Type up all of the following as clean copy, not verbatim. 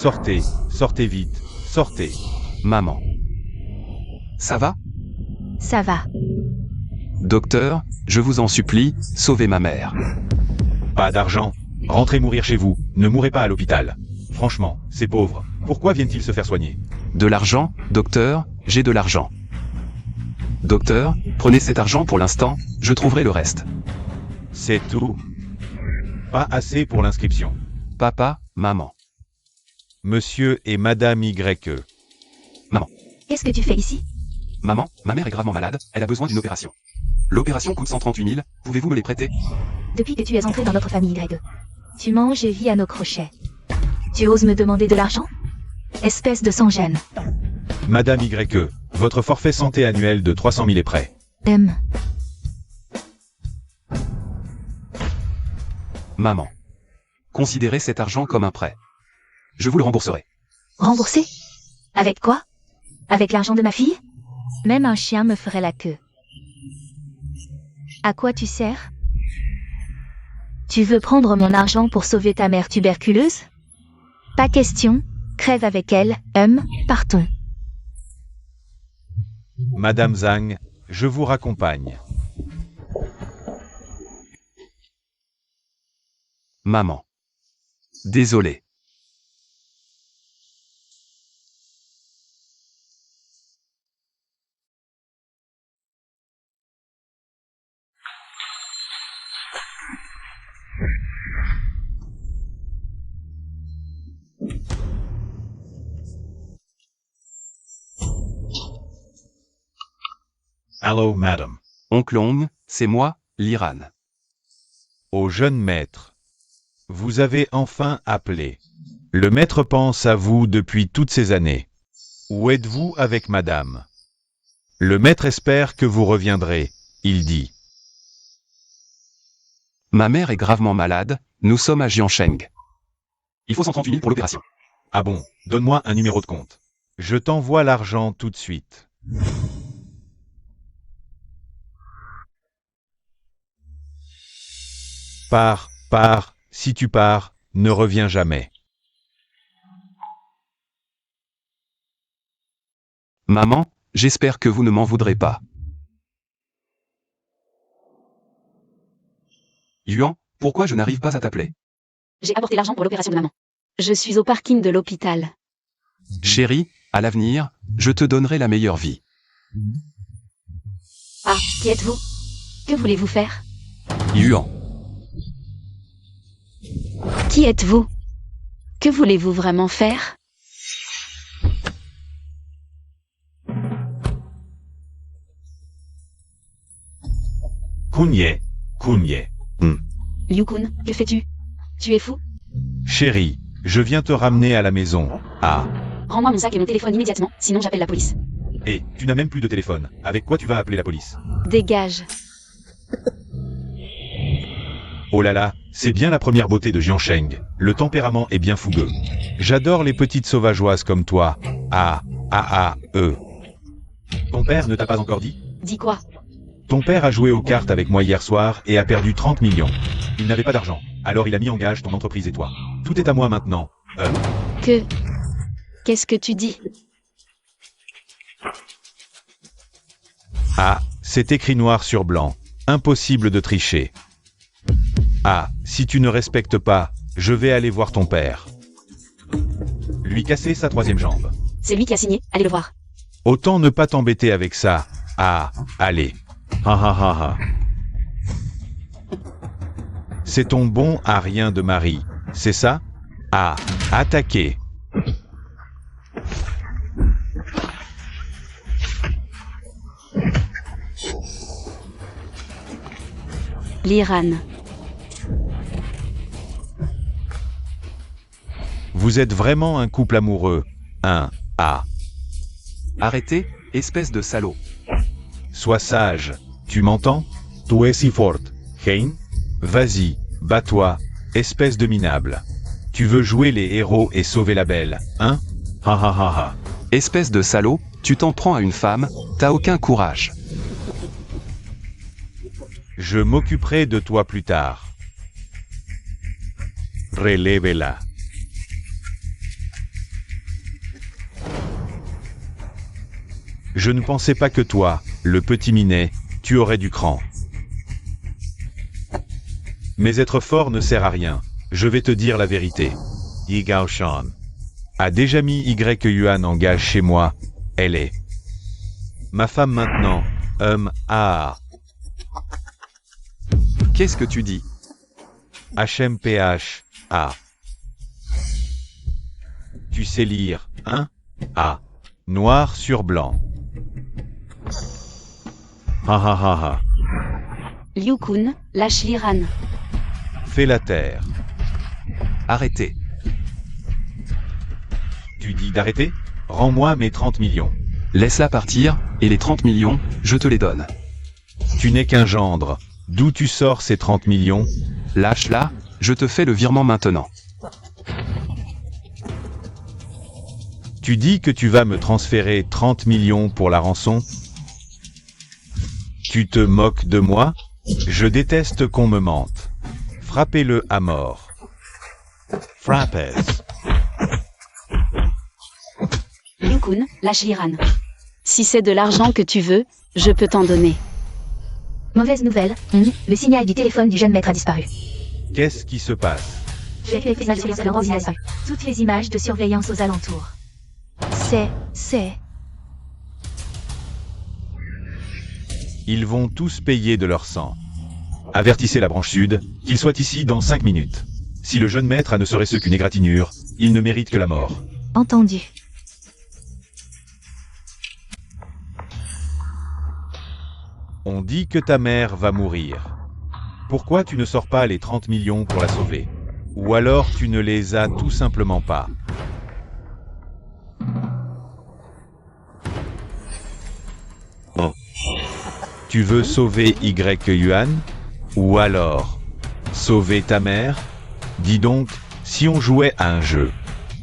Sortez, sortez vite, sortez. Maman. Ça va? Ça va. Docteur, je vous en supplie, sauvez ma mère. Pas d'argent. Rentrez mourir chez vous, ne mourrez pas à l'hôpital. Franchement, ces pauvres, pourquoi viennent-ils se faire soigner? De l'argent, docteur, j'ai de l'argent. Docteur, prenez cet argent pour l'instant, je trouverai le reste. C'est tout. Pas assez pour l'inscription. Papa, maman. Monsieur et Madame YE. Qu'est-ce que tu fais ici? Maman, ma mère est gravement malade, elle a besoin d'une opération. L'opération coûte 138 000, pouvez-vous me les prêter? Depuis que tu es entré dans notre famille Y2, tu manges et vis à nos crochets. Tu oses me demander de l'argent? Espèce de sans-gêne. Madame YE, votre forfait santé annuel de 300 000 est prêt. Maman. Considérez cet argent comme un prêt. Je vous le rembourserai. Remboursé? Avec quoi? Avec l'argent de ma fille? Même un chien me ferait la queue. À quoi tu sers? Tu veux prendre mon argent pour sauver ta mère tuberculeuse? Pas question, crève avec elle, partons. Madame Zhang, je vous raccompagne. Maman. Désolé. Allô, madame. Oncle Ong, c'est moi, Liran. Au jeune maître. Vous avez enfin appelé. Le maître pense à vous depuis toutes ces années. Où êtes-vous avec madame? Le maître espère que vous reviendrez, il dit. Ma mère est gravement malade, nous sommes à Jiansheng. Il faut 138 000 pour l'opération. Ah bon, donne-moi un numéro de compte. Je t'envoie l'argent tout de suite. Pars, si tu pars, ne reviens jamais. Maman, j'espère que vous ne m'en voudrez pas. Yuan, pourquoi je n'arrive pas à t'appeler? J'ai apporté l'argent pour l'opération de maman. Je suis au parking de l'hôpital. Chérie, à l'avenir, je te donnerai la meilleure vie. Ah, qui êtes-vous? Que voulez-vous faire? Yuan. Qui êtes-vous? Que voulez-vous vraiment faire? Kunye. Liu-kun, que fais-tu? Tu es fou? Chérie, je viens te ramener à la maison. Ah. Rends-moi mon sac et mon téléphone immédiatement, sinon j'appelle la police. Et tu n'as même plus de téléphone. Avec quoi tu vas appeler la police? Dégage. Oh là là, c'est bien la première beauté de Jiansheng. Le tempérament est bien fougueux. J'adore les petites sauvageoises comme toi. Ton père ne t'a pas encore dit? Dis quoi? Ton père a joué aux cartes avec moi hier soir et a perdu 30 millions. Il n'avait pas d'argent, alors il a mis en gage ton entreprise et toi. Tout est à moi maintenant. Qu'est-ce que tu dis? Ah, c'est écrit noir sur blanc. Impossible de tricher. Ah, si tu ne respectes pas, je vais aller voir ton père. Lui casser sa troisième jambe. C'est lui qui a signé, allez le voir. Autant ne pas t'embêter avec ça. Ah, allez. C'est ton bon à rien de mari, c'est ça? Ah, attaquer. Liran. Vous êtes vraiment un couple amoureux. Arrêtez, espèce de salaud. Sois sage. Tu m'entends? Tu es si forte. Hein? Vas-y, bats-toi, espèce de minable. Tu veux jouer les héros et sauver la belle, hein? Espèce de salaud, tu t'en prends à une femme, t'as aucun courage. Je m'occuperai de toi plus tard. Relève-la. Je ne pensais pas que toi, le petit minet, tu aurais du cran. Mais être fort ne sert à rien. Je vais te dire la vérité. Yi Gaoshan a déjà mis Y Yuan en gage chez moi. Elle est ma femme maintenant. Qu'est-ce que tu dis? HMPH. Tu sais lire, hein? Noir sur blanc. Ha ha ha ha. Liu Kun, lâche Liran. Fais la terre. Arrêtez. Tu dis d'arrêter? Rends-moi mes 30 millions. Laisse-la partir, et les 30 millions, je te les donne. Tu n'es qu'un gendre. D'où tu sors ces 30 millions? Lâche-la, je te fais le virement maintenant. Tu dis que tu vas me transférer 30 millions pour la rançon? Tu te moques de moi? Je déteste qu'on me mente. Frappez-le à mort. Frappez. Liu Kun, lâche Liran. Si c'est de l'argent que tu veux, je peux t'en donner. Mauvaise nouvelle, le signal du téléphone du jeune maître a disparu. Qu'est-ce qui se passe? Toutes les images de surveillance aux alentours. C'est... Ils vont tous payer de leur sang. Avertissez la branche sud, qu'il soit ici dans 5 minutes. Si le jeune maître a ne serait-ce qu'une égratignure, il ne mérite que la mort. Entendu. On dit que ta mère va mourir. Pourquoi tu ne sors pas les 30 millions pour la sauver? Ou alors tu ne les as tout simplement pas. Tu veux sauver Y Yuan? Ou alors sauver ta mère? Dis donc, si on jouait à un jeu,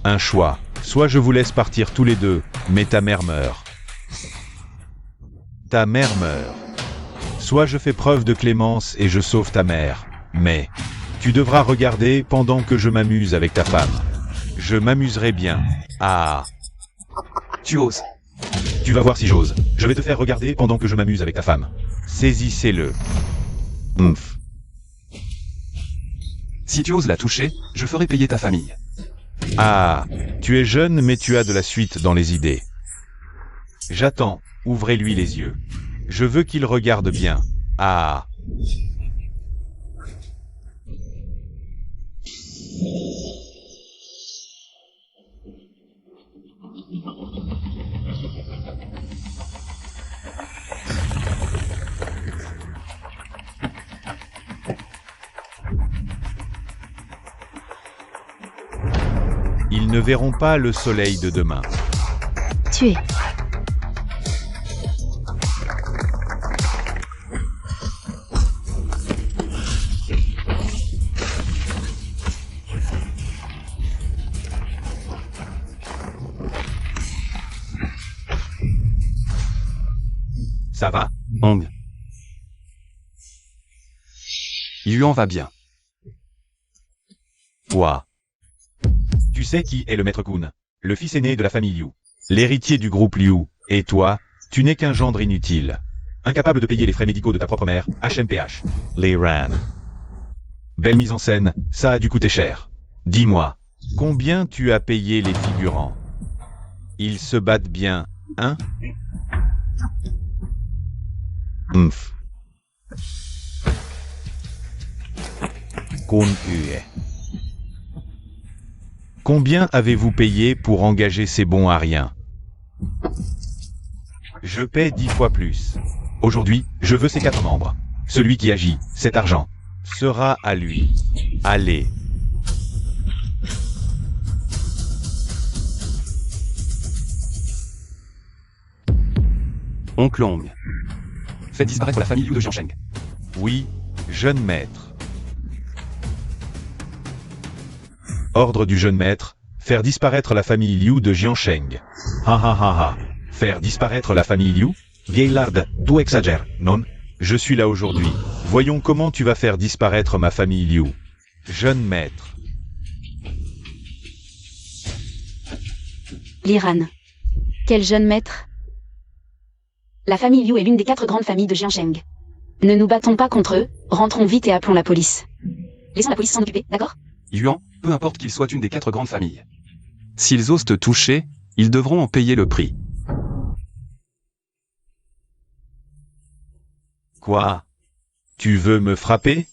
un choix, soit je vous laisse partir tous les deux, mais ta mère meurt. Ta mère meurt. Soit je fais preuve de clémence et je sauve ta mère, mais tu devras regarder pendant que je m'amuse avec ta femme. Je m'amuserai bien. Tu oses. Tu vas voir si j'ose. Je vais te faire regarder pendant que je m'amuse avec ta femme. Saisissez-le. Si tu oses la toucher, je ferai payer ta famille. Tu es jeune mais tu as de la suite dans les idées. J'attends, ouvrez-lui les yeux. Je veux qu'il regarde bien. Ils ne verront pas le soleil de demain. Tué. Ça va? Hong. Yuan va bien. Quoi? Tu sais qui est le maître Kun? Le fils aîné de la famille Liu. L'héritier du groupe Liu. Et toi, tu n'es qu'un gendre inutile. Incapable de payer les frais médicaux de ta propre mère, HMPH. Les Ran. Belle mise en scène, ça a dû coûter cher. Dis-moi, combien tu as payé les figurants? Ils se battent bien, hein? Kun Hue. Combien avez-vous payé pour engager ces bons à rien? Je paie 10 fois plus. Aujourd'hui, je veux ces 4 membres. Celui qui agit, cet argent, sera à lui. Allez. Oncle Long. Fais disparaître la famille Liu de Jiansheng. Oui, jeune maître. Ordre du jeune maître, faire disparaître la famille Liu de Jiansheng. Faire disparaître la famille Liu? Vieillard, tu exagères, non? Je suis là aujourd'hui. Voyons comment tu vas faire disparaître ma famille Liu. Jeune maître. Liran. Quel jeune maître? La famille Liu est l'une des 4 grandes familles de Jiansheng. Ne nous battons pas contre eux, rentrons vite et appelons la police. Laissons la police s'en occuper, d'accord? Yuan, peu importe qu'ils soient une des 4 grandes familles. S'ils osent te toucher, ils devront en payer le prix. Quoi? Tu veux me frapper?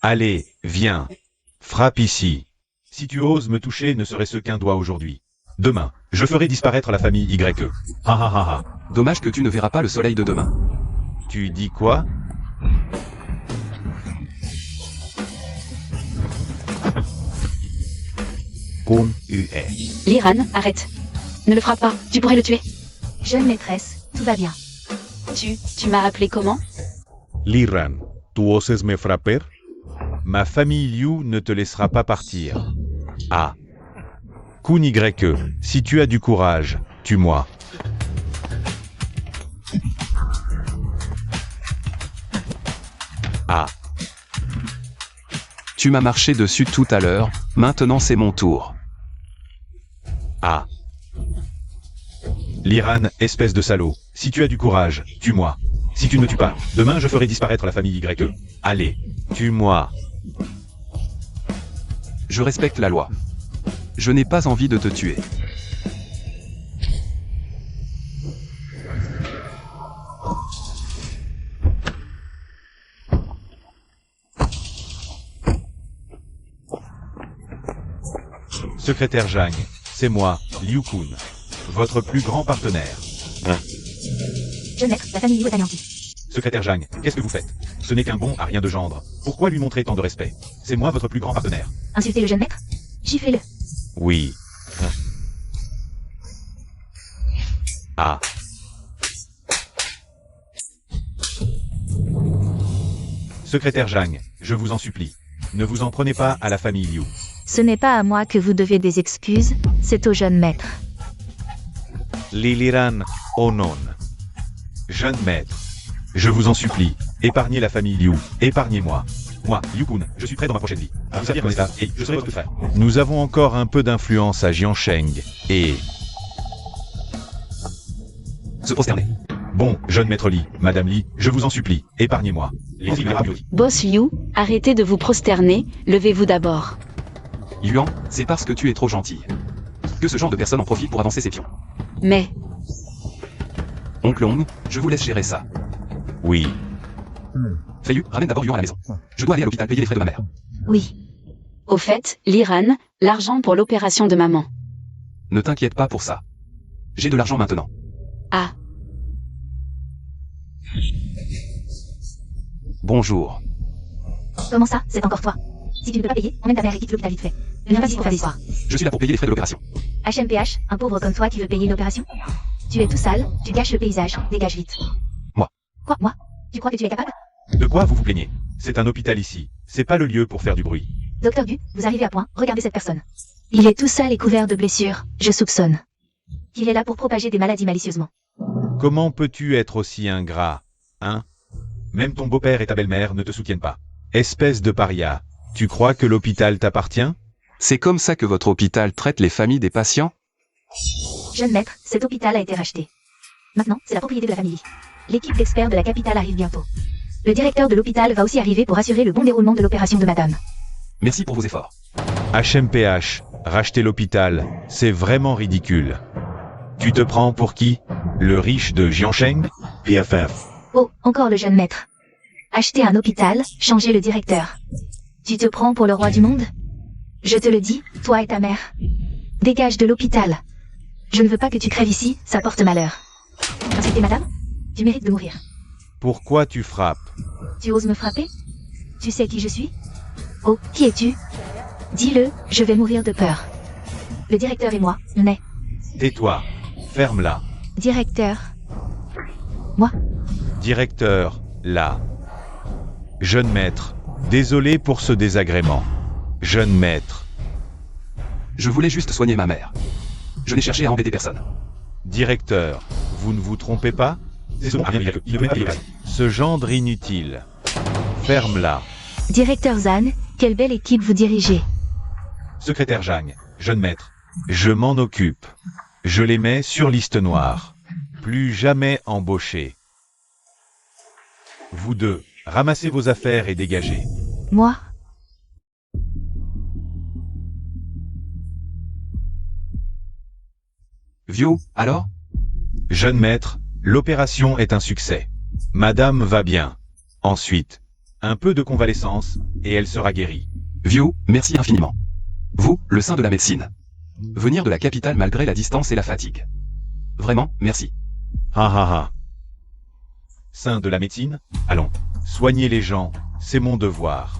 Allez, viens. Frappe ici. Si tu oses me toucher, ne serait-ce qu'un doigt aujourd'hui. Demain, je ferai disparaître la famille YE. Ha ha ha ha. Dommage que tu ne verras pas le soleil de demain. Tu dis quoi? Kun Ue. Liran, arrête. Ne le frappe pas, tu pourrais le tuer. Jeune maîtresse, tout va bien. Tu m'as appelé comment? Liran, tu oses me frapper? Ma famille Liu ne te laissera pas partir. Ah. Kun YE, si tu as du courage, tue-moi. Ah. Tu m'as marché dessus tout à l'heure, maintenant c'est mon tour. Ah. Liran, espèce de salaud, si tu as du courage, tue-moi. Si tu ne me tues pas, demain je ferai disparaître la famille YE. Allez, tue-moi. Je respecte la loi. Je n'ai pas envie de te tuer. Secrétaire Zhang, c'est moi, Liu Kun, votre plus grand partenaire. Jeune maître, la famille Liu est anéantie. Secrétaire Zhang, qu'est-ce que vous faites? Ce n'est qu'un bon à rien de gendre. Pourquoi lui montrer tant de respect? C'est moi votre plus grand partenaire. Insultez le jeune maître? Giflez-le. Oui. Ah. Secrétaire Zhang, je vous en supplie. Ne vous en prenez pas à la famille Liu. Ce n'est pas à moi que vous devez des excuses, c'est au jeune maître. Liliran Onon. Jeune maître, je vous en supplie, épargnez la famille Liu, épargnez-moi. Moi, Liu Kun, je suis prêt dans ma prochaine vie. Vous savez comme ça, et je serai votre frère. Nous avons encore un peu d'influence à Jiansheng, et... Se prosterner. Bon, jeune maître Li, Madame Li, je vous en supplie, épargnez-moi. Boss Liu, arrêtez de vous prosterner, levez-vous d'abord. Yuan, c'est parce que tu es trop gentil. Que ce genre de personne en profite pour avancer ses pions. Mais, Oncle Hong, je vous laisse gérer ça. Oui. Feiyu, ramène d'abord Yuan à la maison. Je dois aller à l'hôpital payer les frais de ma mère. Oui. au fait, Liran, l'argent pour l'opération de maman. Ne t'inquiète pas pour ça. J'ai de l'argent maintenant. Ah. Bonjour. Comment ça, c'est encore toi? Si tu ne peux pas payer, emmène ta mère et quitte l'hôpital vite fait. Ne viens pas ici pour faire des histoires. Je suis là pour payer les frais de l'opération. HMPH, un pauvre comme toi qui veut payer l'opération? Tu es tout sale, tu gâches le paysage, dégage vite. Moi. Quoi, moi? Tu crois que tu es capable? De quoi vous vous plaignez? C'est un hôpital ici. C'est pas le lieu pour faire du bruit. Docteur Du, vous arrivez à point, regardez cette personne. Il est tout sale et couvert de blessures, je soupçonne. Il est là pour propager des maladies malicieusement. Comment peux-tu être aussi ingrat, hein? Même ton beau-père et ta belle-mère ne te soutiennent pas. Espèce de paria. Tu crois que l'hôpital t'appartient? C'est comme ça que votre hôpital traite les familles des patients? Jeune maître, cet hôpital a été racheté. Maintenant, c'est la propriété de la famille. L'équipe d'experts de la capitale arrive bientôt. Le directeur de l'hôpital va aussi arriver pour assurer le bon déroulement de l'opération de madame. Merci pour vos efforts. HMPH, racheter l'hôpital, c'est vraiment ridicule. Tu te prends pour qui? Le riche de Jiansheng? PFF. Oh, encore le jeune maître. Acheter un hôpital, changer le directeur. Tu te prends pour le roi du monde? Je te le dis, toi et ta mère. Dégage de l'hôpital. Je ne veux pas que tu crèves ici, ça porte malheur. Insulter madame? Tu mérites de mourir. Pourquoi tu frappes? Tu oses me frapper? Tu sais qui je suis? Oh, qui es-tu? Dis-le, je vais mourir de peur. Le directeur et moi, on est... Tais-toi. Ferme-la. Directeur. Moi? Directeur, là. Jeune maître, désolé pour ce désagrément. Jeune maître. Je voulais juste soigner ma mère. Je n'ai cherché à embêter personne. Directeur, vous ne vous trompez pas? Ce gendre inutile. Ferme-la. Directeur Zan, quelle belle équipe vous dirigez. Secrétaire Zhang, jeune maître. Je m'en occupe. Je les mets sur liste noire. Plus jamais embauché. Vous deux, ramassez vos affaires et dégagez. Moi? Vieux, alors? Jeune maître, l'opération est un succès. Madame va bien. Ensuite, un peu de convalescence, et elle sera guérie. Vieux, merci infiniment. Vous, le saint de la médecine. Venir de la capitale malgré la distance et la fatigue. Vraiment, merci. Ha ha ha. Saint de la médecine? Allons, soignez les gens, c'est mon devoir.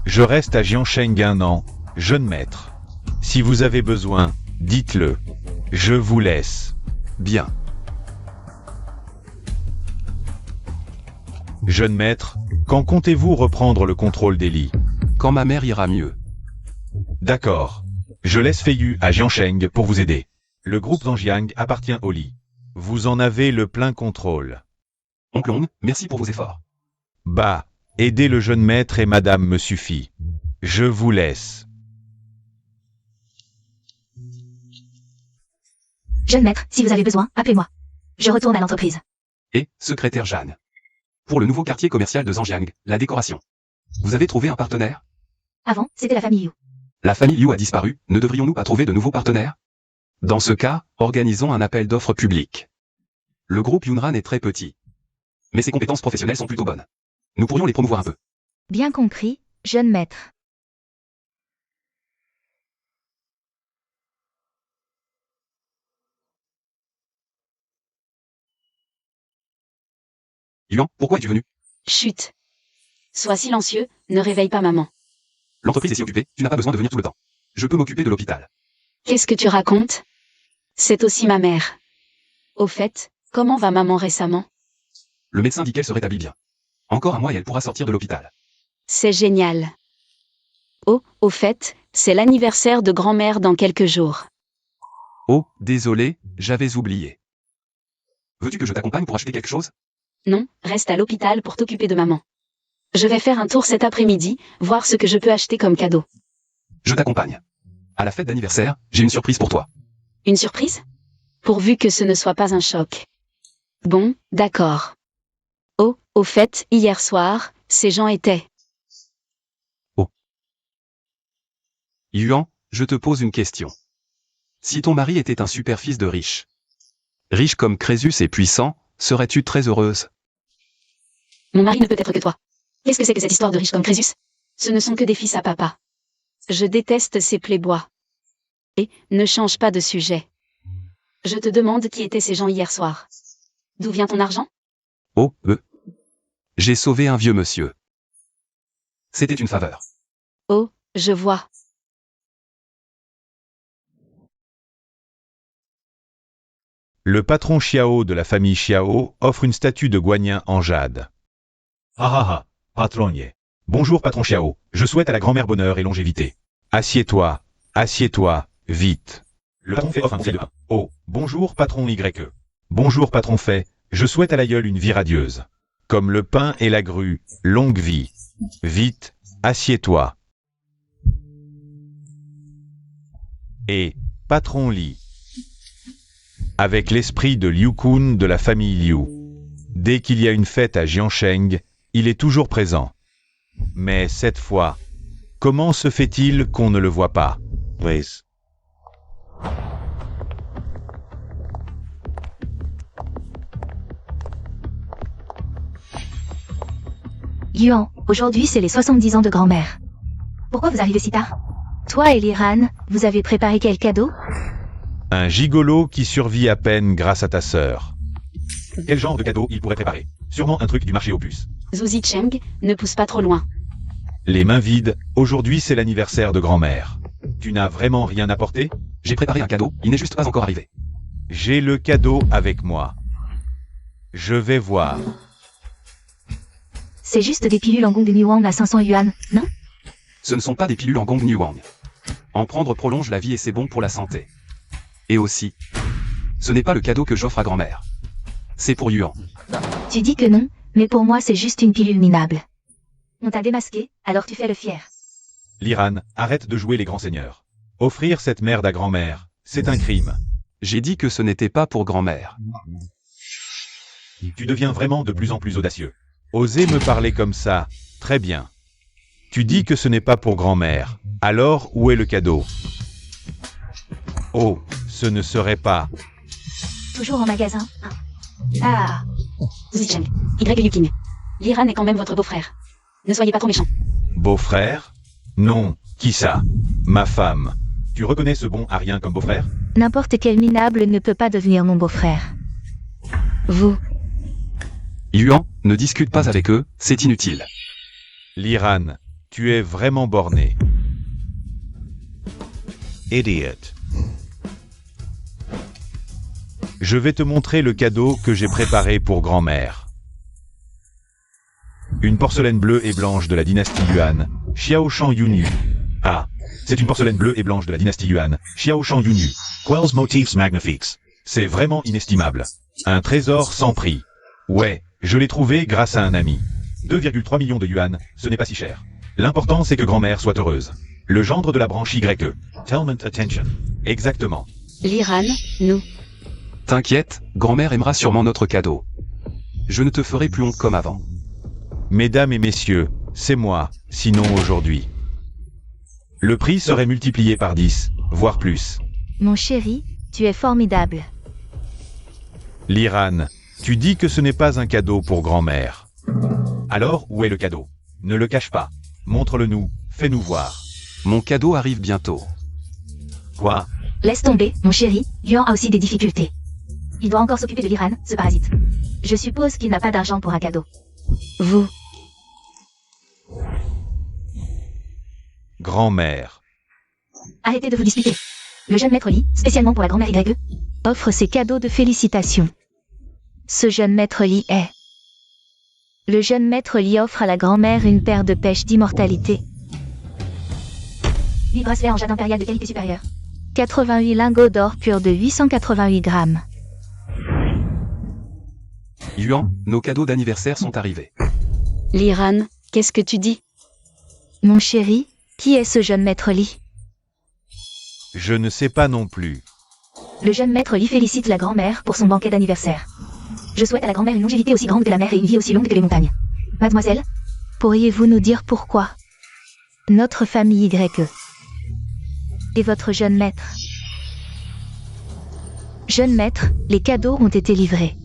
Je reste à Jiansheng 1 an, jeune maître. Si vous avez besoin, dites-le. Je vous laisse. Bien. Jeune maître, quand comptez-vous reprendre le contrôle des lits? Quand ma mère ira mieux. D'accord. Je laisse Feiyu à Jiansheng pour vous aider. Le groupe Zhangjiang appartient au lit. Vous en avez le plein contrôle. Oncle Long, merci pour vos efforts. Bah, aider le jeune maître et madame me suffit. Je vous laisse. Jeune maître, si vous avez besoin, appelez-moi. Je retourne à l'entreprise. Et, secrétaire Jeanne. Pour le nouveau quartier commercial de Zhangjiang, la décoration. Vous avez trouvé un partenaire? Avant, c'était la famille Yu. La famille Liu a disparu, ne devrions-nous pas trouver de nouveaux partenaires? Dans ce cas, organisons un appel d'offres public. Le groupe Yunran est très petit. Mais ses compétences professionnelles sont plutôt bonnes. Nous pourrions les promouvoir un peu. Bien compris, jeune maître. Yuan, pourquoi es-tu venu? Chut. Sois silencieux, ne réveille pas maman. L'entreprise est si occupée, tu n'as pas besoin de venir tout le temps. Je peux m'occuper de l'hôpital. Qu'est-ce que tu racontes? C'est aussi ma mère. Au fait, comment va maman récemment? Le médecin dit qu'elle se rétablit bien. Encore un mois et elle pourra sortir de l'hôpital. C'est génial. Oh, au fait, c'est l'anniversaire de grand-mère dans quelques jours. Oh, désolé, j'avais oublié. Veux-tu que je t'accompagne pour acheter quelque chose? Non, reste à l'hôpital pour t'occuper de maman. Je vais faire un tour cet après-midi, voir ce que je peux acheter comme cadeau. Je t'accompagne. À la fête d'anniversaire, j'ai une surprise pour toi. Une surprise? Pourvu que ce ne soit pas un choc. Bon, d'accord. Oh, au fait, hier soir, ces gens étaient... Yuan, je te pose une question. Si ton mari était un super fils de riche comme Crésus et puissant, serais-tu très heureuse? Mon mari ne peut être que toi. Qu'est-ce que c'est que cette histoire de riche comme Crésus? Ce ne sont que des fils à papa. Je déteste ces playboys. Et, ne change pas de sujet. Je te demande qui étaient ces gens hier soir. D'où vient ton argent? Oh, j'ai sauvé un vieux monsieur. C'était une faveur. Oh, je vois. Le patron Xiao de la famille Xiao offre une statue de Guanyin en jade. Ah ah ah, patronnier. Bonjour patron Xiao, je souhaite à la grand-mère bonheur et longévité. Assieds-toi, vite. Le patron fait offre un bouquet de pain. Oh, bonjour patron YE. Bonjour patron fait, je souhaite à l'aïeul une vie radieuse. Comme le pain et la grue, longue vie. Vite, assieds-toi. Et, patron Li. Avec l'esprit de Liu Kun de la famille Liu. Dès qu'il y a une fête à Jiansheng, il est toujours présent. Mais cette fois, comment se fait-il qu'on ne le voit pas? Please. Yuan, aujourd'hui c'est les 70 ans de grand-mère. Pourquoi vous arrivez si tard? Toi et Liran, vous avez préparé quel cadeau? Un gigolo qui survit à peine grâce à ta sœur. Quel genre de cadeau il pourrait préparer? Sûrement un truc du marché aux puces. Zhu Zicheng, ne pousse pas trop loin. Les mains vides, aujourd'hui c'est l'anniversaire de grand-mère. Tu n'as vraiment rien apporté? J'ai préparé un cadeau, il n'est juste pas encore arrivé. J'ai le cadeau avec moi. Je vais voir. C'est juste des pilules en gong de Niwang à 500 yuan, non? Ce ne sont pas des pilules en gong Niwang. En prendre prolonge la vie et c'est bon pour la santé. Et aussi, ce n'est pas le cadeau que j'offre à grand-mère. C'est pour Yuan. Tu dis que non, mais pour moi c'est juste une pilule minable. On t'a démasqué, alors tu fais le fier. Liran, arrête de jouer les grands seigneurs. Offrir cette merde à grand-mère, c'est un crime. J'ai dit que ce n'était pas pour grand-mère. Tu deviens vraiment de plus en plus audacieux. Osez me parler comme ça, très bien. Tu dis que ce n'est pas pour grand-mère. Alors, où est le cadeau? Oh, ce ne serait pas... Toujours en magasin. Ah, Zicheng, Y. Yuking. Liran est quand même votre beau-frère. Ne soyez pas trop méchant. Beau-frère? Non, qui ça? Ma femme. Tu reconnais ce bon à rien comme beau-frère? n'importe quel minable ne peut pas devenir mon beau-frère. Vous, Yuan, ne discute pas avec eux, c'est inutile. Liran, tu es vraiment borné. Idiot. Je vais te montrer le cadeau que j'ai préparé pour grand-mère. Une porcelaine bleue et blanche de la dynastie Yuan, Xiaoshan Yunyu. Ah, c'est une porcelaine bleue et blanche de la dynastie Yuan, Xiaoshan Yunyu. Quels motifs magnifiques. C'est vraiment inestimable. Un trésor sans prix. Ouais, je l'ai trouvé grâce à un ami. 2,3 millions de yuan, ce n'est pas si cher. L'important c'est que grand-mère soit heureuse. Le gendre de la branche YE. Telment attention. Exactement. Liran, nous. T'inquiète, grand-mère aimera sûrement notre cadeau. Je ne te ferai plus honte comme avant. Mesdames et messieurs, c'est moi, sinon aujourd'hui. Le prix serait multiplié par 10, voire plus. mon chéri, tu es formidable. Liran, tu dis que ce n'est pas un cadeau pour grand-mère. Alors, où est le cadeau? Ne le cache pas. Montre-le nous, fais-nous voir. Mon cadeau arrive bientôt. Quoi? Laisse tomber, mon chéri, Yuan a aussi des difficultés. Il doit encore s'occuper de Liran, ce parasite. Je suppose qu'il n'a pas d'argent pour un cadeau. Vous, Grand-mère. arrêtez de vous disputer. Le jeune maître Li, spécialement pour la grand-mère YE, offre ses cadeaux de félicitations. Ce jeune maître Li est... Le jeune maître Li offre à la grand-mère une paire de pêches d'immortalité. 8 bracelets en jade impérial de qualité supérieure. 88 lingots d'or pur de 888 grammes. Yuan, nos cadeaux d'anniversaire sont arrivés. Liran, qu'est-ce que tu dis? Mon chéri, qui est ce jeune maître Li? Je ne sais pas non plus. Le jeune maître Li félicite la grand-mère pour son banquet d'anniversaire. Je souhaite à la grand-mère une longévité aussi grande que la mer et une vie aussi longue que les montagnes. Mademoiselle, pourriez-vous nous dire pourquoi notre famille YE et votre jeune maître? Jeune maître, les cadeaux ont été livrés.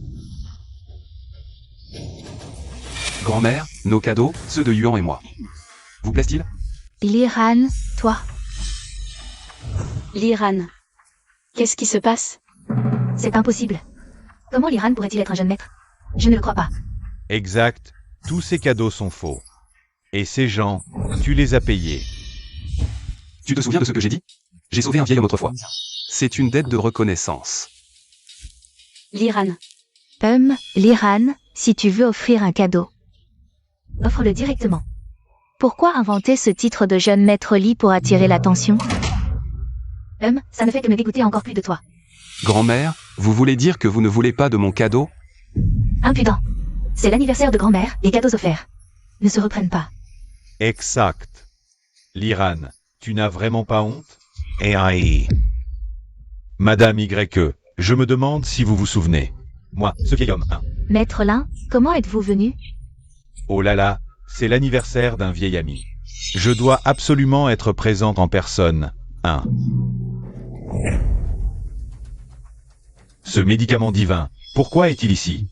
Grand-mère, nos cadeaux, ceux de Yuan et moi. Vous plaisent-ils? Liran, toi, Liran. Qu'est-ce qui se passe? c'est impossible. Comment Liran pourrait-il être un jeune maître? Je ne le crois pas. Exact, tous ces cadeaux sont faux. Et ces gens, tu les as payés. Tu te souviens de ce que j'ai dit? J'ai sauvé un vieil homme autrefois. C'est une dette de reconnaissance. Liran. Liran, si tu veux offrir un cadeau, offre-le directement. Pourquoi inventer ce titre de jeune maître Li pour attirer l'attention? Ça ne fait que me dégoûter encore plus de toi. Grand-mère, vous voulez dire que vous ne voulez pas de mon cadeau? Impudent. C'est l'anniversaire de grand-mère, les cadeaux offerts ne se reprennent pas. Exact. Liran, tu n'as vraiment pas honte? AI. Madame YE, je me demande si vous vous souvenez. Moi, ce vieil homme, hein. Maître Lin, comment êtes-vous venu? Oh là là, c'est l'anniversaire d'un vieil ami. Je dois absolument être présente en personne, hein. Ce médicament divin, pourquoi est-il ici?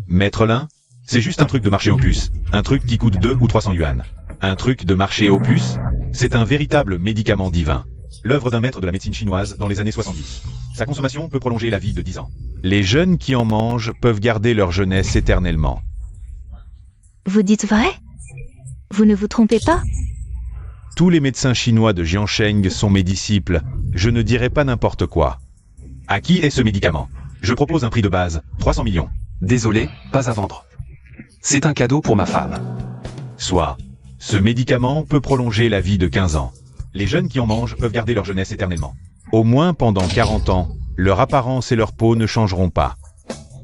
Maître Lin? C'est juste un truc de marché opus, un truc qui coûte 2 ou 300 yuan. Un truc de marché opus? C'est un véritable médicament divin. L'œuvre d'un maître de la médecine chinoise dans les années 70. Sa consommation peut prolonger la vie de 10 ans. Les jeunes qui en mangent peuvent garder leur jeunesse éternellement. Vous dites vrai? Vous ne vous trompez pas? Tous les médecins chinois de Jiansheng sont mes disciples, je ne dirai pas n'importe quoi. À qui est ce médicament? Je propose un prix de base, 300 millions. Désolé, pas à vendre. C'est un cadeau pour ma femme. Soit. Ce médicament peut prolonger la vie de 15 ans. Les jeunes qui en mangent peuvent garder leur jeunesse éternellement. Au moins pendant 40 ans, leur apparence et leur peau ne changeront pas.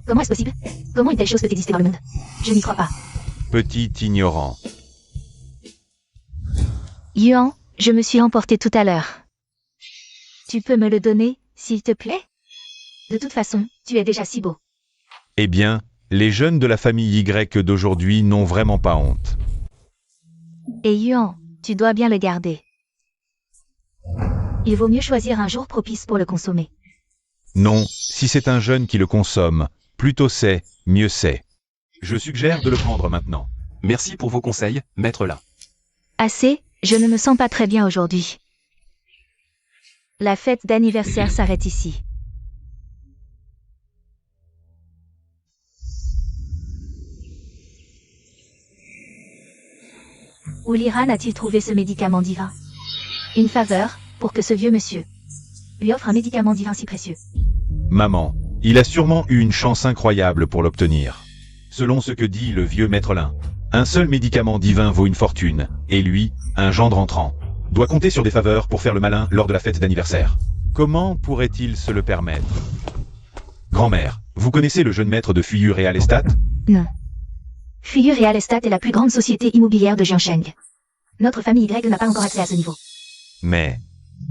Comment est-ce possible? Comment une telle chose peut exister dans le monde? Je n'y crois pas. Petit ignorant. Yuan, je me suis emporté tout à l'heure. Tu peux me le donner, s'il te plaît? De toute façon, tu es déjà si beau. Eh bien, Les jeunes de la famille Y d'aujourd'hui n'ont vraiment pas honte. Et Yuan, tu dois bien le garder. Il vaut mieux choisir un jour propice pour le consommer. Non, si c'est un jeune qui le consomme, plus tôt c'est, mieux c'est. Je suggère de le prendre maintenant. Merci pour vos conseils, maître là. Assez, je ne me sens pas très bien aujourd'hui. La fête d'anniversaire s'arrête ici. Où l'Iran a-t-il trouvé ce médicament divin? Une faveur, pour que ce vieux monsieur lui offre un médicament divin si précieux. Maman, il a sûrement eu une chance incroyable pour l'obtenir. Selon ce que dit le vieux maître Lin, un seul médicament divin vaut une fortune, et lui, un gendre entrant, doit compter sur des faveurs pour faire le malin lors de la fête d'anniversaire. Comment pourrait-il se le permettre? Grand-mère, vous connaissez le jeune maître de Fuyu Real Estate? Non. Fuyu Real Estate est la plus grande société immobilière de Jiangsheng. Notre famille Y n'a pas encore accès à ce niveau. Mais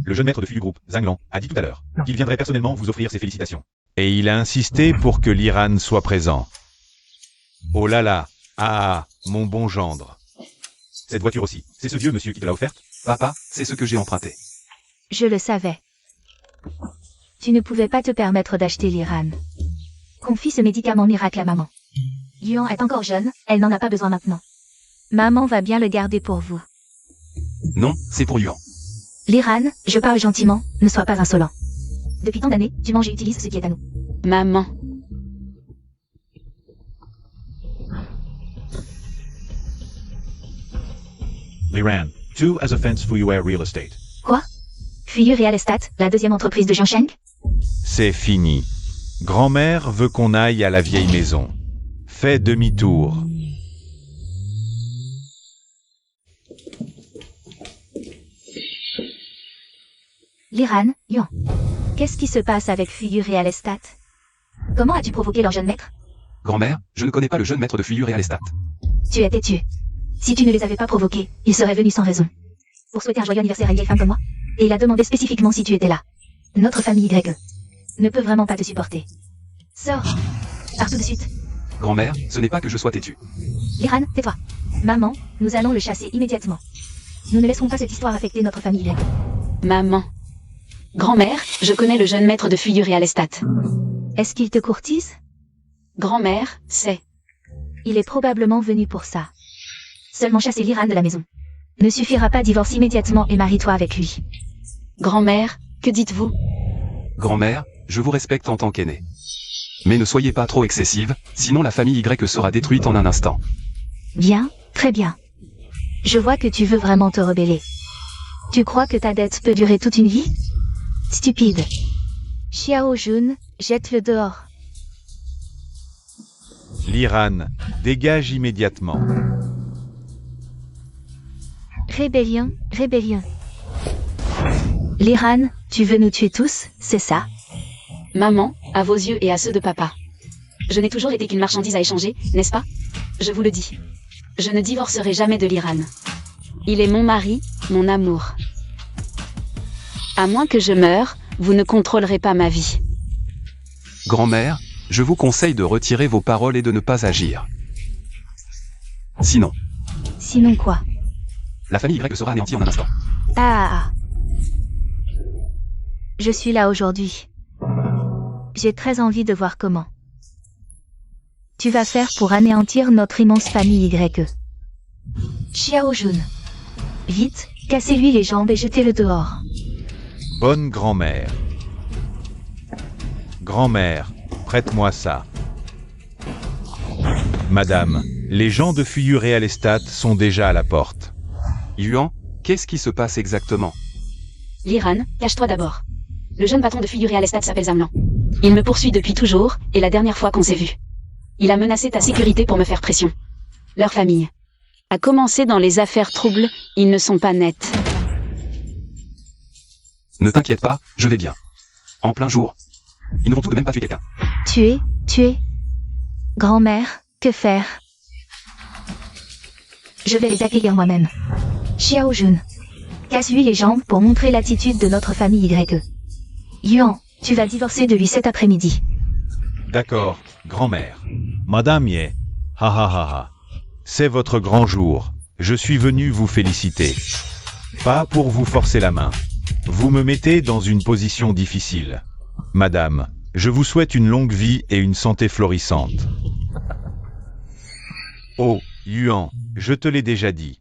le jeune maître de Fuyu Group, Zhang Lan, a dit tout à l'heure qu'il viendrait personnellement vous offrir ses félicitations. Et il a insisté pour que l'Iran soit présent. Oh là là, ah, mon bon gendre. Cette voiture aussi, c'est ce vieux monsieur qui te l'a offerte? Papa, c'est ce que j'ai emprunté. Je le savais. Tu ne pouvais pas te permettre d'acheter l'Iran. Confie ce médicament miracle à maman. Yuan est encore jeune, elle n'en a pas besoin maintenant. Maman va bien le garder pour vous. Non, c'est pour Yuan. L'Iran, je parle gentiment, ne sois pas insolent. Depuis tant d'années, tu manges et utilises ce qui est à nous. Maman. Liran, 2 as offense Fuyue Real Estate. Quoi? Fuyu Real Estate, la deuxième entreprise de Jiangsheng? C'est fini. Grand-mère veut qu'on aille à la vieille maison. Fais demi-tour. L'Iran, Yuan. Qu'est-ce qui se passe avec Fuyu Real Estate? Comment as-tu provoqué leur jeune maître? Grand-mère, je ne connais pas le jeune maître de Fuyu Real Estate. Tu es têtu. Si tu ne les avais pas provoqués, ils seraient venus sans raison. Pour souhaiter un joyeux anniversaire à une vieille femme comme moi. Et il a demandé spécifiquement si tu étais là. Notre famille Y ne peut vraiment pas te supporter. Sors. Pars tout de suite. Grand-mère, ce n'est pas que je sois têtu. L'Iran, tais-toi. Maman, nous allons le chasser immédiatement. Nous ne laisserons pas cette histoire affecter notre famille Y. Maman. Grand-mère, je connais le jeune maître de Fuyu Real Estate. Est-ce qu'il te courtise? Grand-mère, c'est... Il est probablement venu pour ça. Seulement chasser l'Iran de la maison. Ne suffira pas, divorce immédiatement et marie-toi avec lui. Grand-mère, que dites-vous? Grand-mère, je vous respecte en tant qu'aînée. Mais ne soyez pas trop excessive, sinon la famille Y sera détruite en un instant. Bien, très bien. Je vois que tu veux vraiment te rebeller. Tu crois que ta dette peut durer toute une vie? Stupide. Xiao Jun, jette-le dehors. L'Iran, dégage immédiatement. Rébellion, rébellion. L'Iran, tu veux nous tuer tous, c'est ça? Maman, à vos yeux et à ceux de papa. Je n'ai toujours été qu'une marchandise à échanger, n'est-ce pas? Je vous le dis. Je ne divorcerai jamais de l'Iran. Il est mon mari, mon amour. À moins que je meure, vous ne contrôlerez pas ma vie. Grand-mère, je vous conseille de retirer vos paroles et de ne pas agir. Sinon, Sinon quoi? la famille Y sera anéantie en un instant. Ah. Je suis là aujourd'hui. J'ai très envie de voir comment tu vas faire pour anéantir notre immense famille Y. Xiao Jun. Vite, cassez-lui les jambes et jetez-le dehors. Bonne grand-mère. Grand-mère, prête-moi ça. Madame, les gens de Fuyu Real Estate sont déjà à la porte. Yuan, qu'est-ce qui se passe exactement? L'Iran, cache-toi d'abord. Le jeune patron de Fuyu Real Estate s'appelle Zhang Lan. Il me poursuit depuis toujours, et la dernière fois qu'on s'est vu. Il a menacé ta sécurité pour me faire pression. Leur famille. A commencé dans les affaires troubles, ils ne sont pas nets. Ne t'inquiète pas, je vais bien. En plein jour. Ils ne vont tout de même pas tuer quelqu'un. Tuer. Grand-mère, que faire? Je vais les accueillir moi-même. Xiao Jun. Casse-lui les jambes pour montrer l'attitude de notre famille Y. Yuan, tu vas divorcer de lui cet après-midi. D'accord, grand-mère. Madame Ye. Ha ha ha ha. C'est votre grand jour. Je suis venu vous féliciter. Pas pour vous forcer la main. Vous me mettez dans une position difficile. Madame, je vous souhaite une longue vie et une santé florissante. Oh, Yuan, je te l'ai déjà dit.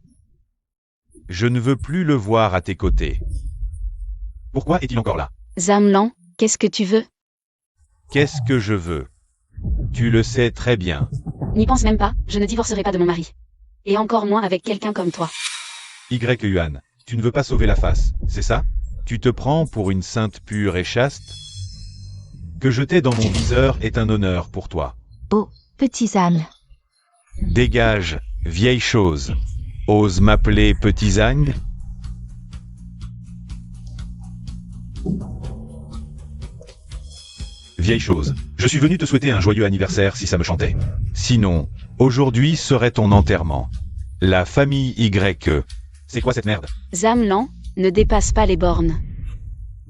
Je ne veux plus le voir à tes côtés. Pourquoi est-il encore là? Zamlan, qu'est-ce que tu veux? Qu'est-ce que je veux? Tu le sais très bien. N'y pense même pas, je ne divorcerai pas de mon mari. Et encore moins avec quelqu'un comme toi. Yuan, tu ne veux pas sauver la face, c'est ça? Tu te prends pour une sainte pure et chaste? Que je t'ai dans mon viseur est un honneur pour toi. Oh, petits ânes. Dégage, vieille chose. Ose m'appeler petit âne? Vieille chose. Je suis venu te souhaiter un joyeux anniversaire si ça me chantait. Sinon, aujourd'hui serait ton enterrement. La famille YE. C'est quoi cette merde? Zamlan, ne dépasse pas les bornes.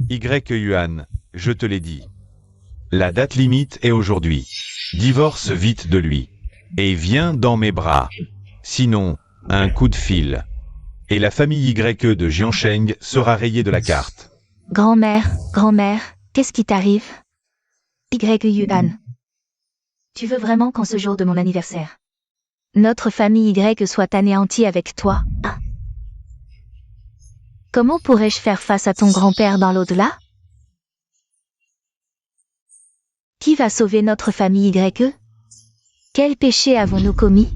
Yuan, je te l'ai dit. La date limite est aujourd'hui. Divorce vite de lui. Et viens dans mes bras. Sinon, un coup de fil. Et la famille YE de Jiansheng sera rayée de la carte. Grand-mère, qu'est-ce qui t'arrive? Yuan. Tu veux vraiment qu'en ce jour de mon anniversaire, notre famille Y soit anéantie avec toi? Ah. Comment pourrais-je faire face à ton grand-père dans l'au-delà? Qui va sauver notre famille YE? Quel péché avons-nous commis?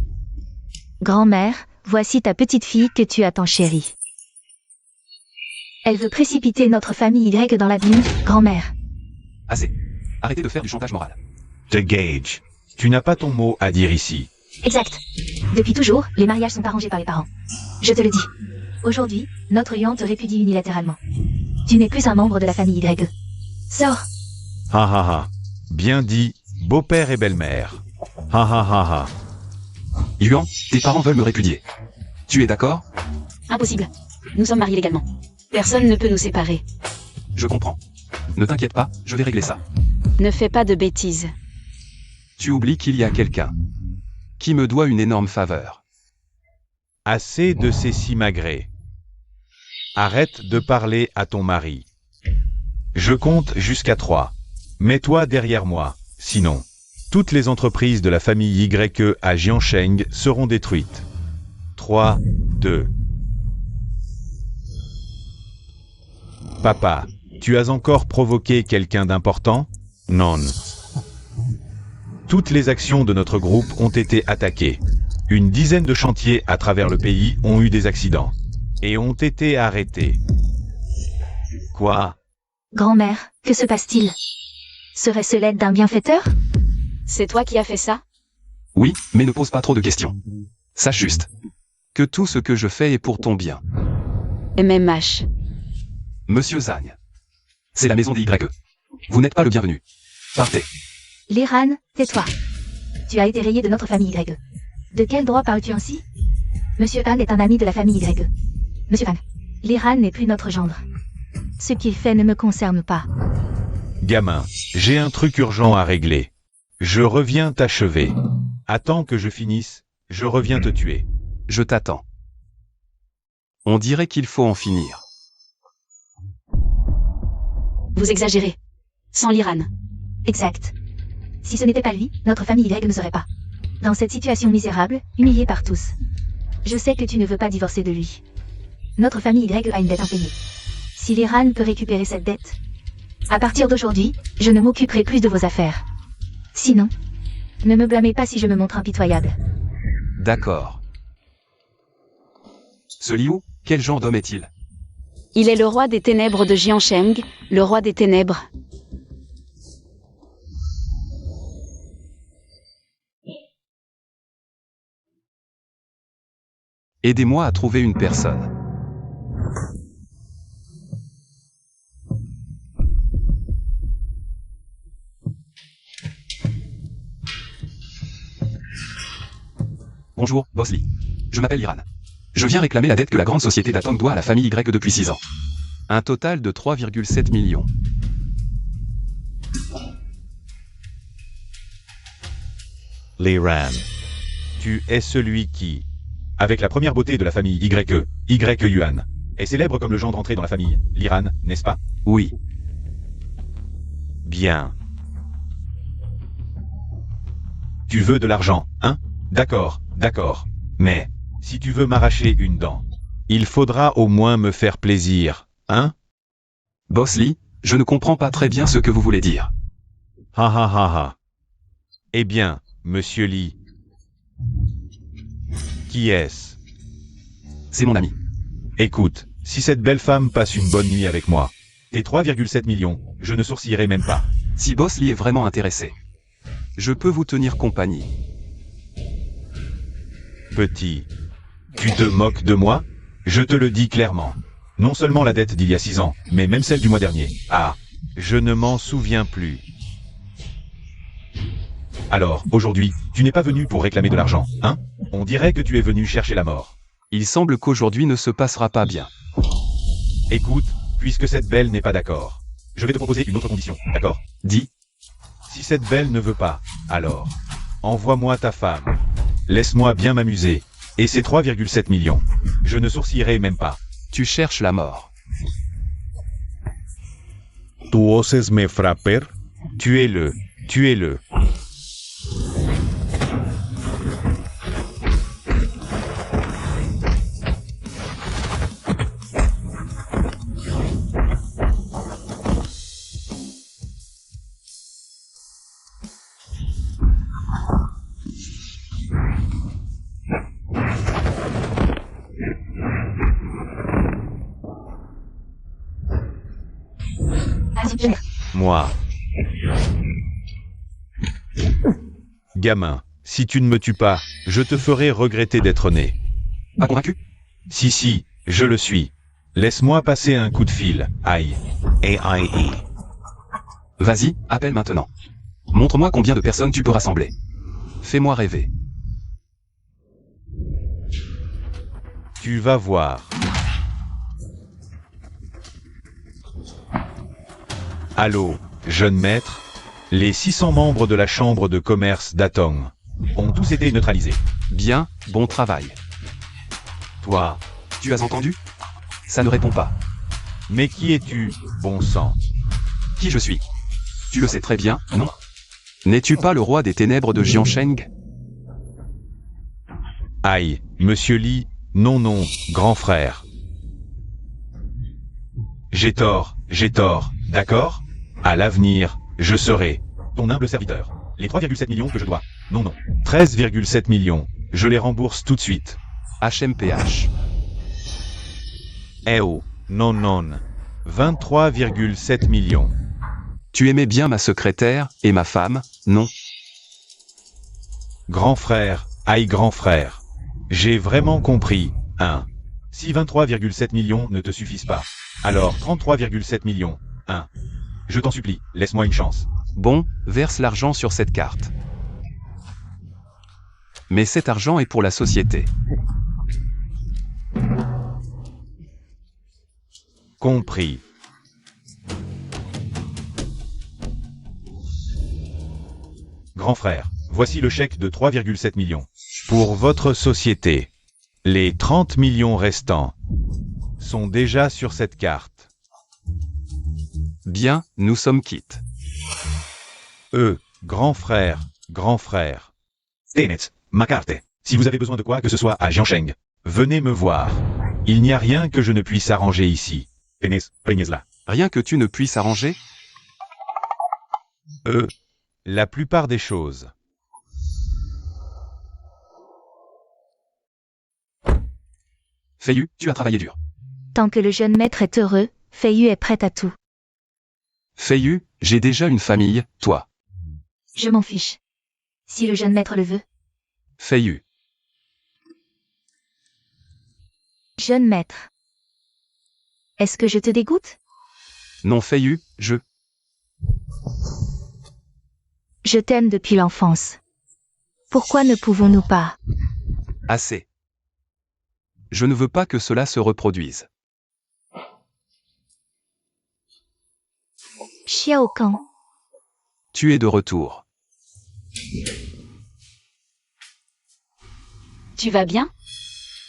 Grand-mère, voici ta petite fille que tu attends chérie. Elle veut précipiter notre famille Y dans l'abîme, grand-mère. Assez. Arrêtez de faire du chantage moral. Gage. Tu n'as pas ton mot à dire ici. Exact. Depuis toujours, les mariages sont arrangés par les parents. Je te le dis. Aujourd'hui, notre Yuan te répudie unilatéralement. Tu n'es plus un membre de la famille Y. Sors. Ha ha ha. Bien dit, beau-père et belle-mère. Ha ha ha ha. Yuan, tes parents veulent me répudier. Tu es d'accord? Impossible. Nous sommes mariés légalement. Personne ne peut nous séparer. Je comprends. Ne t'inquiète pas, je vais régler ça. Ne fais pas de bêtises. Tu oublies qu'il y a quelqu'un qui me doit une énorme faveur. Assez de ces simagrées. Arrête de parler à ton mari. Je compte jusqu'à 3. Mets-toi derrière moi, sinon, toutes les entreprises de la famille YE à Jiansheng seront détruites. 3, 2. Papa, tu as encore provoqué quelqu'un d'important? Non. Toutes les actions de notre groupe ont été attaquées. Une dizaine de chantiers à travers le pays ont eu des accidents. Et ont été arrêtés. Quoi? Grand-mère, que se passe-t-il? Serait-ce l'aide d'un bienfaiteur? C'est toi qui as fait ça? Oui, mais ne pose pas trop de questions. Sache juste que tout ce que je fais est pour ton bien. MMH. Monsieur Zagne. C'est la maison des YE. Vous n'êtes pas le bienvenu. Partez. Liran, tais-toi. Tu as été rayé de notre famille Y. De quel droit parles-tu ainsi? Monsieur Han est un ami de la famille Y. Monsieur Han, Liran n'est plus notre gendre. Ce qu'il fait ne me concerne pas. Gamin, j'ai un truc urgent à régler. Je reviens t'achever. Attends que je finisse, je reviens te tuer. Je t'attends. On dirait qu'il faut en finir. Vous exagérez. Sans l'Iran. Exact. Si ce n'était pas lui, notre famille Y ne serait pas dans cette situation misérable, humiliée par tous. Je sais que tu ne veux pas divorcer de lui. Notre famille Y a une dette impayée. Si l'Iran peut récupérer cette dette, à partir d'aujourd'hui, je ne m'occuperai plus de vos affaires. Sinon, ne me blâmez pas si je me montre impitoyable. D'accord. Ce Liu, quel genre d'homme est-il? Il est le roi des ténèbres de Jiansheng, le roi des ténèbres. Aidez-moi à trouver une personne. Bonjour, Boss Lee. Je m'appelle Iran. Je viens réclamer la dette que la grande société d'Atong doit à la famille Y depuis 6 ans. Un total de 3,7 millions. Liran. Tu es celui qui, avec la première beauté de la famille Y Yuan, est célèbre comme le gendre entré dans la famille Liran, n'est-ce pas? Oui. Bien. Tu veux de l'argent, hein? D'accord, d'accord. Mais, si tu veux m'arracher une dent, il faudra au moins me faire plaisir, hein? Boss Lee, je ne comprends pas très bien ce que vous voulez dire. Ha ha ha ha. Eh bien, monsieur Lee. Qui est-ce? C'est mon ami. Écoute, si cette belle femme passe une bonne nuit avec moi, tes 3,7 millions, je ne sourcillerai même pas. Si Boss Lee est vraiment intéressé, je peux vous tenir compagnie. Petit. Tu te moques de moi? Je te le dis clairement. Non seulement la dette d'il y a 6 ans, mais même celle du mois dernier. Ah, je ne m'en souviens plus. Alors, aujourd'hui, tu n'es pas venu pour réclamer de l'argent, hein? On dirait que tu es venu chercher la mort. Il semble qu'aujourd'hui ne se passera pas bien. Écoute, puisque cette belle n'est pas d'accord, je vais te proposer une autre condition, d'accord? Dis, Si cette belle ne veut pas, alors, envoie-moi ta femme. Laisse-moi bien m'amuser. Et ces 3,7 millions, je ne sourcillerai même pas. tu cherches la mort. Tu oses me frapper? Tuez-le, tuez-le. Moi. Gamin, si tu ne me tues pas, je te ferai regretter d'être né. Pas convaincu? Si, je le suis. Laisse-moi passer un coup de fil. Aïe. AIE. Vas-y, appelle maintenant. Montre-moi combien de personnes tu peux rassembler. Fais-moi rêver. Tu vas voir. Allô, jeune maître? Les 600 membres de la chambre de commerce d'Atong ont tous été neutralisés. Bien, bon travail. Toi, Tu as entendu? Ça ne répond pas. mais qui es-tu, bon sang? Qui je suis? Tu le sais très bien, non? N'es-tu pas le roi des ténèbres de Jiansheng? Aïe, monsieur Li, non, grand frère. J'ai tort, d'accord? À l'avenir, je serai ton humble serviteur. Les 3,7 millions que je dois. Non. 13,7 millions. Je les rembourse tout de suite. HMPH. Eh oh, non. 23,7 millions. Tu aimais bien ma secrétaire et ma femme, non? Grand frère, aïe grand frère. J'ai vraiment compris, hein. Si 23,7 millions ne te suffisent pas, alors 33,7 millions, hein. Je t'en supplie, laisse-moi une chance. Bon, verse l'argent sur cette carte. Mais cet argent est pour la société. Compris. Grand frère, voici le chèque de 3,7 millions. Pour votre société. Les 30 millions restants sont déjà sur cette carte. Bien, nous sommes quittes. Grand frère. Tenez, ma carte. Si vous avez besoin de quoi que ce soit à Jiansheng, venez me voir. Il n'y a rien que je ne puisse arranger ici. Tenez, prenez-la. Rien que tu ne puisses arranger? La plupart des choses. Feiyu, tu as travaillé dur. Tant que le jeune maître est heureux, Feiyu est prête à tout. Feiyu, j'ai déjà une famille, toi. Je m'en fiche. Si le jeune maître le veut. Feiyu. Jeune maître. Est-ce que je te dégoûte? Non Feiyu, Je t'aime depuis l'enfance. Pourquoi ne pouvons-nous pas? Assez. Je ne veux pas que cela se reproduise. Xiao Kang. Tu es de retour. Tu vas bien?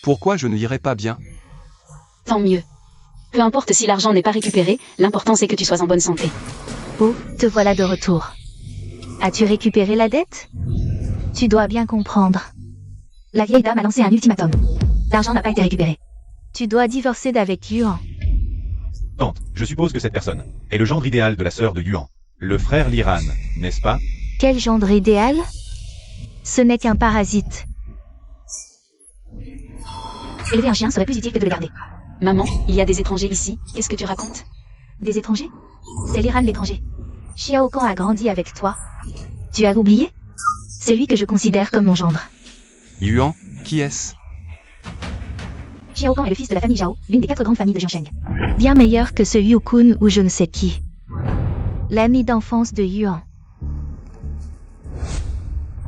Pourquoi je ne irais pas bien? Tant mieux. Peu importe si l'argent n'est pas récupéré, l'important c'est que tu sois en bonne santé. Oh, te voilà de retour. As-tu récupéré la dette? Tu dois bien comprendre. La vieille dame a lancé un ultimatum. L'argent n'a pas été récupéré. Tu dois divorcer d'avec Yuan. Tante, je suppose que cette personne est le gendre idéal de la sœur de Yuan. Le frère Liran, n'est-ce pas? Quel gendre idéal? Ce n'est qu'un parasite. Élever un chien serait plus utile que de le garder. Maman, il y a des étrangers ici, qu'est-ce que tu racontes? Des étrangers? C'est Liran l'étranger. Xiao Kan a grandi avec toi. Tu as oublié? C'est lui que je considère comme mon gendre. Yuan, qui est-ce? Xiao Kan est le fils de la famille Zhao, l'une des 4 grandes familles de Jiansheng. Bien meilleur que ce Yu Kun ou je ne sais qui. L'ami d'enfance de Yuan.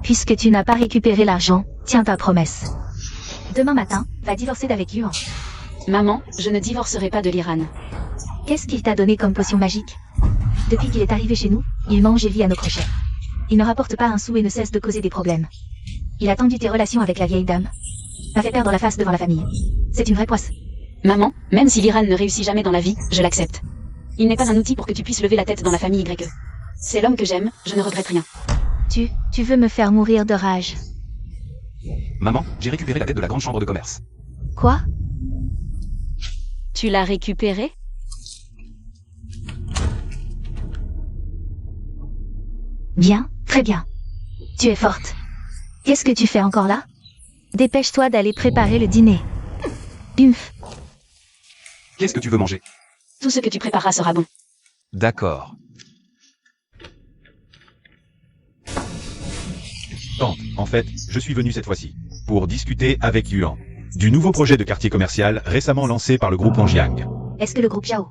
Puisque tu n'as pas récupéré l'argent, tiens ta promesse. Demain matin, va divorcer d'avec Yuan. Maman, je ne divorcerai pas de Liran. Qu'est-ce qu'il t'a donné comme potion magique? Depuis qu'il est arrivé chez nous, il mange et vit à nos crochets. Il ne rapporte pas un sou et ne cesse de causer des problèmes. Il a tendu tes relations avec la vieille dame. M'a fait perdre la face devant la famille. C'est une vraie poisse. Maman, même si Liran ne réussit jamais dans la vie, je l'accepte. Il n'est pas un outil pour que tu puisses lever la tête dans la famille YE. C'est l'homme que j'aime, je ne regrette rien. Tu veux me faire mourir de rage. Maman, j'ai récupéré la dette de la grande chambre de commerce. Quoi? Tu l'as récupéré? Bien, très bien. Tu es forte. Qu'est-ce que tu fais encore là? Dépêche-toi d'aller préparer le dîner. Humph. Qu'est-ce que tu veux manger? Tout ce que tu prépareras sera bon. D'accord. Tante, en fait, je suis venu cette fois-ci pour discuter avec Yuan du nouveau projet de quartier commercial récemment lancé par le groupe Anjiang. Est-ce que le groupe Zhao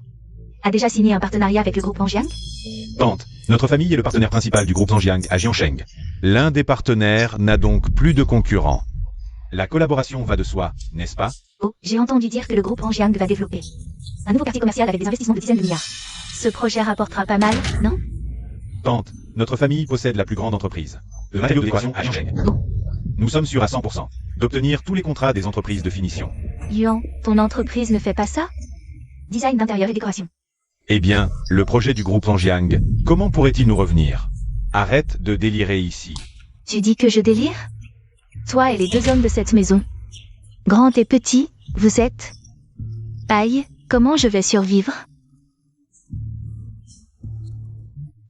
a déjà signé un partenariat avec le groupe Anjiang? Tante, notre famille est le partenaire principal du groupe Anjiang à Jiansheng. L'un des partenaires n'a donc plus de concurrents. La collaboration va de soi, n'est-ce pas? Oh, j'ai entendu dire que le groupe Anjiang va développer un nouveau quartier commercial avec des investissements de dizaines de milliards. Ce projet rapportera pas mal, non? Tante, notre famille possède la plus grande entreprise de matériaux de décoration à Jiansheng. Nous sommes sûrs à 100% d'obtenir tous les contrats des entreprises de finition. Yuan, ton entreprise ne fait pas ça? Design d'intérieur et décoration. Eh bien, le projet du groupe Anjiang, comment pourrait-il nous revenir? Arrête de délirer ici. Tu dis que je délire? Toi et les 2 hommes de cette maison. Grand et petit, vous êtes... Aïe, comment je vais survivre?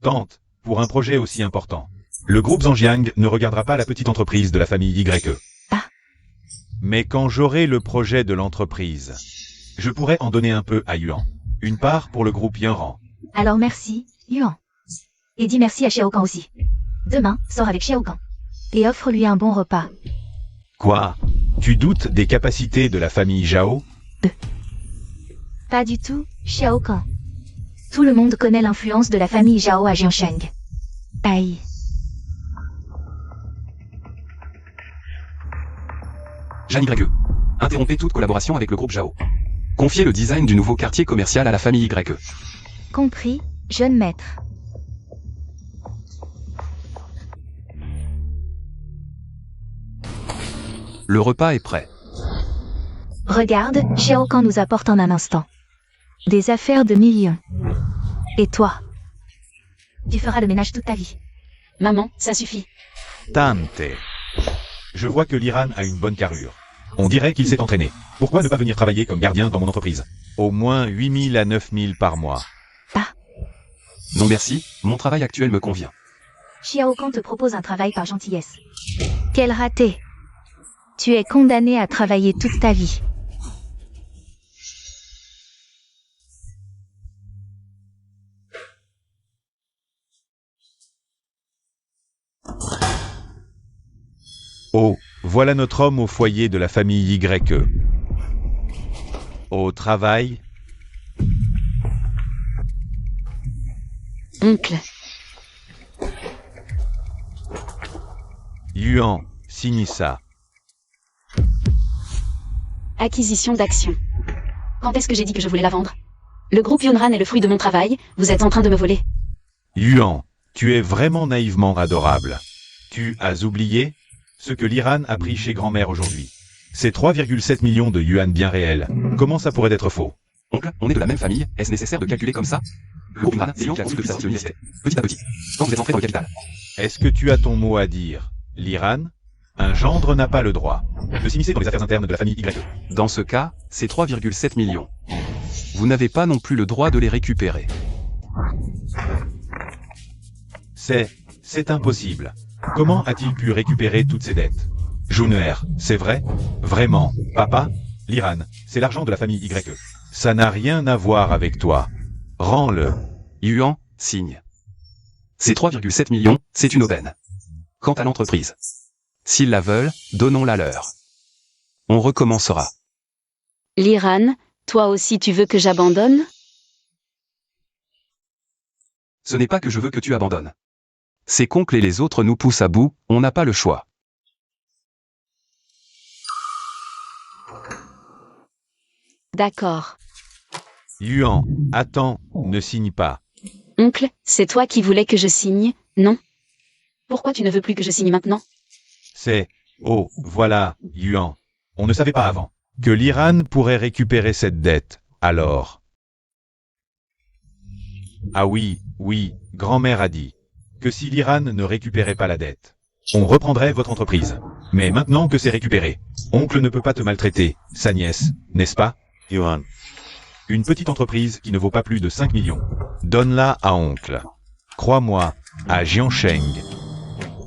Tante, pour un projet aussi important, le groupe Zhangjiang ne regardera pas la petite entreprise de la famille YE. Ah. Mais quand j'aurai le projet de l'entreprise, je pourrais en donner un peu à Yuan. Une part pour le groupe Yanran. Alors merci, Yuan. Et dis merci à Xiao Kan aussi. Demain, sors avec Xiao Kan. Et offre-lui un bon repas. Quoi? Tu doutes des capacités de la famille Zhao? Pas du tout, Xiao Kan. Tout le monde connaît l'influence de la famille Zhao à Jiansheng. Aïe. Jeanne YE. Interrompez toute collaboration avec le groupe Zhao. Confiez le design du nouveau quartier commercial à la famille YE. Compris, jeune maître. Le repas est prêt. Regarde, Xiao Kan nous apporte en un instant des affaires de millions. Et toi? Tu feras le ménage toute ta vie. Maman, ça suffit. Tante. Je vois que l'Iran a une bonne carrure. On dirait qu'il s'est entraîné. Pourquoi ne pas venir travailler comme gardien dans mon entreprise? Au moins 8 000 à 9 000 par mois. Non merci, mon travail actuel me convient. Xiao Kan te propose un travail par gentillesse. Quel raté! Tu es condamné à travailler toute ta vie. Oh, voilà notre homme au foyer de la famille YE. Au travail, Oncle. Yuan, signe ça. Acquisition d'actions. Quand est-ce que j'ai dit que je voulais la vendre? Le groupe Yunran est le fruit de mon travail, vous êtes en train de me voler. Yuan, tu es vraiment naïvement adorable. Tu as oublié? ce que l'Iran a pris chez grand-mère aujourd'hui. C'est 3,7 millions de yuan bien réels. Comment ça pourrait être faux? Oncle, on est de la même famille, est-ce nécessaire de calculer comme ça? Le groupe Yunran, c'est l'oncle de sa de l'université. Petit à petit. Quand vous êtes entré dans le capital. Est-ce que tu as ton mot à dire, l'Iran? Un gendre n'a pas le droit de s'immiscer dans les affaires internes de la famille Y. Dans ce cas, c'est 3,7 millions. Vous n'avez pas non plus le droit de les récupérer. C'est impossible. Comment a-t-il pu récupérer toutes ces dettes? Jouner, c'est vrai? Vraiment, papa? L'Iran, c'est l'argent de la famille Y. Ça n'a rien à voir avec toi. Rends-le. Yuan, signe. Ces 3,7 millions, c'est une aubaine. Quant à l'entreprise, s'ils la veulent, donnons-la leur. On recommencera. L'Iran, toi aussi tu veux que j'abandonne? Ce n'est pas que je veux que tu abandonnes. C'est qu'oncle et les autres nous poussent à bout, on n'a pas le choix. D'accord. Yuan, attends, ne signe pas. Oncle, c'est toi qui voulais que je signe, non? Pourquoi tu ne veux plus que je signe maintenant? Oh, voilà, Yuan. On ne savait pas avant que l'Iran pourrait récupérer cette dette, alors. Ah oui, grand-mère a dit que si l'Iran ne récupérait pas la dette, on reprendrait votre entreprise. Mais maintenant que c'est récupéré, oncle ne peut pas te maltraiter, sa nièce, n'est-ce pas? Yuan. Une petite entreprise qui ne vaut pas plus de 5 millions. Donne-la à oncle. Crois-moi, à Jiansheng.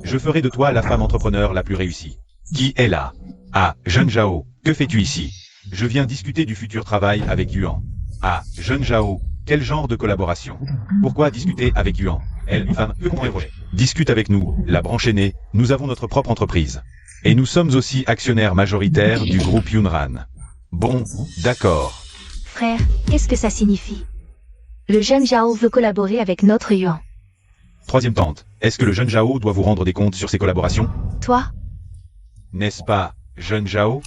Je ferai de toi la femme entrepreneur la plus réussie. Qui est là? Ah, Jeune Zhao, que fais-tu ici? Je viens discuter du futur travail avec Yuan. Ah, Jeune Zhao, quel genre de collaboration? Pourquoi discuter avec Yuan? Elle, une femme, peut comprendre les projets. Discute avec nous, la branche aînée, nous avons notre propre entreprise. Et nous sommes aussi actionnaires majoritaires du groupe Yunran. Bon, d'accord. Frère, qu'est-ce que ça signifie? Le jeune Zhao veut collaborer avec notre Yuan. Troisième tante, est-ce que le jeune Zhao doit vous rendre des comptes sur ses collaborations? Toi? N'est-ce pas, jeune Zhao?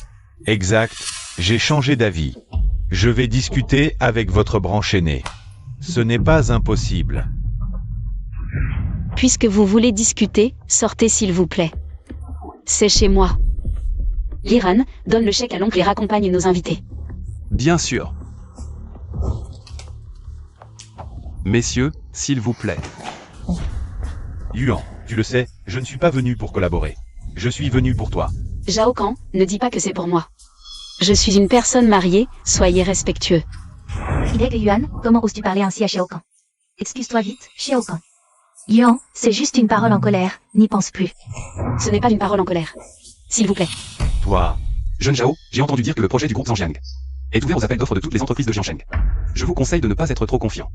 Exact, j'ai changé d'avis. Je vais discuter avec votre branche aînée. Ce n'est pas impossible. Puisque vous voulez discuter, sortez s'il vous plaît. C'est chez moi. L'Iran, donne le chèque à l'oncle et raccompagne nos invités. Bien sûr. Messieurs, s'il vous plaît. Yuan, tu le sais, je ne suis pas venu pour collaborer. Je suis venu pour toi. Zhao Kan, ne dis pas que c'est pour moi. Je suis une personne mariée, soyez respectueux. Fidèle Yuan, comment oses-tu parler ainsi à Xiaokan? Excuse-toi vite, Xiaokan. Yuan, c'est juste une parole en colère, n'y pense plus. Ce n'est pas une parole en colère. S'il vous plaît. Toi. Jeune Zhao, j'ai entendu dire que le projet du groupe Zhangjiang est ouvert aux appels d'offres de toutes les entreprises de Jiansheng. Je vous conseille de ne pas être trop confiant.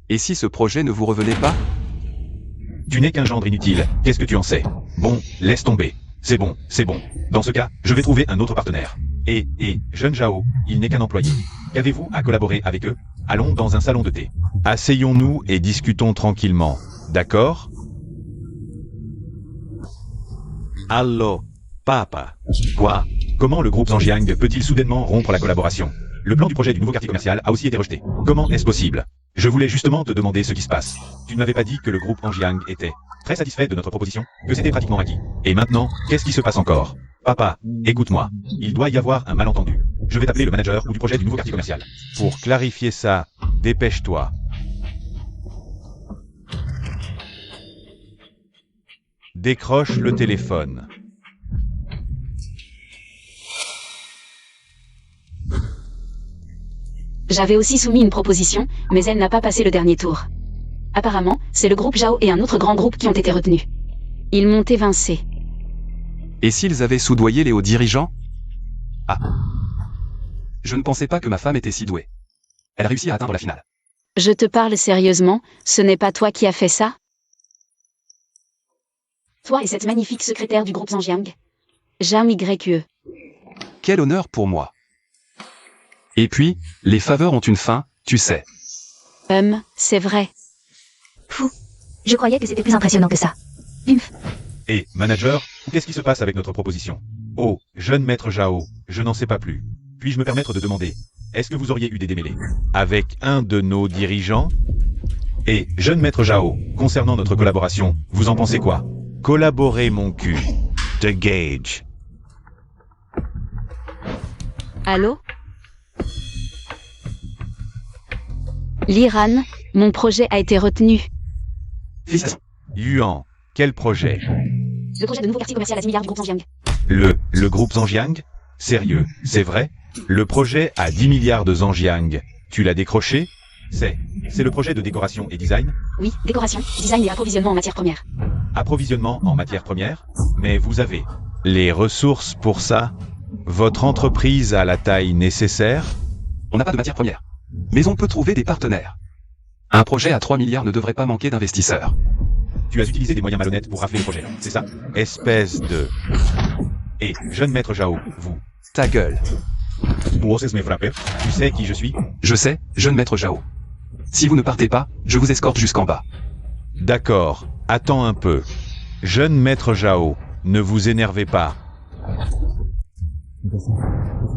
Et si ce projet ne vous revenait pas? Tu n'es qu'un gendre inutile, qu'est-ce que tu en sais? Bon, laisse tomber. C'est bon. Dans ce cas, je vais trouver un autre partenaire. Et, jeune Zhao, il n'est qu'un employé. Qu'avez-vous à collaborer avec eux? Allons dans un salon de thé. Asseyons-nous et discutons tranquillement. D'accord? Allo, papa. Quoi? Comment le groupe Zhangjiang peut-il soudainement rompre la collaboration? Le plan du projet du nouveau quartier commercial a aussi été rejeté. Comment est-ce possible? Je voulais justement te demander ce qui se passe. Tu ne m'avais pas dit que le groupe Zhangjiang était très satisfait de notre proposition, que c'était pratiquement acquis. Et maintenant, qu'est-ce qui se passe encore? Papa, écoute-moi. Il doit y avoir un malentendu. Je vais t'appeler le manager ou du projet du nouveau quartier commercial. Pour clarifier ça, dépêche-toi. Décroche le téléphone. J'avais aussi soumis une proposition, mais elle n'a pas passé le dernier tour. Apparemment, c'est le groupe Zhao et un autre grand groupe qui ont été retenus. Ils m'ont évincé. Et s'ils avaient soudoyé les hauts dirigeants? Ah. Je ne pensais pas que ma femme était si douée. Elle a réussi à atteindre la finale. Je te parle sérieusement, ce n'est pas toi qui as fait ça? Toi et cette magnifique secrétaire du groupe Zhangjiang. Zhang YE. Quel honneur pour moi. Et puis, les faveurs ont une fin, tu sais. C'est vrai. Fou. Je croyais que c'était plus impressionnant que ça. Humph. Et, manager, qu'est-ce qui se passe avec notre proposition? Oh, jeune maître Zhao, je n'en sais pas plus. Puis-je me permettre de demander, est-ce que vous auriez eu des démêlés avec un de nos dirigeants? Et, jeune maître Zhao, concernant notre collaboration, vous en pensez quoi? Collaborer mon cul. The Gage. Allô? Liran, mon projet a été retenu. Félicitations. Yuan, quel projet? Le projet de nouveau quartier commercial à 10 milliards du groupe Zhangjiang. Le groupe Zhangjiang? Sérieux, c'est vrai? Le projet à 10 milliards de Zhangjiang. Tu l'as décroché? C'est le projet de décoration et design? Oui, décoration, design et approvisionnement en matières premières. Approvisionnement en matières premières? Mais vous avez les ressources pour ça? Votre entreprise a la taille nécessaire? On n'a pas de matière première. Mais on peut trouver des partenaires. Un projet à 3 milliards ne devrait pas manquer d'investisseurs. Tu as utilisé des moyens malhonnêtes pour rafler le projet, c'est ça? Espèce de... Et, jeune maître Zhao, vous... Ta gueule. Puedes me frapper? Tu sais qui je suis? Je sais, jeune maître Zhao. Si vous ne partez pas, je vous escorte jusqu'en bas. D'accord, attends un peu. Jeune maître Zhao, ne vous énervez pas.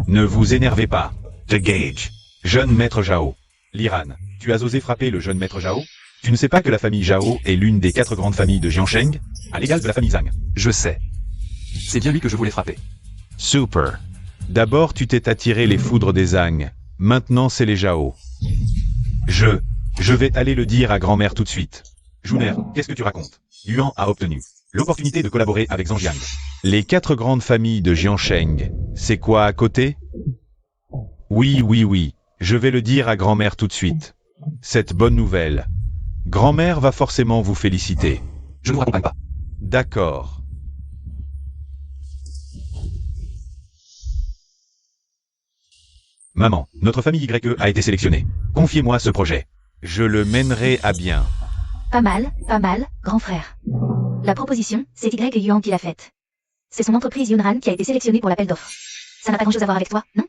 Ne vous énervez pas. The Gage. Jeune maître Zhao. Liran, tu as osé frapper le jeune maître Zhao? Tu ne sais pas que la famille Zhao est l'une des 4 grandes familles de Jiansheng, à l'égal de la famille Zhang. Je sais. C'est bien lui que je voulais frapper. Super. D'abord tu t'es attiré les foudres des Zhang, maintenant c'est les Zhao. Je vais aller le dire à grand-mère tout de suite. Juner, qu'est-ce que tu racontes? Yuan a obtenu l'opportunité de collaborer avec Zhangjiang. Les 4 grandes familles de Jiansheng, c'est quoi à côté? Oui, je vais le dire à grand-mère tout de suite. Cette bonne nouvelle. Grand-mère va forcément vous féliciter. Je ne vous raccompagne pas. D'accord. Maman, notre famille YE a été sélectionnée. Confiez-moi ce projet. Je le mènerai à bien. Pas mal, grand frère. La proposition, c'est Y Yuan qui l'a faite. C'est son entreprise Yunran qui a été sélectionnée pour l'appel d'offres. Ça n'a pas grand-chose à voir avec toi, non?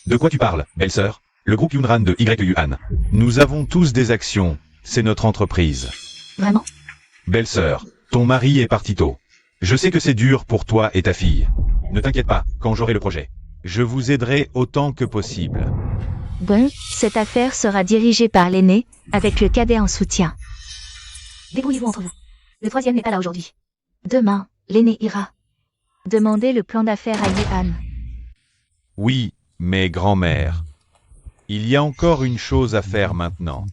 De quoi tu parles, belle-sœur? Le groupe Yunran de YUan. Nous avons tous des actions. C'est notre entreprise. Vraiment? Belle-sœur, ton mari est parti tôt. Je sais que c'est dur pour toi et ta fille. Ne t'inquiète pas, quand j'aurai le projet. Je vous aiderai autant que possible. Bon, cette affaire sera dirigée par l'aîné, avec le cadet en soutien. Débrouillez-vous entre vous. Le troisième n'est pas là aujourd'hui. Demain, l'aîné ira. Demandez le plan d'affaires à Yuan. Oui, mais grand-mère. Il y a encore une chose à faire maintenant.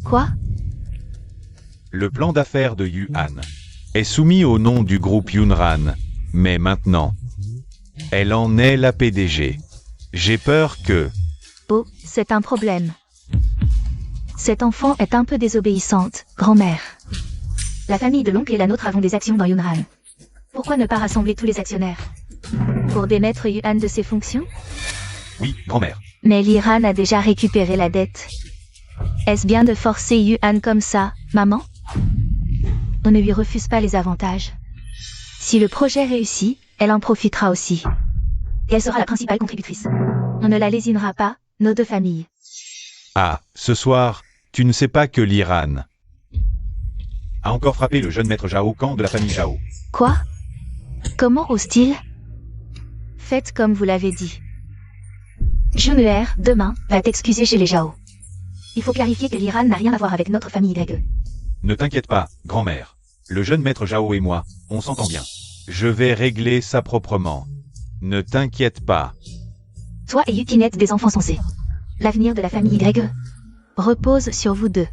Quoi? Le plan d'affaires de Yuan est soumis au nom du groupe Yunran, mais maintenant, elle en est la PDG. J'ai peur que... Oh, c'est un problème. Cette enfant est un peu désobéissante, grand-mère. La famille de l'oncle et la nôtre avons des actions dans Yunran. Pourquoi ne pas rassembler tous les actionnaires? Pour démettre Yuan de ses fonctions? Oui, grand-mère. Mais l'Iran a déjà récupéré la dette. Est-ce bien de forcer Yuan comme ça, maman? On ne lui refuse pas les avantages. Si le projet réussit, elle en profitera aussi. Et elle sera la principale contributrice. On ne la lésinera pas, nos 2 familles. Ah, ce soir, tu ne sais pas que l'Iran a encore frappé le jeune maître Zhao Kang de la famille Zhao. Quoi? Comment ose-t-il? Faites comme vous l'avez dit. Juner, demain, va t'excuser chez les Zhao. Il faut clarifier que l'Iran n'a rien à voir avec notre famille YE. Ne t'inquiète pas, grand-mère. Le jeune maître Zhao et moi, on s'entend bien. Je vais régler ça proprement. Ne t'inquiète pas. Toi et Yukin êtes des enfants sensés. L'avenir de la famille YE repose sur vous 2.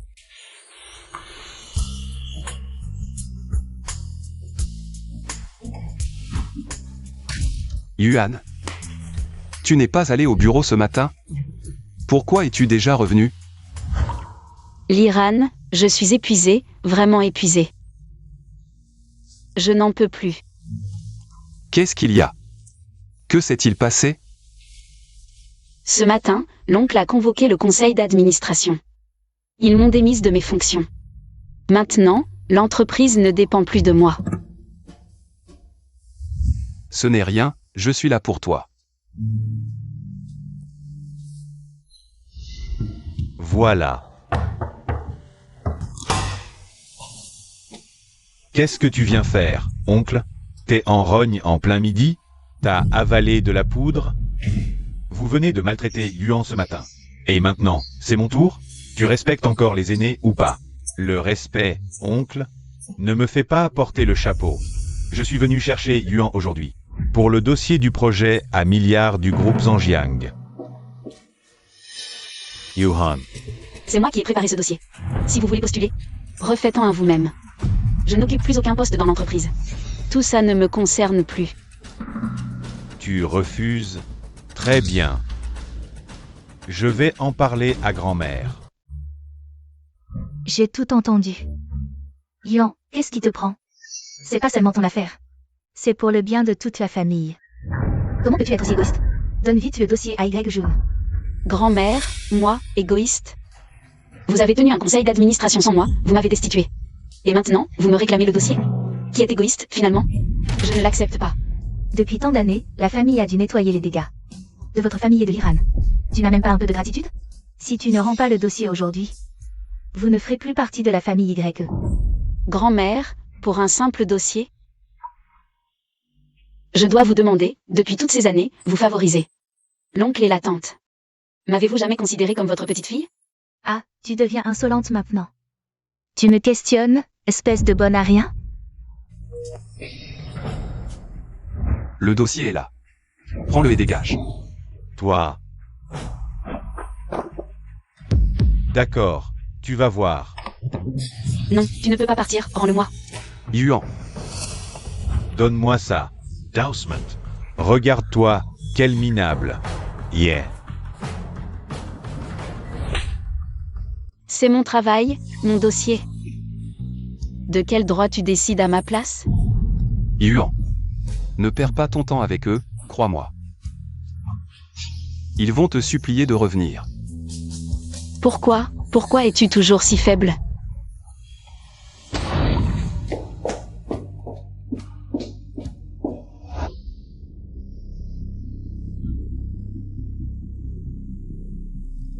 Yuan. Tu n'es pas allé au bureau ce matin? Pourquoi es-tu déjà revenu? Liran, je suis épuisée, vraiment épuisée. Je n'en peux plus. Qu'est-ce qu'il y a? Que s'est-il passé? Ce matin, l'oncle a convoqué le conseil d'administration. Ils m'ont démise de mes fonctions. Maintenant, l'entreprise ne dépend plus de moi. Ce n'est rien, je suis là pour toi. Voilà. Qu'est-ce que tu viens faire, oncle? T'es en rogne en plein midi? T'as avalé de la poudre? Vous venez de maltraiter Yuan ce matin. Et maintenant, c'est mon tour? Tu respectes encore les aînés ou pas? Le respect, oncle? Ne me fais pas porter le chapeau. Je suis venu chercher Yuan aujourd'hui. Pour le dossier du projet à milliards du groupe Zhangjiang. Yuan. C'est moi qui ai préparé ce dossier. Si vous voulez postuler, refaites-en un vous-même. Je n'occupe plus aucun poste dans l'entreprise. Tout ça ne me concerne plus. Tu refuses? Très bien. Je vais en parler à grand-mère. J'ai tout entendu. Yuan, qu'est-ce qui te prend? C'est pas seulement ton affaire. C'est pour le bien de toute la famille. Comment peux-tu être aussi égoïste? Donne vite le dossier à Y Jun. Grand-mère, moi, égoïste. Vous avez tenu un conseil d'administration sans moi, vous m'avez destitué. Et maintenant, vous me réclamez le dossier? Qui est égoïste, finalement? Je ne l'accepte pas. Depuis tant d'années, la famille a dû nettoyer les dégâts. De votre famille et de l'Iran. Tu n'as même pas un peu de gratitude? Si tu ne rends pas le dossier aujourd'hui, vous ne ferez plus partie de la famille YE. Grand-mère, pour un simple dossier? Je dois vous demander, depuis toutes ces années, vous favorisez l'oncle et la tante. M'avez-vous jamais considéré comme votre petite fille? Ah, tu deviens insolente maintenant. Tu me questionnes, espèce de bonne à rien? Le dossier est là. Prends-le et dégage. Toi. D'accord, tu vas voir. Non, tu ne peux pas partir, rends-le-moi. Yuan. Donne-moi ça. Dousement. Regarde-toi, quel minable. Yeah. C'est mon travail, mon dossier. De quel droit tu décides à ma place? Yuan. Ne perds pas ton temps avec eux, crois-moi. Ils vont te supplier de revenir. Pourquoi? Pourquoi es-tu toujours si faible?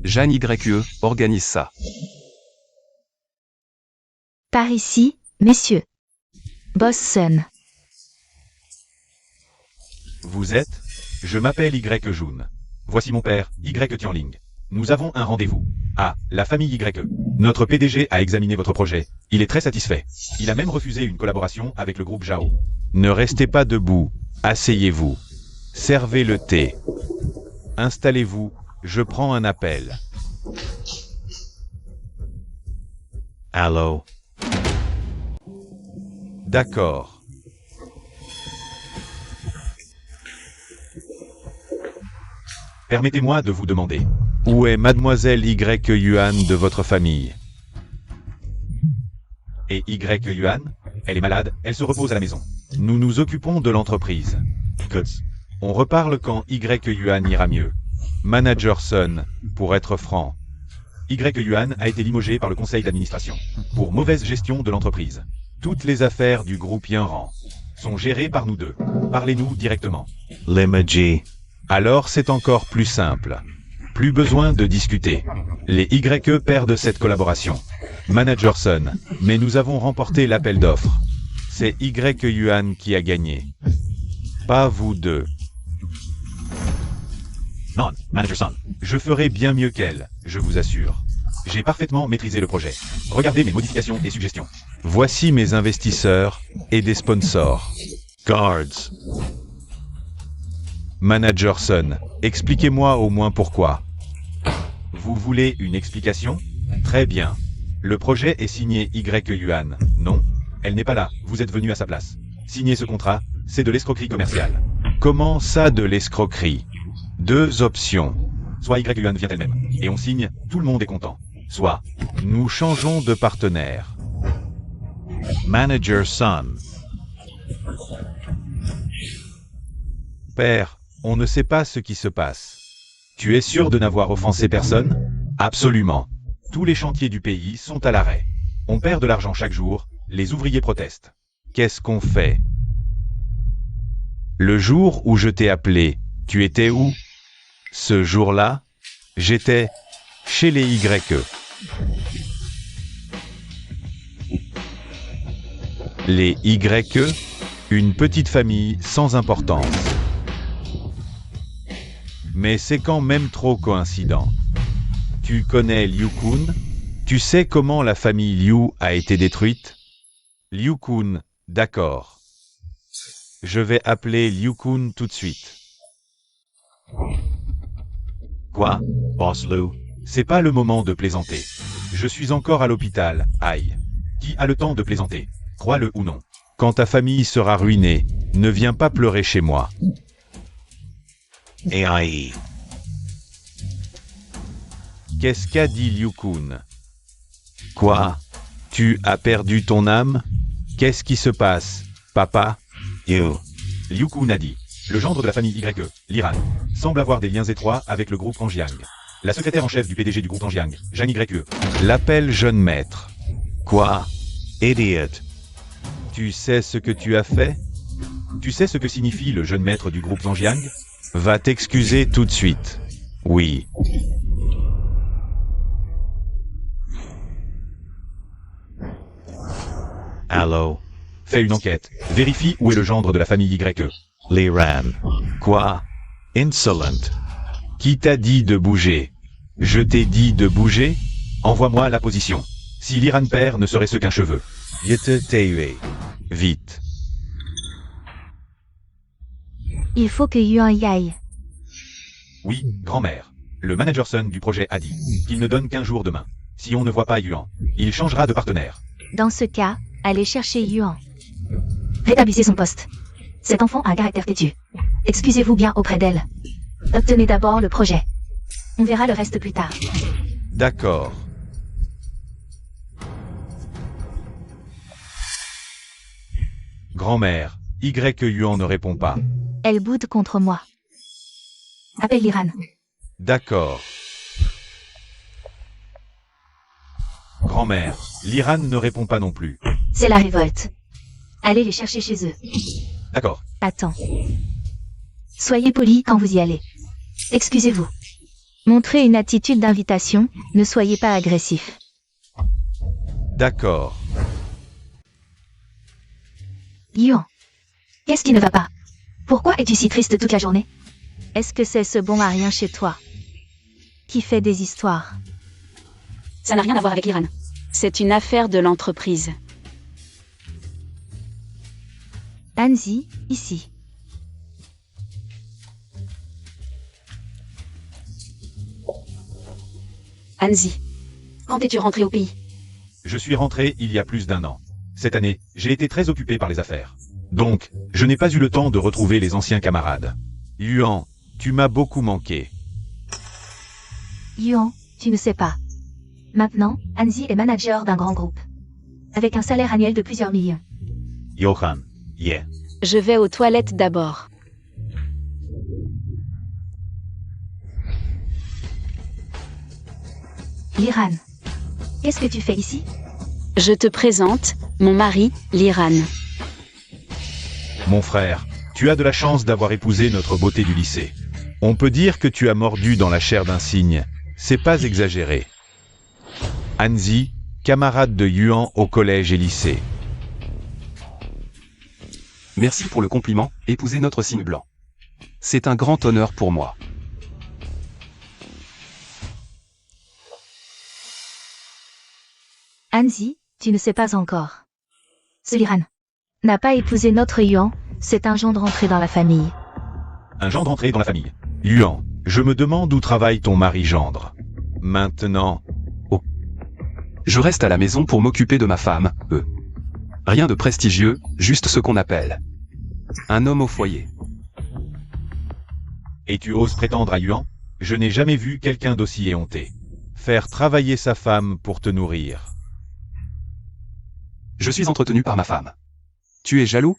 Jeanne YE organise ça. Par ici, messieurs. Boss Sun. Vous êtes? Je m'appelle Y Jun. Voici mon père, Y Tianling. Nous avons un rendez-vous. Ah, la famille YE. Notre PDG a examiné votre projet. Il est très satisfait. Il a même refusé une collaboration avec le groupe Zhao. Ne restez pas debout. Asseyez-vous. Servez le thé. Installez-vous. Je prends un appel. Allô? D'accord. Permettez-moi de vous demander, où est mademoiselle Y Yuan de votre famille? Et Y Yuan? Elle est malade, elle se repose à la maison. Nous nous occupons de l'entreprise. Cuts. On reparle quand Y Yuan ira mieux. Manager Sun, pour être franc. Y Yuan a été limogé par le conseil d'administration pour mauvaise gestion de l'entreprise. Toutes les affaires du groupe Yanran sont gérées par nous deux. Parlez-nous directement. L'emoji. Alors c'est encore plus simple. Plus besoin de discuter. Les YE perdent cette collaboration. Manager Sun, mais nous avons remporté l'appel d'offres. C'est Y Yuan qui a gagné. Pas vous deux. Non, Manager Sun. Je ferai bien mieux qu'elle, je vous assure. J'ai parfaitement maîtrisé le projet. Regardez mes modifications et suggestions. Voici mes investisseurs et des sponsors. Guards. Manager Sun, expliquez-moi au moins pourquoi. Vous voulez une explication? Très bien. Le projet est signé Y Yuan, non? Elle n'est pas là, vous êtes venu à sa place. Signer ce contrat, c'est de l'escroquerie commerciale. Comment ça de l'escroquerie? Deux options. Soit Y Yuan vient elle-même, et on signe, tout le monde est content. Soit, nous changeons de partenaire. Manager Sun. Père, on ne sait pas ce qui se passe. Tu es sûr de n'avoir offensé personne? Absolument. Tous les chantiers du pays sont à l'arrêt. On perd de l'argent chaque jour, les ouvriers protestent. Qu'est-ce qu'on fait? Le jour où je t'ai appelé, tu étais où? Ce jour-là, j'étais chez les YE. Les YE, une petite famille sans importance. Mais c'est quand même trop coïncident. Tu connais Liu Kun? Tu sais comment la famille Liu a été détruite? Liu Kun, d'accord. Je vais appeler Liu Kun tout de suite. Quoi? Boss Liu. C'est pas le moment de plaisanter. Je suis encore à l'hôpital, aïe. Qui a le temps de plaisanter? Crois-le ou non. Quand ta famille sera ruinée, ne viens pas pleurer chez moi. AI. Qu'est-ce qu'a dit Liu Kun? Quoi? Tu as perdu ton âme? Qu'est-ce qui se passe, papa? You. Liu Kun a dit. Le gendre de la famille YE, l'Iran, semble avoir des liens étroits avec le groupe Anjiang. La secrétaire en chef du PDG du groupe Anjiang, Zhang YE, l'appelle jeune maître. Quoi? Idiot. Tu sais ce que tu as fait? Tu sais ce que signifie le jeune maître du groupe Anjiang? Va t'excuser tout de suite. Oui. Allo. Fais une enquête. Vérifie où est le gendre de la famille YE. Liran. Quoi? Insolent. Qui t'a dit de bouger? Je t'ai dit de bouger? Envoie-moi la position. Si l'Iran père ne serait ce qu'un cheveu. Yete Teiwe. Vite. Il faut que Yuan y aille. Oui, grand-mère. Le manager Sun du projet a dit qu'il ne donne qu'un jour demain. Si on ne voit pas Yuan, il changera de partenaire. Dans ce cas, allez chercher Yuan. Rétablissez son poste. Cet enfant a un caractère têtu. Excusez-vous bien auprès d'elle. Obtenez d'abord le projet. On verra le reste plus tard. D'accord. Grand-mère, Yuan ne répond pas. Elle boude contre moi. Appelle l'Iran. D'accord. Grand-mère, l'Iran ne répond pas non plus. C'est la révolte. Allez les chercher chez eux. D'accord. Attends. Soyez poli quand vous y allez. Excusez-vous. Montrez une attitude d'invitation, ne soyez pas agressif. D'accord. Yuan. Qu'est-ce qui ne va pas? Pourquoi es-tu si triste toute la journée? Est-ce que c'est ce bon à rien chez toi qui fait des histoires? Ça n'a rien à voir avec l'Iran. C'est une affaire de l'entreprise. Hanzi, ici. Hanzi, quand es-tu rentré au pays? Je suis rentré il y a plus d'1 an. Cette année, j'ai été très occupé par les affaires. Donc, je n'ai pas eu le temps de retrouver les anciens camarades. Yuan, tu m'as beaucoup manqué. Yuan, tu ne sais pas. Maintenant, Hanzi est manager d'un grand groupe. Avec un salaire annuel de plusieurs millions. Johan. Yeah. Je vais aux toilettes d'abord. L'Iran. Qu'est-ce que tu fais ici? Je te présente, mon mari, l'Iran. Mon frère, tu as de la chance d'avoir épousé notre beauté du lycée. On peut dire que tu as mordu dans la chair d'un cygne. C'est pas exagéré. Hanzi, camarade de Yuan au collège et lycée. Merci pour le compliment, épouser notre cygne blanc. C'est un grand honneur pour moi. Hanzi, tu ne sais pas encore. Ce l'Iran n'a pas épousé notre Yuan, c'est un gendre entré dans la famille. Un gendre entré dans la famille. Yuan, je me demande où travaille ton mari gendre. Maintenant, Je reste à la maison pour m'occuper de ma femme, Rien de prestigieux, juste ce qu'on appelle un homme au foyer. et tu oses prétendre à Yuan? Je n'ai jamais vu quelqu'un d'aussi éhonté. Faire travailler sa femme pour te nourrir. Je suis entretenu par ma femme. Tu es jaloux?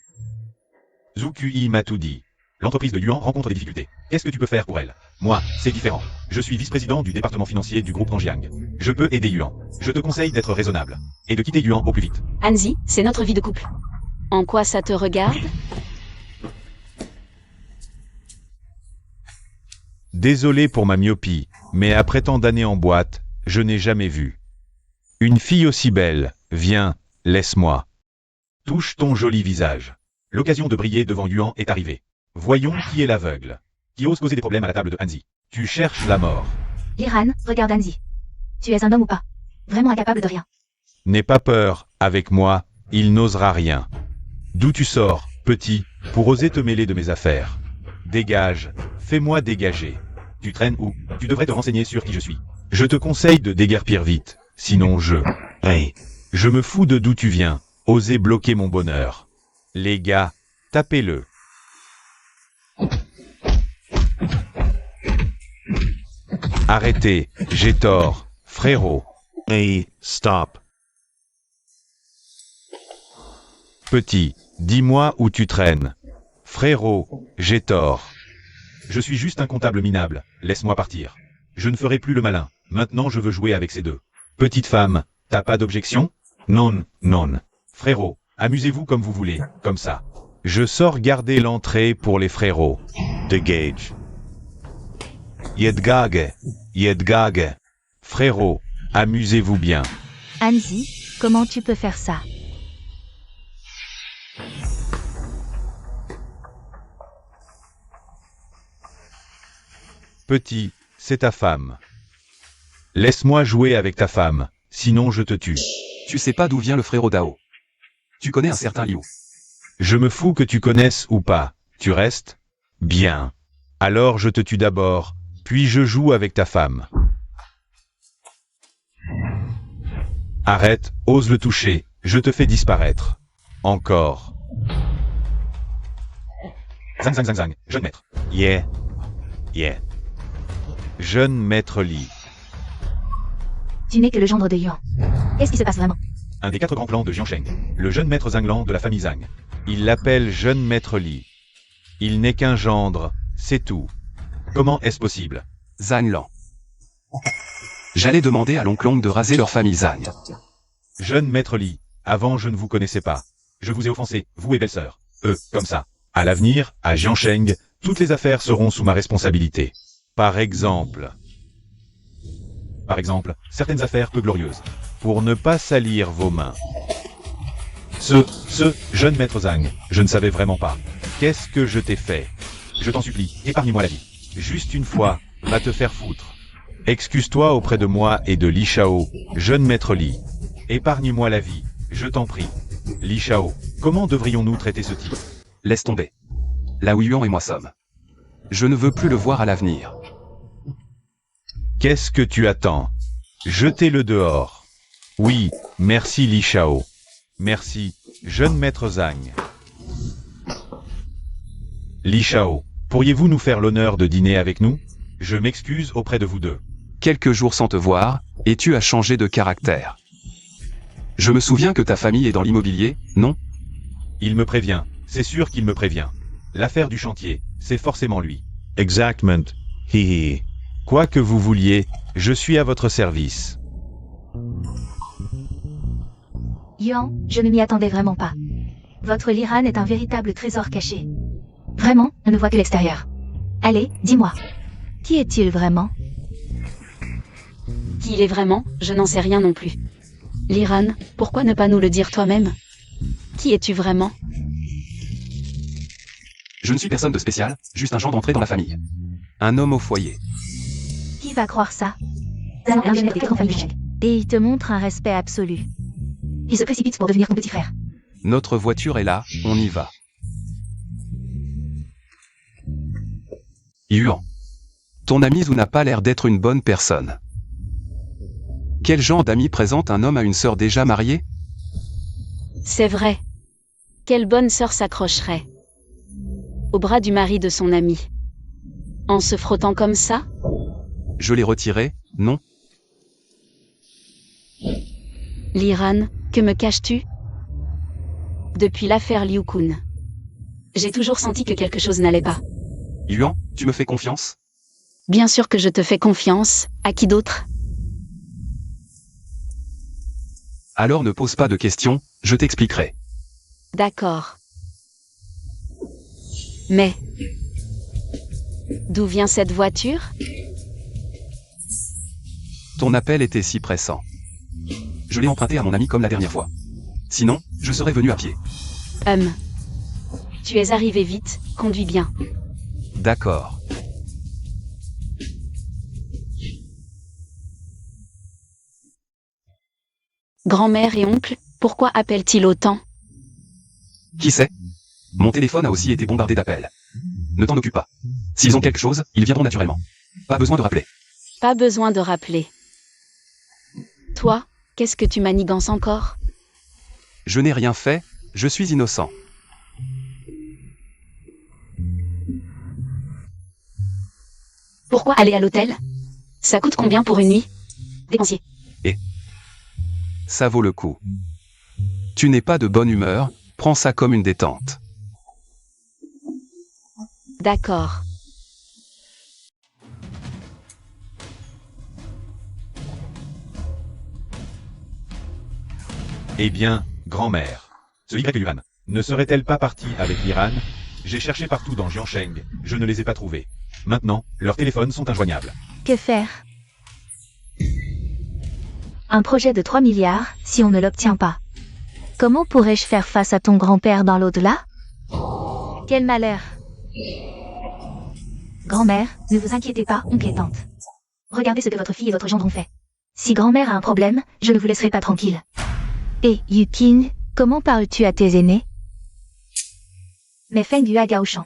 Zhu Kui m'a tout dit. L'entreprise de Yuan rencontre des difficultés. Qu'est-ce que tu peux faire pour elle? Moi, c'est différent. Je suis vice-président du département financier du groupe Anjiang. Je peux aider Yuan. Je te conseille d'être raisonnable. Et de quitter Yuan au plus vite. Hanzi, c'est notre vie de couple. En quoi ça te regarde? Désolé pour ma myopie, mais après tant d'années en boîte, je n'ai jamais vu une fille aussi belle. Viens, laisse-moi. Touche ton joli visage. L'occasion de briller devant Yuan est arrivée. Voyons qui est l'aveugle. Qui ose causer des problèmes à la table de Hanzi. Tu cherches la mort. L'Iran, regarde Hanzi. Tu es un homme ou pas? Vraiment incapable de rien. N'aie pas peur, avec moi, il n'osera rien. D'où tu sors, Petit, pour oser te mêler de mes affaires. Dégage, fais-moi dégager. Tu traînes où? Tu devrais te renseigner sur qui je suis. Je te conseille de déguerpir vite, sinon Hey, je me fous de d'où tu viens, osez bloquer mon bonheur. Les gars, tapez-le. Arrêtez, j'ai tort, frérot. Hey, stop. Petit, dis-moi où tu traînes. Frérot, j'ai tort. Je suis juste un comptable minable, laisse-moi partir. Je ne ferai plus le malin, maintenant je veux jouer avec ces deux. Petite femme, t'as pas d'objection? Non, non. Frérot, amusez-vous comme vous voulez, comme ça. Je sors garder l'entrée pour les frérots. Degage. Yedgage. Frérot, amusez-vous bien. Hansi, comment tu peux faire ça? Petit, c'est ta femme. Laisse-moi jouer avec ta femme, sinon je te tue. Tu sais pas d'où vient le frérot Dao. Tu connais un certain Liu. Je me fous que tu connaisses ou pas. Tu restes? Bien. Alors je te tue d'abord, puis je joue avec ta femme. Arrête, ose le toucher, je te fais disparaître. Encore. Zang zang zang zang, jeune maître. Yeah. Jeune maître Li. Tu n'es que le gendre de Yuan. Qu'est-ce qui se passe vraiment? Un des 4 grands clans de Jiansheng, le jeune maître Zhanglan de la famille Zhang. Il l'appelle jeune maître Li. Il n'est qu'un gendre, c'est tout. Comment est-ce possible? Zhang Lan. J'allais demander à l'oncle Long de raser leur famille Zhang. Jeune maître Li, avant je ne vous connaissais pas. Je vous ai offensé, vous et belle-sœur. Comme ça. À l'avenir, à Jiansheng, toutes les affaires seront sous ma responsabilité. Par exemple, certaines affaires peu glorieuses. Pour ne pas salir vos mains. Jeune maître Zhang, je ne savais vraiment pas. Qu'est-ce que je t'ai fait? Je t'en supplie, épargne-moi la vie. Juste une fois, va te faire foutre. Excuse-toi auprès de moi et de Li Shao, jeune maître Li. Épargne-moi la vie, je t'en prie. Li Shao, comment devrions-nous traiter ce type? Laisse tomber. Là où Yuan et moi sommes. Je ne veux plus le voir à l'avenir. Qu'est-ce que tu attends? Jetez-le dehors. Oui, merci Li Shao. Merci, jeune maître Zhang. Li Shao, pourriez-vous nous faire l'honneur de dîner avec nous? Je m'excuse auprès de vous deux. Quelques jours sans te voir, et tu as changé de caractère. Je me souviens que ta famille est dans l'immobilier, non? Il me prévient, c'est sûr qu'il me prévient. L'affaire du chantier, c'est forcément lui. Exactement. Hihi. Quoi que vous vouliez, je suis à votre service. Yuan, je ne m'y attendais vraiment pas. Votre Liran est un véritable trésor caché. Vraiment, on ne voit que l'extérieur. Allez, dis-moi. Qui est-il vraiment? Qui il est vraiment, je n'en sais rien non plus. Liran, pourquoi ne pas nous le dire toi-même? Qui es-tu vraiment? Je ne suis personne de spécial, juste un gendre entré dans la famille. Un homme au foyer. Qui va croire ça? Et il te montre un respect absolu. Il se précipite pour devenir ton petit frère. Notre voiture est là, on y va. Yuan. Ton ami Zhu n'a pas l'air d'être une bonne personne. Quel genre d'ami présente un homme à une sœur déjà mariée? C'est vrai. Quelle bonne sœur s'accrocherait au bras du mari de son ami. En se frottant comme ça? Je l'ai retiré, non? Liran, que me caches-tu? Depuis l'affaire Liu Kun. J'ai toujours senti que quelque chose n'allait pas. Yuan, tu me fais confiance? Bien sûr que je te fais confiance, à qui d'autre? Alors ne pose pas de questions, je t'expliquerai. D'accord. Mais... d'où vient cette voiture? Ton appel était si pressant. Je l'ai emprunté à mon ami comme la dernière fois. Sinon, je serais venu à pied. Tu es arrivé vite, conduis bien. D'accord. Grand-mère et oncle, pourquoi appellent-ils autant? Qui sait? Mon téléphone a aussi été bombardé d'appels. Ne t'en occupe pas. S'ils ont quelque chose, ils viendront naturellement. Pas besoin de rappeler. Pas besoin de rappeler. Toi, qu'est-ce que tu manigances encore? Je n'ai rien fait, je suis innocent. Pourquoi aller à l'hôtel? Ça coûte combien pour une nuit? Dépensier. Ça vaut le coup. Tu n'es pas de bonne humeur, prends ça comme une détente. D'accord. Eh bien, grand-mère. Ce Y et Yuan, ne serait-elle pas partie avec l'Iran? J'ai cherché partout dans Jiangsheng, je ne les ai pas trouvés. Maintenant, leurs téléphones sont injoignables. Que faire? Un projet de 3 milliards, si on ne l'obtient pas. Comment pourrais-je faire face à ton grand-père dans l'au-delà? Quel malheur! Grand-mère, ne vous inquiétez pas, oncle et tante. Regardez ce que votre fille et votre gendre ont fait. Si grand-mère a un problème, je ne vous laisserai pas tranquille. Et, Yukin, comment parles-tu à tes aînés? Mais Feng Yua Gaoshan.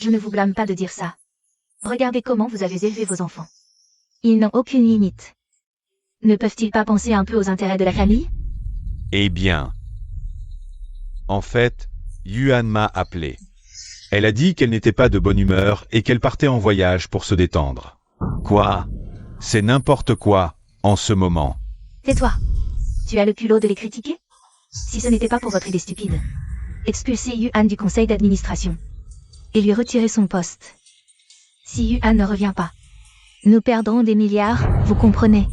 Je ne vous blâme pas de dire ça. Regardez comment vous avez élevé vos enfants. Ils n'ont aucune limite. Ne peuvent-ils pas penser un peu aux intérêts de la famille? Eh bien. En fait, Yuan m'a appelé. Elle a dit qu'elle n'était pas de bonne humeur et qu'elle partait en voyage pour se détendre. Quoi? C'est n'importe quoi, en ce moment. Tais-toi. Tu as le culot de les critiquer? Si ce n'était pas pour votre idée stupide. Expulser Yuan du conseil d'administration. Et lui retirer son poste. Si Yuan ne revient pas. Nous perdrons des milliards, vous comprenez?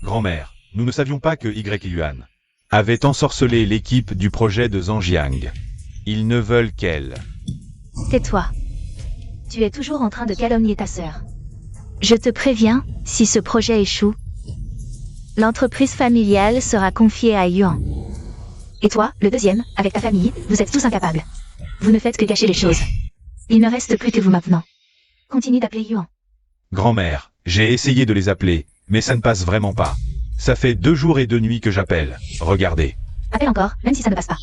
Grand-mère, nous ne savions pas que Y et Yuan avaient ensorcelé l'équipe du projet de Zhangjiang. Ils ne veulent qu'elle. Tais-toi. Tu es toujours en train de calomnier ta sœur. Je te préviens, si ce projet échoue, l'entreprise familiale sera confiée à Yuan. Et toi, le deuxième, avec ta famille, vous êtes tous incapables. Vous ne faites que cacher les choses. Il ne reste plus que vous maintenant. Continue d'appeler Yuan. Grand-mère, j'ai essayé de les appeler, mais ça ne passe vraiment pas. Ça fait 2 jours et 2 nuits que j'appelle. Regardez. Appelle encore, même si ça ne passe pas.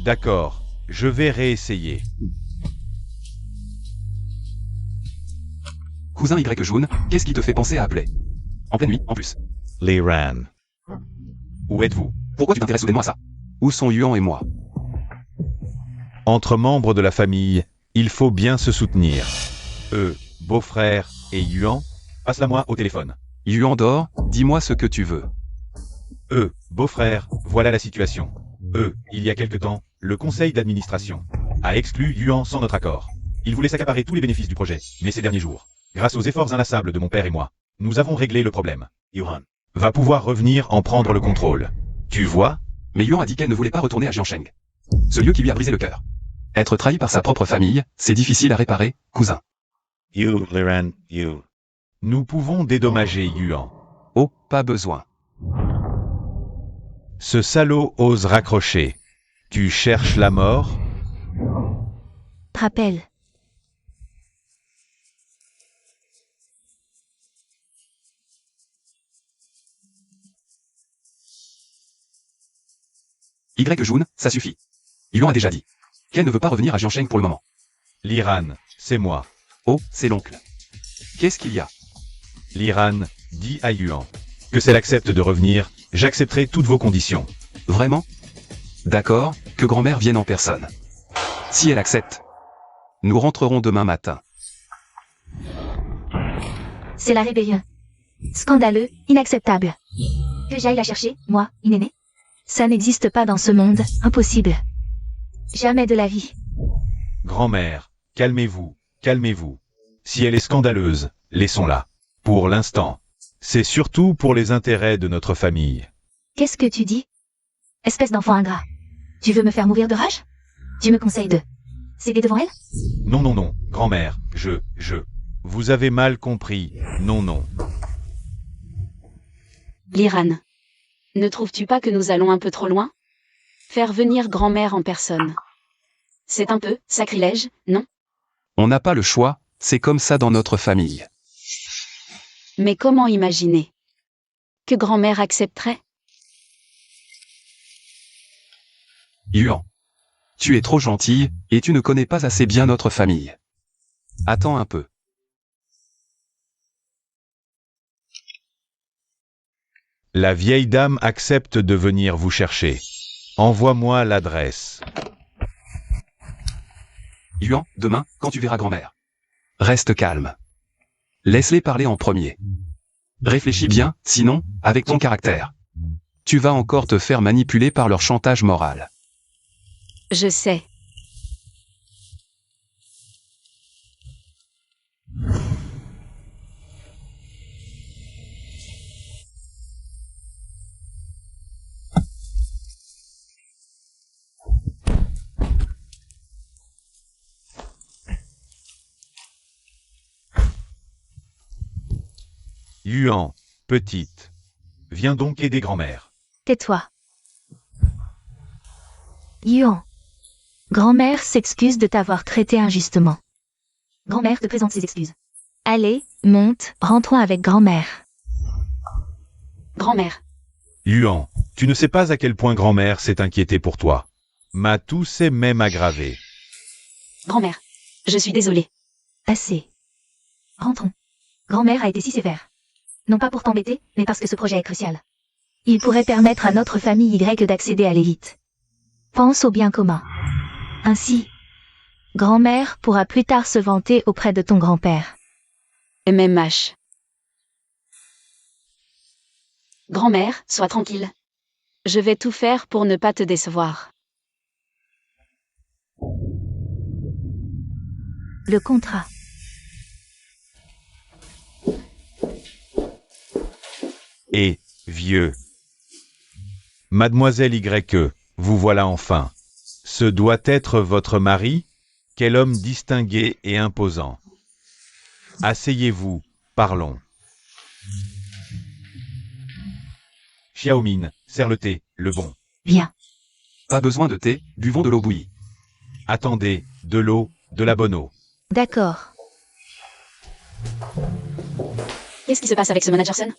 D'accord, je vais réessayer. Cousin Y jaune, qu'est-ce qui te fait penser à appeler? En pleine nuit, en plus. Liran. Où êtes-vous? Pourquoi tu t'intéresses soudainement à ça? Où sont Yuan et moi? Entre membres de la famille, il faut bien se soutenir. Beau-frère et Yuan, passe-la-moi au téléphone. Yuan dort, dis-moi ce que tu veux. Beau-frère, voilà la situation. Il y a quelque temps, le conseil d'administration a exclu Yuan sans notre accord. Il voulait s'accaparer tous les bénéfices du projet, mais ces derniers jours, grâce aux efforts inlassables de mon père et moi, nous avons réglé le problème. Yuan va pouvoir revenir en prendre le contrôle. Tu vois? Mais Yuan a dit qu'elle ne voulait pas retourner à Jiangsheng. Ce lieu qui lui a brisé le cœur. Être trahi par sa propre famille, c'est difficile à réparer, cousin. Liran, Nous pouvons dédommager Yuan. Oh, pas besoin. Ce salaud ose raccrocher. Tu cherches la mort? Rappel. Y jaune, ça suffit. Yuan a déjà dit qu'elle ne veut pas revenir à Jiangsheng pour le moment. Liran, c'est moi. Oh, c'est l'oncle. Qu'est-ce qu'il y a? Liran, dis à Yuan que si elle accepte de revenir, j'accepterai toutes vos conditions. Vraiment? D'accord, que grand-mère vienne en personne. Si elle accepte, nous rentrerons demain matin. C'est la rébellion. Scandaleux, inacceptable. Que j'aille la chercher, moi, Inéné? Ça n'existe pas dans ce monde, impossible. Jamais de la vie. Grand-mère, calmez-vous, calmez-vous. Si elle est scandaleuse, laissons-la. Pour l'instant. C'est surtout pour les intérêts de notre famille. Qu'est-ce que tu dis? Espèce d'enfant ingrat. Tu veux me faire mourir de rage? Tu me conseilles de céder devant elle? Non, non, non, grand-mère, Vous avez mal compris. Non, non. Liran. Ne trouves-tu pas que nous allons un peu trop loin? Faire venir grand-mère en personne. C'est un peu sacrilège, non? On n'a pas le choix, c'est comme ça dans notre famille. Mais comment imaginer que grand-mère accepterait? Yuan. Tu es trop gentille, et tu ne connais pas assez bien notre famille. Attends un peu. La vieille dame accepte de venir vous chercher. Envoie-moi l'adresse. Yuan, demain, quand tu verras grand-mère. Reste calme. Laisse-les parler en premier. Réfléchis bien, sinon, avec ton caractère, tu vas encore te faire manipuler par leur chantage moral. Je sais. Yuan, petite. Viens donc aider grand-mère. Tais-toi. Yuan. Grand-mère s'excuse de t'avoir traité injustement. Grand-mère te présente ses excuses. Allez, monte, rentrons avec grand-mère. Grand-mère. Yuan, tu ne sais pas à quel point grand-mère s'est inquiétée pour toi. Matou s'est même aggravé. Grand-mère. Je suis désolée. Assez. Rentrons. Grand-mère a été si sévère. Non pas pour t'embêter, mais parce que ce projet est crucial. Il pourrait permettre à notre famille Y d'accéder à l'élite. Pense au bien commun. Ainsi, grand-mère pourra plus tard se vanter auprès de ton grand-père. MMH. Grand-mère, sois tranquille. Je vais tout faire pour ne pas te décevoir. Le contrat. Et, vieux. Mademoiselle Y, vous voilà enfin. Ce doit être votre mari? Quel homme distingué et imposant. Asseyez-vous, parlons. Xiaoming, sers le thé, le bon. Viens. Pas besoin de thé, buvons de l'eau bouillie. Attendez, de l'eau, de la bonne eau. D'accord. Qu'est-ce qui se passe avec ce managerson?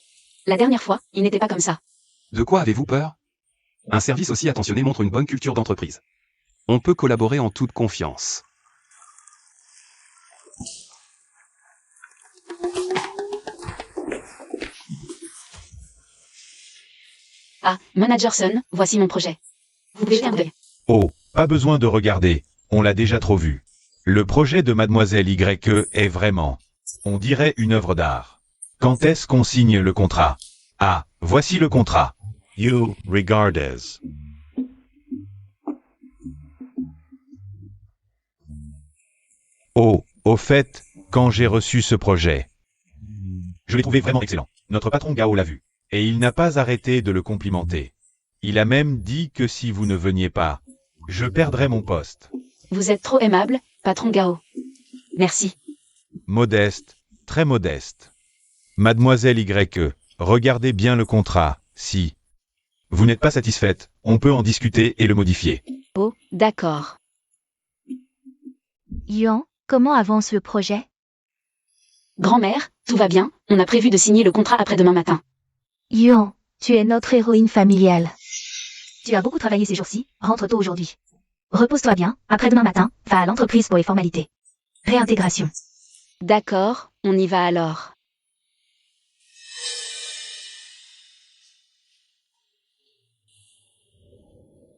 La dernière fois, il n'était pas comme ça. De quoi avez-vous peur? Un service aussi attentionné montre une bonne culture d'entreprise. On peut collaborer en toute confiance. Ah, Managerson, voici mon projet. Vous pouvez jeter un coup d'œil. Oh, pas besoin de regarder, on l'a déjà trop vu. Le projet de Mademoiselle Y est vraiment, on dirait une œuvre d'art. Quand est-ce qu'on signe le contrat? Ah, voici le contrat. You regard as. Oh, au fait, quand j'ai reçu ce projet, je l'ai trouvé vraiment excellent. Notre patron Gao l'a vu. Et il n'a pas arrêté de le complimenter. Il a même dit que si vous ne veniez pas, je perdrais mon poste. Vous êtes trop aimable, patron Gao. Merci. Modeste, très modeste. Mademoiselle Y, regardez bien le contrat, si vous n'êtes pas satisfaite, on peut en discuter et le modifier. Oh, d'accord. Yuan, comment avance le projet? Grand-mère, tout va bien, on a prévu de signer le contrat après-demain matin. Yuan, tu es notre héroïne familiale. Tu as beaucoup travaillé ces jours-ci, rentre tôt aujourd'hui. Repose-toi bien, après-demain matin, va à l'entreprise pour les formalités. Réintégration. D'accord, on y va alors.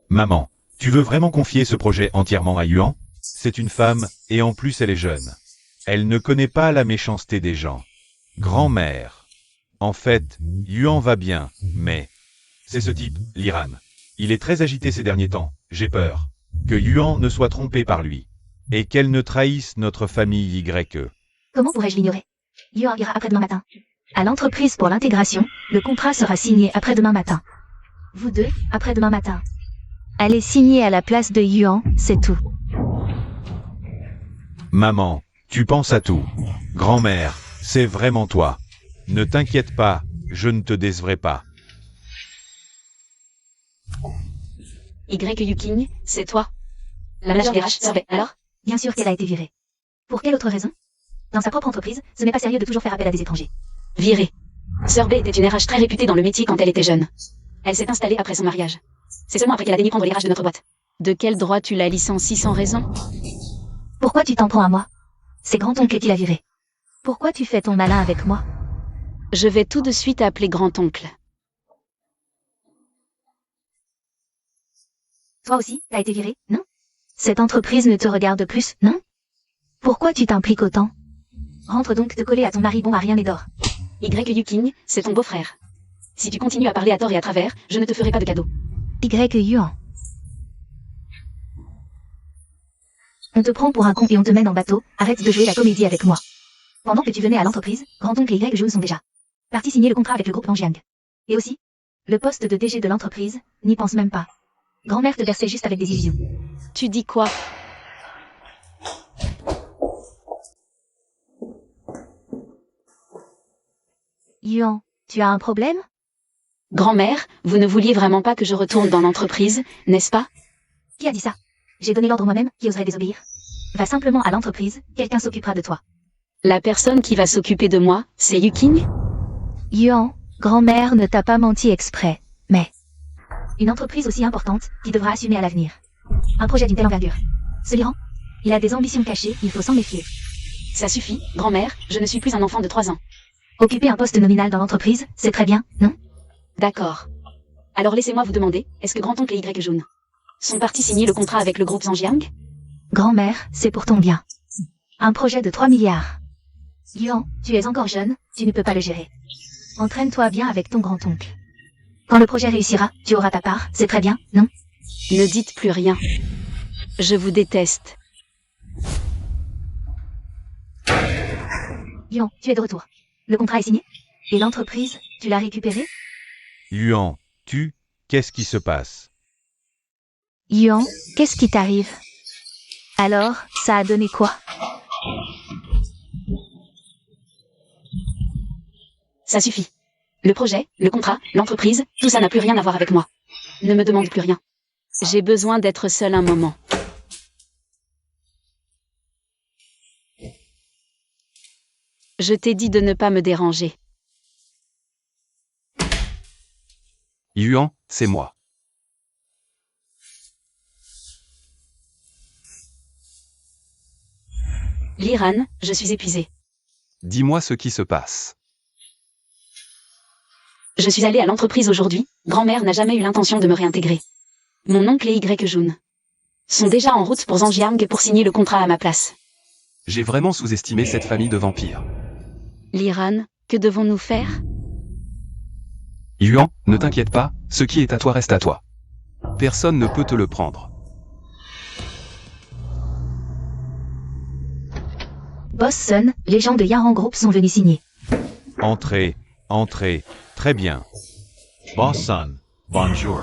Maman, tu veux vraiment confier ce projet entièrement à Yuan? C'est une femme, et en plus elle est jeune. Elle ne connaît pas la méchanceté des gens. Grand-mère. En fait, Yuan va bien, mais... C'est ce type, Liran. Il est très agité ces derniers temps, j'ai peur. Que Yuan ne soit trompé par lui. Et qu'elle ne trahisse notre famille Y. Comment pourrais-je l'ignorer? Yuan ira après-demain matin. À l'entreprise pour l'intégration, le contrat sera signé après-demain matin. Vous deux, après-demain matin. Allez signer à la place de Yuan, c'est tout. Maman, tu penses à tout. Grand-mère, c'est vraiment toi. Ne t'inquiète pas, je ne te décevrai pas. Y Yuking, c'est toi. La manager des RH, Sorbet, alors? Bien sûr qu'elle a été virée. Pour quelle autre raison? Dans sa propre entreprise, ce n'est pas sérieux de toujours faire appel à des étrangers. Virée. Sorbet était une RH très réputée dans le métier quand elle était jeune. Elle s'est installée après son mariage. C'est seulement après qu'elle a daigné prendre les RH de notre boîte. De quel droit tu la licencies sans raison? Pourquoi tu t'en prends à moi? C'est grand-oncle qui l'a viré. Pourquoi tu fais ton malin avec moi? Je vais tout de suite appeler grand-oncle. Toi aussi, t'as été viré, non? Cette entreprise ne te regarde plus, non? Pourquoi tu t'impliques autant? Rentre donc te coller à ton mari bon à rien et dors. Y. King, c'est ton beau-frère. Si tu continues à parler à tort et à travers, je ne te ferai pas de cadeau. Y. Yuan. On te prend pour un con et on te mène en bateau, arrête de jouer la comédie avec moi. Pendant que tu venais à l'entreprise, grand-oncle et Y. Jun sont déjà partis signer le contrat avec le groupe Wanjiang. Et aussi, le poste de DG de l'entreprise, n'y pense même pas. Grand-mère te berçait juste avec des illusions. Tu dis quoi? Yuan, tu as un problème? Grand-mère, vous ne vouliez vraiment pas que je retourne dans l'entreprise, n'est-ce pas? Qui a dit ça? J'ai donné l'ordre moi-même, qui oserait désobéir? Va simplement à l'entreprise, quelqu'un s'occupera de toi. La personne qui va s'occuper de moi, c'est Yuking? Yuan, grand-mère ne t'a pas menti exprès, mais... Une entreprise aussi importante, qui devra assumer à l'avenir. Un projet d'une telle envergure. Ce Liran, il a des ambitions cachées, il faut s'en méfier. Ça suffit, grand-mère, je ne suis plus un enfant de 3 ans. Occuper un poste nominal dans l'entreprise, c'est très bien, non? D'accord. Alors laissez-moi vous demander, est-ce que grand-oncle et Y. Jun sont partis signer le contrat avec le groupe Zhangjiang? Grand-mère, c'est pour ton bien. Un projet de 3 milliards. Yuan, tu es encore jeune, tu ne peux pas le gérer. Entraîne-toi bien avec ton grand-oncle. Quand le projet réussira, tu auras ta part, c'est très bien, non? Ne dites plus rien. Je vous déteste. Yuan, tu es de retour. Le contrat est signé? Et l'entreprise, tu l'as récupérée? Yuan, qu'est-ce qui se passe? Yuan, qu'est-ce qui t'arrive? Alors, ça a donné quoi? Ça suffit. Le projet, le contrat, l'entreprise, tout ça n'a plus rien à voir avec moi. Ne me demande plus rien. J'ai besoin d'être seule un moment. Je t'ai dit de ne pas me déranger. Yuan, c'est moi. Liran, je suis épuisée. Dis-moi ce qui se passe. Je suis allée à l'entreprise aujourd'hui, grand-mère n'a jamais eu l'intention de me réintégrer. Mon oncle et Y. Jun sont déjà en route pour Zhangjiang pour signer le contrat à ma place. J'ai vraiment sous-estimé cette famille de vampires. Liran, que devons-nous faire? Yuan, ne t'inquiète pas, ce qui est à toi reste à toi. Personne ne peut te le prendre. Boss Sun, les gens de Yaran Group sont venus signer. Entrez, très bien. Boss Sun, bonjour.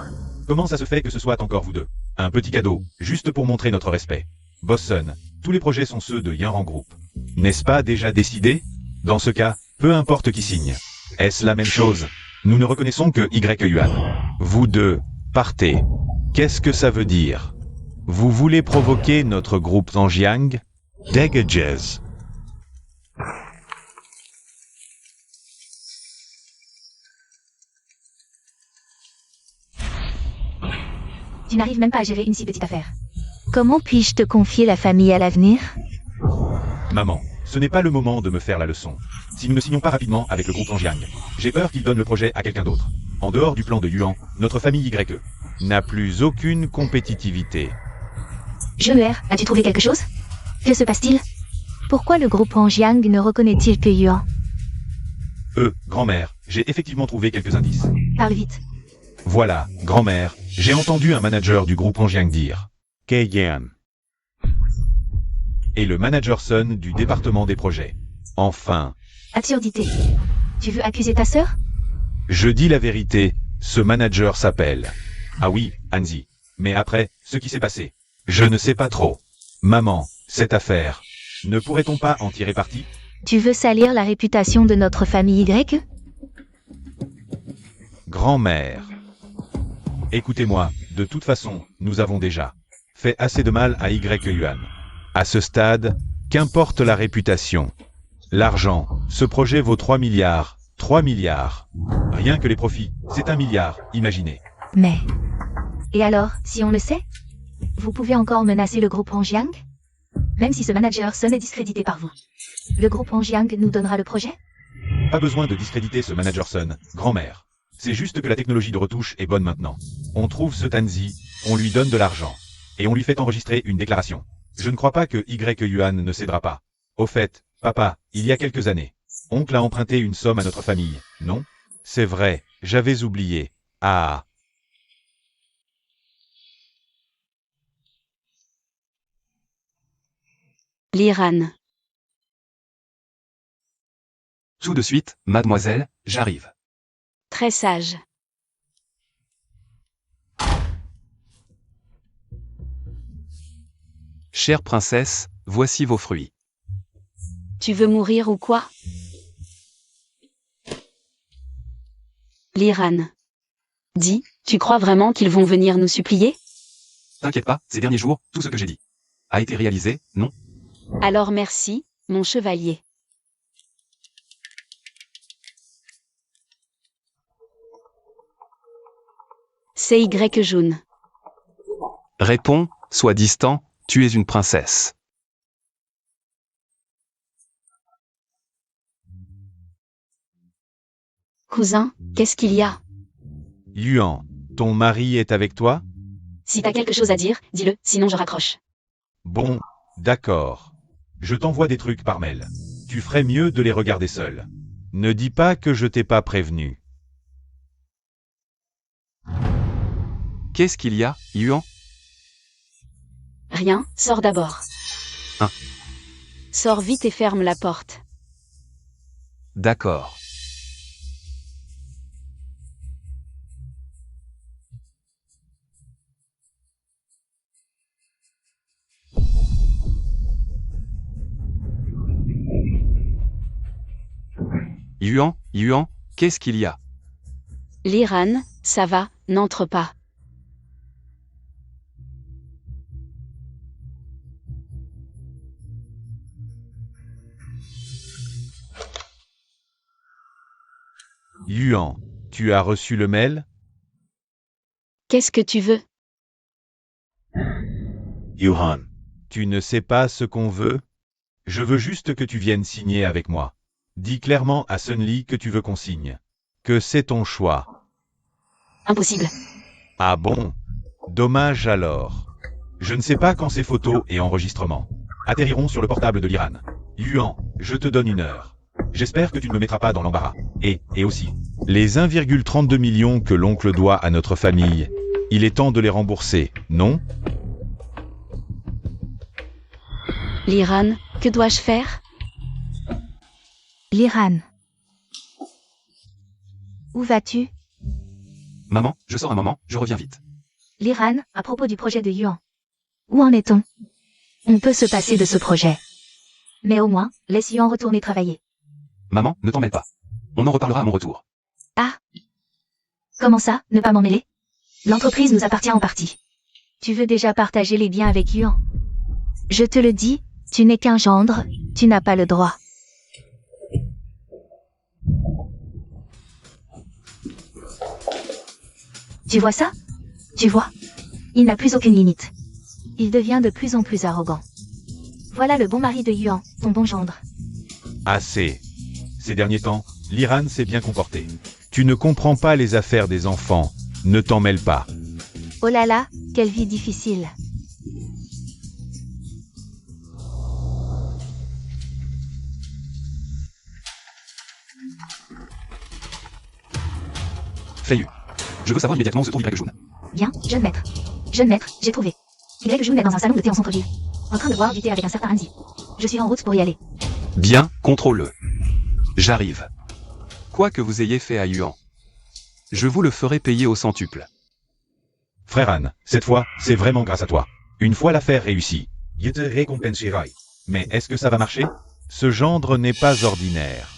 Comment ça se fait que ce soit encore vous deux? Un petit cadeau, juste pour montrer notre respect. Boss Sun, tous les projets sont ceux de Yaran Group. N'est-ce pas déjà décidé? Dans ce cas, peu importe qui signe. Est-ce la même chose? Nous ne reconnaissons que Y. Yuan. Vous deux, partez. Qu'est-ce que ça veut dire? Vous voulez provoquer notre groupe Zhangjiang? Dégagez. Tu n'arrives même pas à gérer une si petite affaire. Comment puis-je te confier la famille à l'avenir? Maman, ce n'est pas le moment de me faire la leçon. Si nous ne signons pas rapidement avec le groupe Zhangjiang, j'ai peur qu'il donne le projet à quelqu'un d'autre. En dehors du plan de Yuan, notre famille YE n'a plus aucune compétitivité. Jeuneur, as-tu trouvé quelque chose? Que se passe-t-il? Pourquoi le groupe Zhangjiang ne reconnaît-il que Yuan? Grand-mère, j'ai effectivement trouvé quelques indices. Parle vite. Voilà, grand-mère, j'ai entendu un manager du groupe Zhangjiang dire Keiyan. Et le manager Sun du département des projets. Enfin. Absurdité. Tu veux accuser ta sœur? Je dis la vérité, ce manager s'appelle. Ah oui, Hanzi. Mais après, ce qui s'est passé, je ne sais pas trop. Maman, cette affaire, ne pourrait-on pas en tirer parti? Tu veux salir la réputation de notre famille Y? Grand-mère. Écoutez-moi, de toute façon, nous avons déjà fait assez de mal à Y. Yuan. À ce stade, qu'importe la réputation. L'argent, ce projet vaut 3 milliards. 3 milliards. Rien que les profits, c'est 1 milliard, imaginez. Mais... Et alors, si on le sait? Vous pouvez encore menacer le groupe Hongjiang? Même si ce manager Sun est discrédité par vous. Le groupe Hongjiang nous donnera le projet? Pas besoin de discréditer ce manager Sun, grand-mère. C'est juste que la technologie de retouche est bonne maintenant. On trouve ce Tanzi, on lui donne de l'argent. Et on lui fait enregistrer une déclaration. Je ne crois pas que Y Yuan ne cédera pas. Au fait, papa, il y a quelques années, oncle a emprunté une somme à notre famille, non? C'est vrai, j'avais oublié. Ah. L'Iran. Tout de suite, mademoiselle, j'arrive. Très sage. Chère princesse, voici vos fruits. Tu veux mourir ou quoi? L'Iran. Dis, tu crois vraiment qu'ils vont venir nous supplier? T'inquiète pas, ces derniers jours, tout ce que j'ai dit a été réalisé, non? Alors merci, mon chevalier. C'est Y Jun. Réponds, sois distant, tu es une princesse. Cousin, qu'est-ce qu'il y a? Yuan, ton mari est avec toi? Si t'as quelque chose à dire, dis-le, sinon je raccroche. Bon, d'accord. Je t'envoie des trucs par mail. Tu ferais mieux de les regarder seul. Ne dis pas que je t'ai pas prévenu. Qu'est-ce qu'il y a, Yuan? Rien, sors d'abord. Hein? Sors vite et ferme la porte. D'accord. Yuan, qu'est-ce qu'il y a? L'Iran, ça va, n'entre pas. Yuan, tu as reçu le mail? Qu'est-ce que tu veux? Yuan. Tu ne sais pas ce qu'on veut? Je veux juste que tu viennes signer avec moi. Dis clairement à Sun Li que tu veux qu'on signe. Que c'est ton choix. Impossible. Ah bon? Dommage alors. Je ne sais pas quand ces photos et enregistrements atterriront sur le portable de l'Iran. Yuan, je te donne 1 heure. J'espère que tu ne me mettras pas dans l'embarras. Et aussi, les 1,32 millions que l'oncle doit à notre famille, il est temps de les rembourser, non? L'Iran, que dois-je faire? L'Iran. Où vas-tu? Maman, je sors un moment, je reviens vite. L'Iran, à propos du projet de Yuan. Où en est-on? On peut se passer de ce projet. Mais au moins, laisse Yuan retourner travailler. Maman, ne t'en mêle pas. On en reparlera à mon retour. Ah. Comment ça, ne pas m'en mêler? L'entreprise nous appartient en partie. Tu veux déjà partager les biens avec Yuan? Je te le dis, tu n'es qu'un gendre, tu n'as pas le droit. Tu vois ça? Tu vois? Il n'a plus aucune limite. Il devient de plus en plus arrogant. Voilà le bon mari de Yuan, ton bon gendre. Assez. Ces derniers temps, l'Iran s'est bien comporté. Tu ne comprends pas les affaires des enfants, ne t'en mêle pas. Oh là là, quelle vie difficile. Feiyu. Je veux savoir immédiatement où se trouve Y Jun. Bien, jeune maître. Jeune maître, j'ai trouvé. Y Jun est dans un salon de thé en centre-ville. En train de boire du thé avec un certain Andy. Je suis en route pour y aller. Bien, contrôle-le. J'arrive. Quoi que vous ayez fait à Yuan, je vous le ferai payer au centuple. Frère Anne, cette fois, c'est vraiment grâce à toi. Une fois l'affaire réussie, je te récompenserai. Mais est-ce que ça va marcher? Ce gendre n'est pas ordinaire.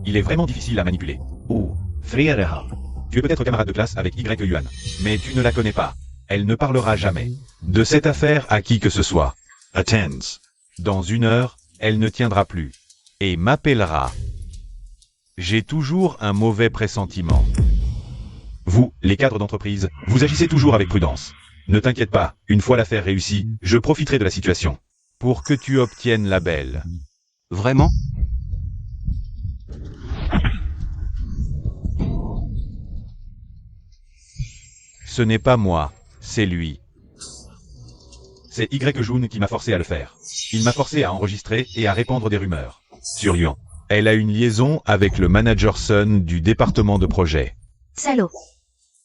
Il est vraiment difficile à manipuler. Oh, frère. Tu es peut-être camarade de classe avec Y Yuan, mais tu ne la connais pas. Elle ne parlera jamais de cette affaire à qui que ce soit. Attends. Dans 1 heure, elle ne tiendra plus. Et m'appellera. J'ai toujours un mauvais pressentiment. Vous, les cadres d'entreprise, vous agissez toujours avec prudence. Ne t'inquiète pas, une fois l'affaire réussie, je profiterai de la situation. Pour que tu obtiennes la belle. Vraiment? Ce n'est pas moi, c'est lui. C'est Y-Jun qui m'a forcé à le faire. Il m'a forcé à enregistrer et à répandre des rumeurs. Sur Yuan. Elle a une liaison avec le manager Sun du département de projet. Salaud.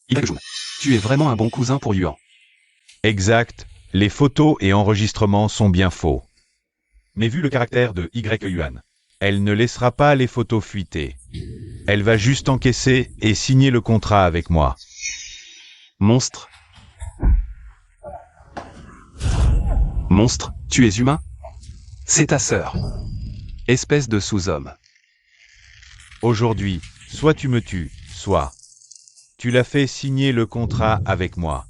Y-Jun. Tu es vraiment un bon cousin pour Yuan. Exact, les photos et enregistrements sont bien faux. Mais vu le caractère de Y-Yuan, elle ne laissera pas les photos fuiter. Elle va juste encaisser et signer le contrat avec moi. Monstre. Monstre, tu es humain? C'est ta sœur. Espèce de sous-homme. Aujourd'hui, soit tu me tues, soit tu l'as fait signer le contrat avec moi.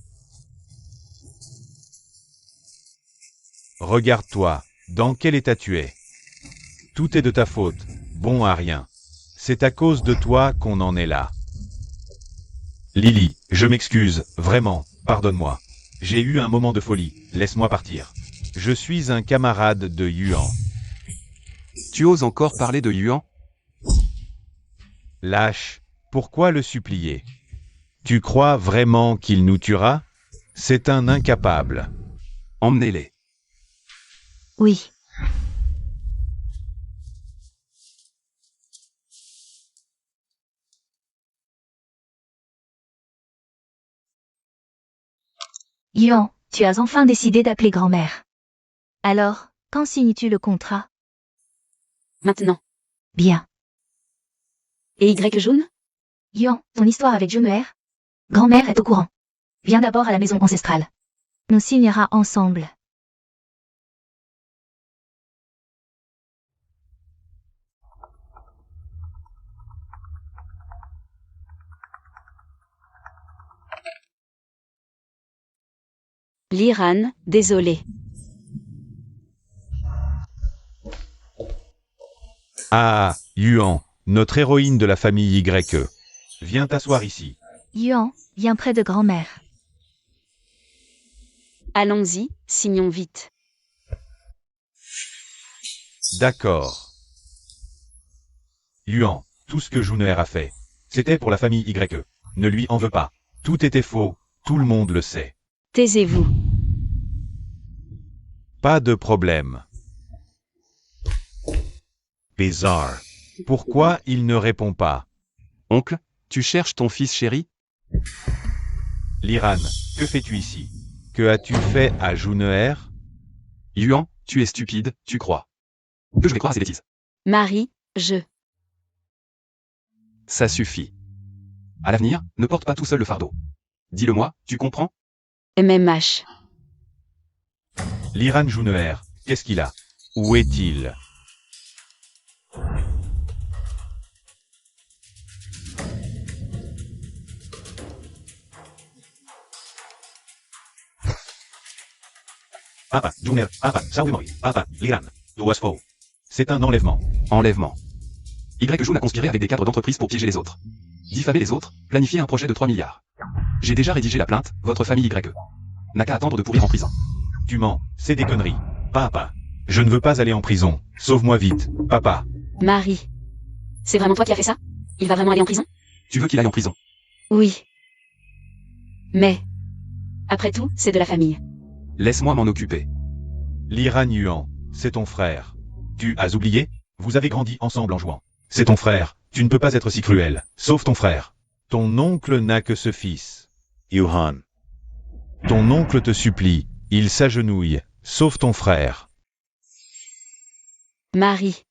Regarde-toi, dans quel état tu es. Tout est de ta faute, bon à rien. C'est à cause de toi qu'on en est là. Lily, je m'excuse, vraiment, pardonne-moi. J'ai eu un moment de folie, laisse-moi partir. Je suis un camarade de Yuan. Tu oses encore parler de Yuan? Lâche, pourquoi le supplier? Tu crois vraiment qu'il nous tuera? C'est un incapable. Emmenez-les. Oui. Yuan, tu as enfin décidé d'appeler grand-mère. Alors, quand signes-tu le contrat? Maintenant. Bien. Et Y-Jun? Yuan, ton histoire avec Jun'er? Grand-mère est au courant. Viens d'abord à la maison ancestrale. Nous signera ensemble. Liran, désolé. Ah, Yuan, notre héroïne de la famille Y. Viens t'asseoir ici. Yuan, viens près de grand-mère. Allons-y, signons vite. D'accord. Yuan, tout ce que Jun'er a fait, c'était pour la famille Y. Ne lui en veux pas. Tout était faux, tout le monde le sait. Taisez-vous. Pas de problème. Bizarre. Pourquoi il ne répond pas? Oncle, tu cherches ton fils chéri? Liran, que fais-tu ici? Que as-tu fait à Jun'er? Yuan, tu es stupide, tu crois. Que je vais croire à ces bêtises. Marie, Ça suffit. À l'avenir, ne porte pas tout seul le fardeau. Dis-le-moi, tu comprends? MMH. Liran Jun'er, qu'est-ce qu'il a? Où est-il? Papa, Jun'er, papa, Saoumori, papa, Liran, Douaspo. C'est un enlèvement. Enlèvement. Y-Jun a conspiré avec des cadres d'entreprise pour piéger les autres. Diffamer les autres, planifier un projet de 3 milliards. J'ai déjà rédigé la plainte, votre famille Y. N'a qu'à attendre de pourrir en prison. Tu mens, c'est des conneries. Papa. Je ne veux pas aller en prison. Sauve-moi vite, papa. Marie. C'est vraiment toi qui as fait ça? Il va vraiment aller en prison? Tu veux qu'il aille en prison? Oui. Mais, après tout, c'est de la famille. Laisse-moi m'en occuper. Liran Yuan, c'est ton frère. Tu as oublié? Vous avez grandi ensemble en jouant. C'est ton frère, tu ne peux pas être si cruel. Sauve ton frère. Ton oncle n'a que ce fils. Yuan. Ton oncle te supplie, il s'agenouille. Sauve ton frère. Marie.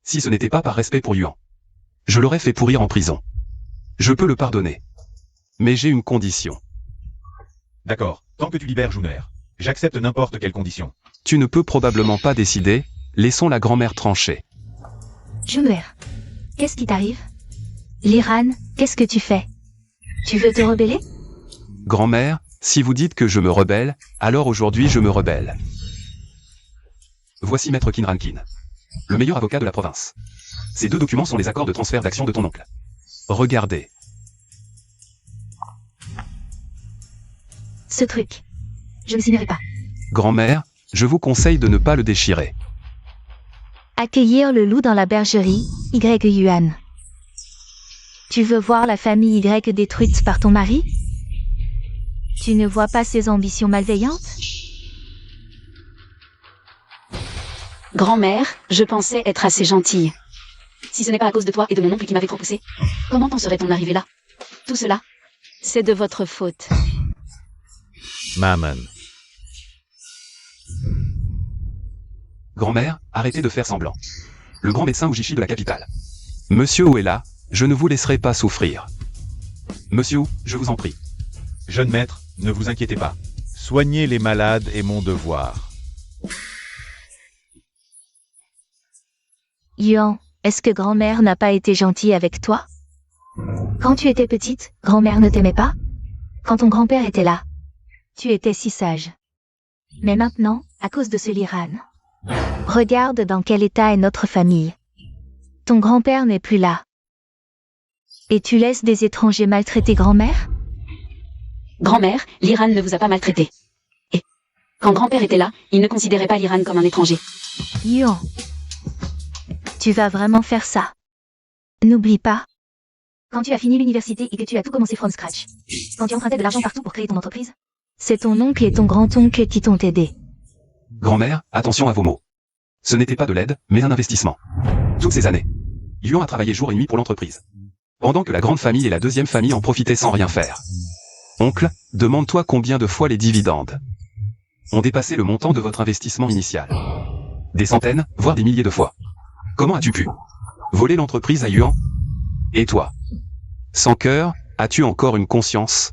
Si ce n'était pas par respect pour Yuan, je l'aurais fait pourrir en prison. Je peux le pardonner. Mais j'ai une condition. D'accord, tant que tu libères Jun'er, j'accepte n'importe quelle condition. Tu ne peux probablement pas décider, laissons la grand-mère trancher. Jun'er, qu'est-ce qui t'arrive? Liran, qu'est-ce que tu fais? Tu veux te rebeller? Grand-mère, si vous dites que je me rebelle, alors aujourd'hui je me rebelle. Voici Maître Kinrankin, le meilleur avocat de la province. Ces 2 documents sont les accords de transfert d'action de ton oncle. Regardez. Ce truc. Je ne signerai pas. Grand-mère, je vous conseille de ne pas le déchirer. Accueillir le loup dans la bergerie, Y. Yuan. Tu veux voir la famille Y détruite par ton mari? Tu ne vois pas ses ambitions malveillantes? Grand-mère, je pensais être assez gentille. Si ce n'est pas à cause de toi et de mon oncle qui m'avait trop poussé, comment en serait-on arrivé là? Tout cela, c'est de votre faute. Maman. Grand-mère, arrêtez de faire semblant. Le grand médecin Ujishi de la capitale. Monsieur O est là, je ne vous laisserai pas souffrir. Monsieur, je vous en prie. Jeune maître, ne vous inquiétez pas. Soigner les malades est mon devoir. Yuan, est-ce que grand-mère n'a pas été gentille avec toi? Quand tu étais petite, grand-mère ne t'aimait pas? Quand ton grand-père était là, tu étais si sage. Mais maintenant, à cause de ce Liran, regarde dans quel état est notre famille. Ton grand-père n'est plus là. Et tu laisses des étrangers maltraiter grand-mère? Grand-mère, l'Iran ne vous a pas maltraité. Et quand grand-père était là, il ne considérait pas l'Iran comme un étranger. Yuan, tu vas vraiment faire ça? N'oublie pas. Quand tu as fini l'université et que tu as tout commencé from scratch. Quand tu empruntais de l'argent partout pour créer ton entreprise. C'est ton oncle et ton grand-oncle qui t'ont aidé. Grand-mère, attention à vos mots. Ce n'était pas de l'aide, mais un investissement. Toutes ces années, Yuan a travaillé jour et nuit pour l'entreprise. Pendant que la grande famille et la deuxième famille en profitaient sans rien faire. Oncle, demande-toi combien de fois les dividendes ont dépassé le montant de votre investissement initial. Des centaines, voire des milliers de fois. Comment as-tu pu voler l'entreprise à Yuan? Et toi? Sans cœur, as-tu encore une conscience?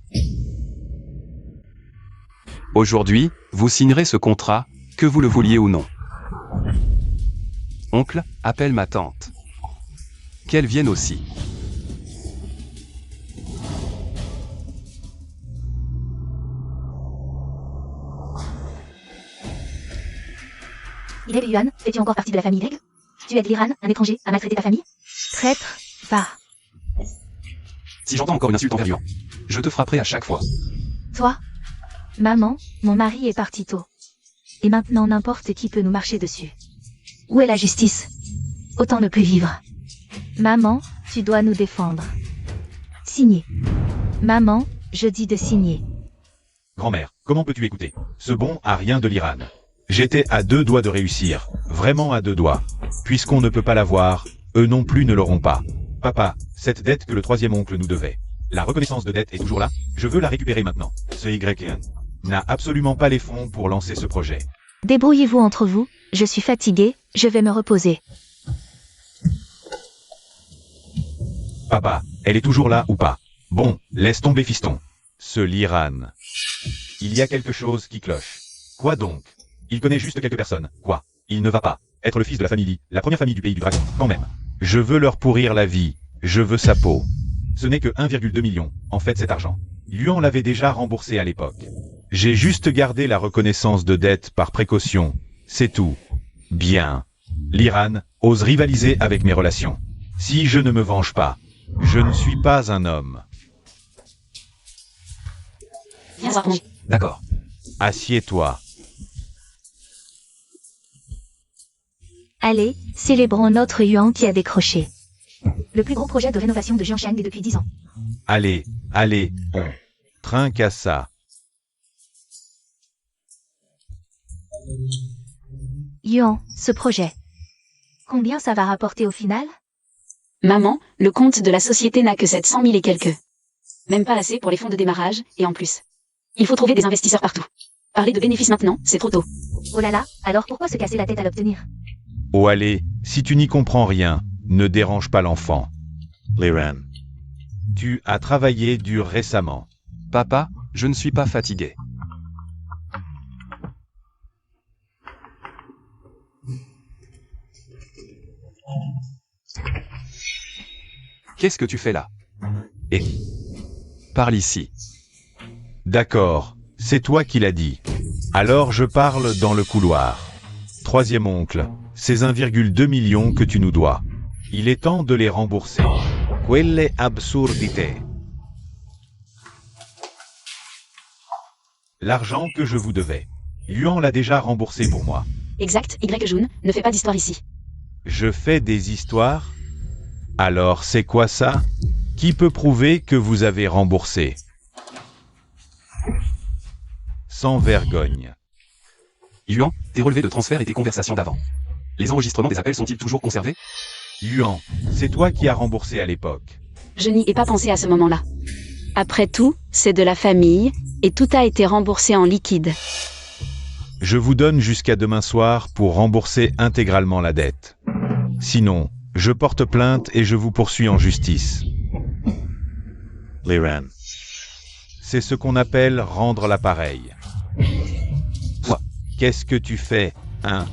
Aujourd'hui, vous signerez ce contrat, que vous le vouliez ou non. Oncle, appelle ma tante. Qu'elle vienne aussi. Y. Yuan, fais-tu encore partie de la famille Y? Tu aides l'Iran, un étranger, à maltraiter ta famille? Traître, va. Si j'entends encore une insulte envers Yuan, je te frapperai à chaque fois. Toi? Maman, mon mari est parti tôt. Et maintenant n'importe qui peut nous marcher dessus. Où est la justice? Autant ne plus vivre. Maman, tu dois nous défendre. Signer. Maman, je dis de signer. Grand-mère, comment peux-tu écouter? Ce bon a rien de l'Iran. J'étais à 2 doigts de réussir. Vraiment à 2 doigts. Puisqu'on ne peut pas l'avoir, eux non plus ne l'auront pas. Papa, cette dette que le troisième oncle nous devait. La reconnaissance de dette est toujours là. Je veux la récupérer maintenant. Ce Y1 n'a absolument pas les fonds pour lancer ce projet. Débrouillez-vous entre vous, je suis fatiguée, je vais me reposer. Papa, elle est toujours là ou pas? Bon, laisse tomber fiston. Ce Liran. Il y a quelque chose qui cloche. Quoi donc? Il connaît juste quelques personnes. Quoi? Il ne va pas être le fils de la famille Li, la première famille du pays du dragon, quand même. Je veux leur pourrir la vie. Je veux sa peau. Ce n'est que 1,2 million, en fait cet argent. Yuan l'avait déjà remboursé à l'époque. J'ai juste gardé la reconnaissance de dette par précaution. C'est tout. Bien. L'Iran ose rivaliser avec mes relations. Si je ne me venge pas, je ne suis pas un homme. Viens voir manger. D'accord. Assieds-toi. Allez, célébrons notre Yuan qui a décroché. Le plus gros projet de rénovation de Jiangsheng depuis 10 ans. Allez, allez, on trinque à ça. Yuan, ce projet. Combien ça va rapporter au final? Maman, le compte de la société n'a que 700 000 et quelques. Même pas assez pour les fonds de démarrage, et en plus. Il faut trouver des investisseurs partout. Parler de bénéfices maintenant, c'est trop tôt. Oh là là, alors pourquoi se casser la tête à l'obtenir? Oh allez, si tu n'y comprends rien, ne dérange pas l'enfant. Liran. Tu as travaillé dur récemment. Papa, je ne suis pas fatigué. Qu'est-ce que tu fais là? Et parle ici. D'accord, c'est toi qui l'as dit. Alors je parle dans le couloir. Troisième oncle, ces 1,2 million que tu nous dois. Il est temps de les rembourser. Quelle absurdité. L'argent que je vous devais. Yuan l'a déjà remboursé pour moi. Exact, Y-Jun, ne fais pas d'histoire ici. Je fais des histoires? Alors c'est quoi ça? Qui peut prouver que vous avez remboursé? Sans vergogne. Yuan, tes relevés de transfert et tes conversations d'avant. Les enregistrements des appels sont-ils toujours conservés? Yuan, c'est toi qui as remboursé à l'époque. Je n'y ai pas pensé à ce moment-là. Après tout, c'est de la famille, et tout a été remboursé en liquide. Je vous donne jusqu'à demain soir pour rembourser intégralement la dette. Sinon, je porte plainte et je vous poursuis en justice. Liran. C'est ce qu'on appelle rendre l'appareil. Toi. Qu'est-ce que tu fais, hein?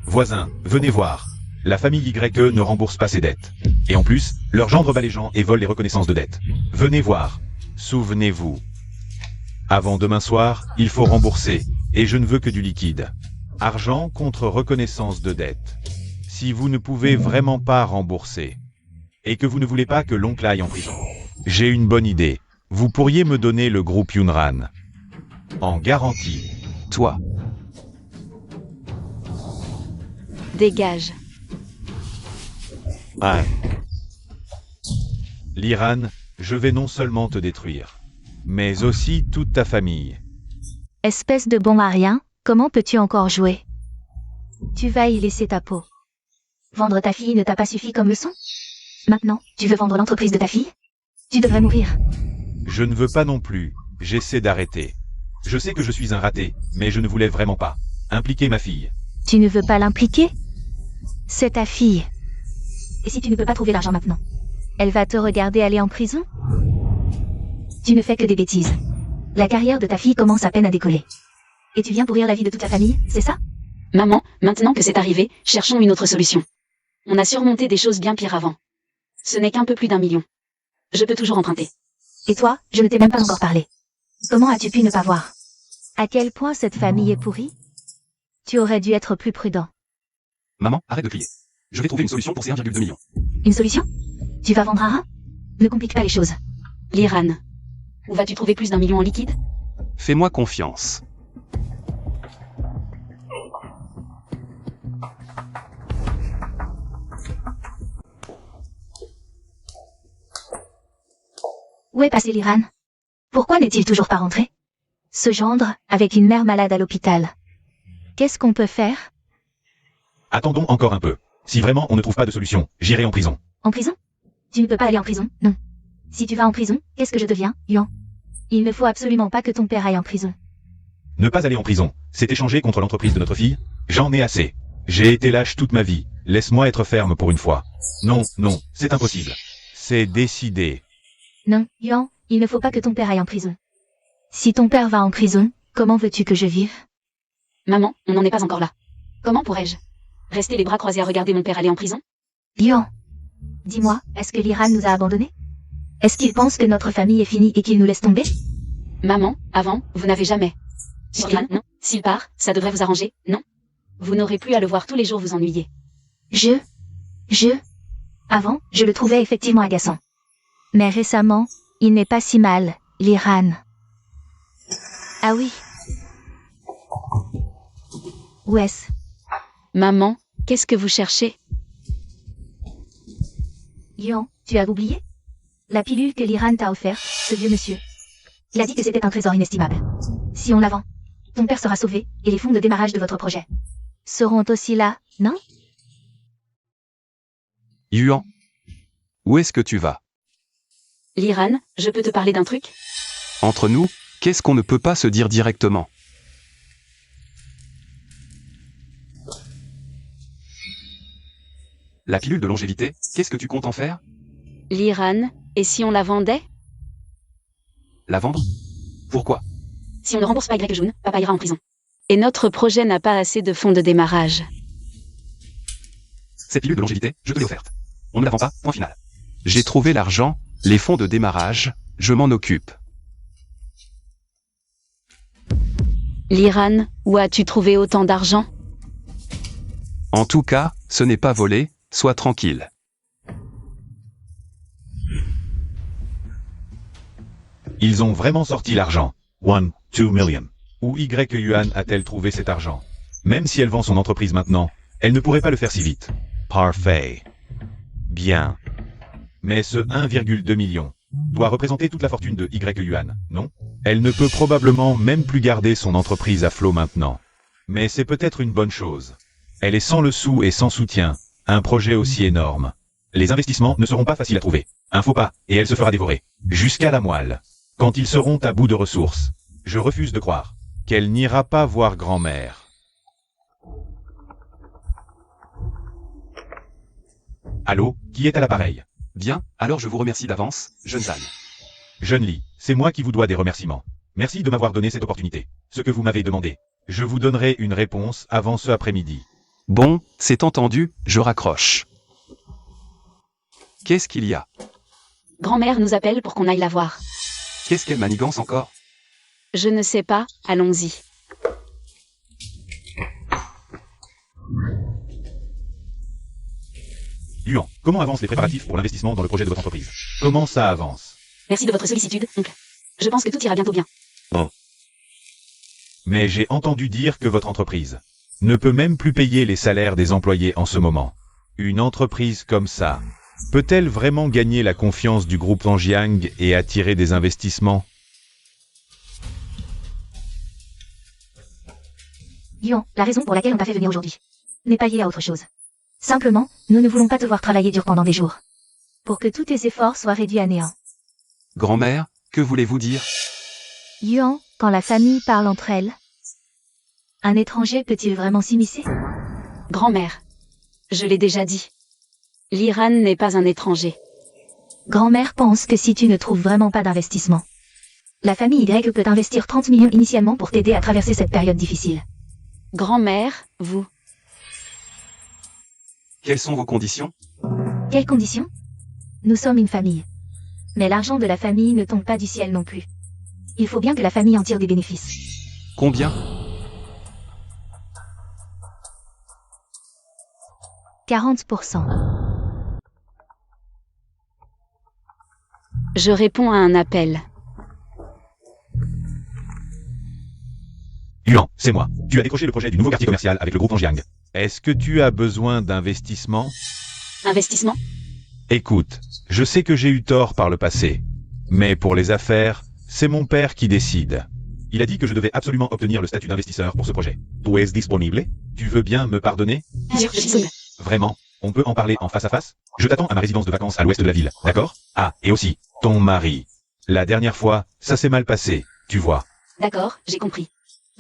Voisin, venez voir. La famille YE ne rembourse pas ses dettes. Et en plus, leur gendre bat les gens et vole les reconnaissances de dettes. Venez voir. Souvenez-vous. Avant demain soir, il faut rembourser. Et je ne veux que du liquide. Argent contre reconnaissance de dette. Si vous ne pouvez vraiment pas rembourser, et que vous ne voulez pas que l'oncle aille en prison, j'ai une bonne idée. Vous pourriez me donner le groupe Yunran. En garantie. Toi. Dégage. I. Liran, je vais non seulement te détruire, mais aussi toute ta famille. Espèce de bon à rien, comment peux-tu encore jouer? Tu vas y laisser ta peau. Vendre ta fille ne t'a pas suffi comme leçon? Maintenant, tu veux vendre l'entreprise de ta fille? Tu devrais mourir. Je ne veux pas non plus, j'essaie d'arrêter. Je sais que je suis un raté, mais je ne voulais vraiment pas impliquer ma fille. Tu ne veux pas l'impliquer? C'est ta fille. Et si tu ne peux pas trouver l'argent maintenant? Elle va te regarder aller en prison? Tu ne fais que des bêtises. La carrière de ta fille commence à peine à décoller. Et tu viens pourrir la vie de toute ta famille, c'est ça? Maman, maintenant que c'est arrivé, cherchons une autre solution. On a surmonté des choses bien pires avant. Ce n'est qu'un peu plus d'1 million. Je peux toujours emprunter. Et toi, je ne t'ai même pas encore parlé. Comment as-tu pu ne pas voir? À quel point cette famille est pourrie? Tu aurais dû être plus prudent. Maman, arrête de crier. Je vais trouver une solution pour ces 1,2 millions. Une solution? Tu vas vendre un? Ne complique pas les choses. Liran. Où vas-tu trouver plus d'1 million en liquide? Fais-moi confiance. Où est passé l'Iran? Pourquoi n'est-il toujours pas rentré? Ce gendre, avec une mère malade à l'hôpital. Qu'est-ce qu'on peut faire? Attendons encore un peu. Si vraiment on ne trouve pas de solution, j'irai en prison. En prison? Tu ne peux pas aller en prison, non. Si tu vas en prison, qu'est-ce que je deviens, Yuan? Il ne faut absolument pas que ton père aille en prison. Ne pas aller en prison, c'est échanger contre l'entreprise de notre fille? J'en ai assez. J'ai été lâche toute ma vie. Laisse-moi être ferme pour une fois. Non, non, c'est impossible. C'est décidé. Non, Yuan, il ne faut pas que ton père aille en prison. Si ton père va en prison, comment veux-tu que je vive? Maman, on n'en est pas encore là. Comment pourrais-je rester les bras croisés à regarder mon père aller en prison? Yuan, dis-moi, est-ce que l'Iran nous a abandonnés? Est-ce qu'il pense que notre famille est finie et qu'il nous laisse tomber? Maman, avant, vous n'avez jamais. Liran, non. S'il part, ça devrait vous arranger, non? Vous n'aurez plus à le voir tous les jours vous ennuyer. Avant, je le trouvais effectivement agaçant. Mais récemment, il n'est pas si mal, l'Iran. Ah oui. Où est-ce? Maman, qu'est-ce que vous cherchez? Yuan, tu as oublié? La pilule que l'Iran t'a offerte, ce vieux monsieur. Il a dit que c'était un trésor inestimable. Si on la vend, ton père sera sauvé, et les fonds de démarrage de votre projet seront aussi là, non? Yuan. Où est-ce que tu vas? Liran, je peux te parler d'un truc? Entre nous, qu'est-ce qu'on ne peut pas se dire directement? La pilule de longévité, qu'est-ce que tu comptes en faire? Liran, et si on la vendait? La vendre? Pourquoi? Si on ne rembourse pas Y-Jun, papa ira en prison. Et notre projet n'a pas assez de fonds de démarrage. Cette pilule de longévité, je te l'ai offerte. On ne la vend pas, point final. J'ai trouvé l'argent, les fonds de démarrage, je m'en occupe. Liran, où as-tu trouvé autant d'argent? En tout cas, ce n'est pas volé, sois tranquille. Ils ont vraiment sorti l'argent. One. 2 million. Où Y Yuan a-t-elle trouvé cet argent? Même si elle vend son entreprise maintenant, elle ne pourrait pas le faire si vite. Parfait. Bien. Mais ce 1,2 million doit représenter toute la fortune de Y Yuan, non? Elle ne peut probablement même plus garder son entreprise à flot maintenant. Mais c'est peut-être une bonne chose. Elle est sans le sou et sans soutien. Un projet aussi énorme. Les investissements ne seront pas faciles à trouver. Un faux pas, et elle se fera dévorer. Jusqu'à la moelle. Quand ils seront à bout de ressources. Je refuse de croire qu'elle n'ira pas voir grand-mère. Allô, qui est à l'appareil? Bien, alors je vous remercie d'avance, jeune Zan. Jeune Lee, c'est moi qui vous dois des remerciements. Merci de m'avoir donné cette opportunité. Ce que vous m'avez demandé. Je vous donnerai une réponse avant ce après-midi. Bon, c'est entendu, je raccroche. Qu'est-ce qu'il y a? Grand-mère nous appelle pour qu'on aille la voir. Qu'est-ce qu'elle manigance encore? Je ne sais pas, allons-y. Yuan, comment avancent les préparatifs pour l'investissement dans le projet de votre entreprise? Comment ça avance? Merci de votre sollicitude, oncle. Je pense que tout ira bientôt bien. Mais j'ai entendu dire que votre entreprise ne peut même plus payer les salaires des employés en ce moment. Une entreprise comme ça peut-elle vraiment gagner la confiance du groupe Zhangjiang et attirer des investissements? Yuan, la raison pour laquelle on t'a fait venir aujourd'hui n'est pas liée à autre chose. Simplement, nous ne voulons pas te voir travailler dur pendant des jours. Pour que tous tes efforts soient réduits à néant. Grand-mère, que voulez-vous dire? Yuan, quand la famille parle entre elles, un étranger peut-il vraiment s'immiscer? Grand-mère. Je l'ai déjà dit. L'Iran n'est pas un étranger. Grand-mère pense que si tu ne trouves vraiment pas d'investissement, la famille Y peut investir 30 millions initialement pour t'aider à traverser cette période difficile. Grand-mère, vous. Quelles sont vos conditions? Quelles conditions? Nous sommes une famille. Mais l'argent de la famille ne tombe pas du ciel non plus. Il faut bien que la famille en tire des bénéfices. Combien? 40%. Je réponds à un appel. Yuan, c'est moi. Tu as décroché le projet du nouveau quartier commercial avec le groupe Zhangjiang. Est-ce que tu as besoin d'investissement? Investissement? Écoute, je sais que j'ai eu tort par le passé. Mais pour les affaires, c'est mon père qui décide. Il a dit que je devais absolument obtenir le statut d'investisseur pour ce projet. Tu es disponible? Tu veux bien me pardonner? Bien sûr, je suis disponible. Vraiment? On peut en parler en face à face? Je t'attends à ma résidence de vacances à l'ouest de la ville, d'accord? Ah, et aussi, ton mari. La dernière fois, ça s'est mal passé, tu vois. D'accord, j'ai compris.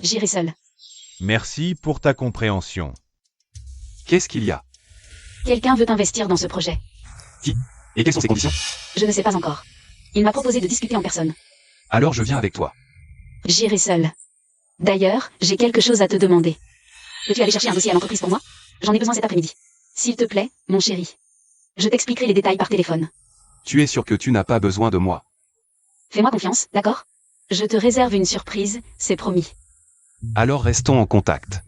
J'irai seul. Merci pour ta compréhension. Qu'est-ce qu'il y a? Quelqu'un veut investir dans ce projet. Et quelles sont ces conditions? Je ne sais pas encore. Il m'a proposé de discuter en personne. Alors je viens avec toi. J'irai seul. D'ailleurs, j'ai quelque chose à te demander. Peux-tu aller chercher un dossier à l'entreprise pour moi? J'en ai besoin cet après-midi. S'il te plaît, mon chéri. Je t'expliquerai les détails par téléphone. Tu es sûr que tu n'as pas besoin de moi? Fais-moi confiance, d'accord? Je te réserve une surprise, c'est promis. Alors restons en contact.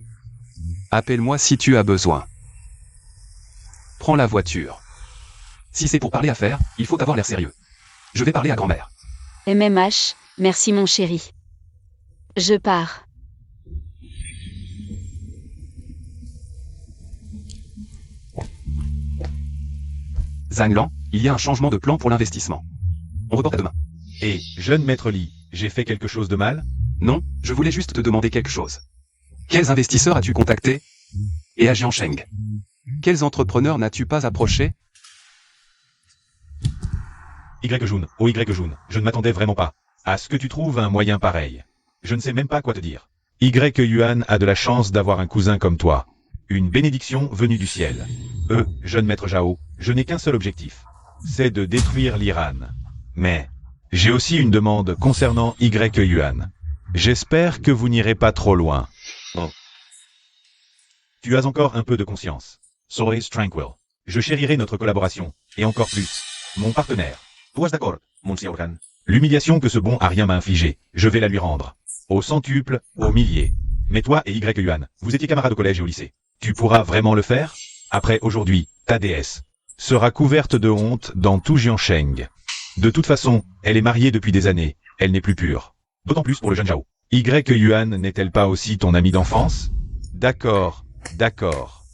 Appelle-moi si tu as besoin. Prends la voiture. Si c'est pour parler affaires, il faut avoir l'air sérieux. Je vais parler à grand-mère. MMH, merci mon chéri. Je pars. Zhang Lan, il y a un changement de plan pour l'investissement. On reporte à demain. Et, jeune maître Lee, j'ai fait quelque chose de mal? Non, je voulais juste te demander quelque chose. Quels investisseurs as-tu contactés? Et à Jiangsheng? Quels entrepreneurs n'as-tu pas approchés? Y Jun, oh Y Jun, je ne m'attendais vraiment pas à ce que tu trouves un moyen pareil. Je ne sais même pas quoi te dire. Y Yuan a de la chance d'avoir un cousin comme toi. Une bénédiction venue du ciel. Jeune maître Zhao, je n'ai qu'un seul objectif. C'est de détruire l'Iran. Mais, j'ai aussi une demande concernant Y Yuan. J'espère que vous n'irez pas trop loin. Tu as encore un peu de conscience. Sois tranquille. Je chérirai notre collaboration, et encore plus, mon partenaire. Tu es d'accord, mon Xiaoran? L'humiliation que ce bon Arien m'a infligée, je vais la lui rendre. Au centuple, au millier. Mais toi et Y Yuan, vous étiez camarades au collège et au lycée. Tu pourras vraiment le faire? Après aujourd'hui, ta déesse sera couverte de honte dans tout Jiangsheng. De toute façon, elle est mariée depuis des années, elle n'est plus pure. D'autant plus pour le jeune Zhao. Yuan n'est-elle pas aussi ton amie d'enfance? D'accord, d'accord.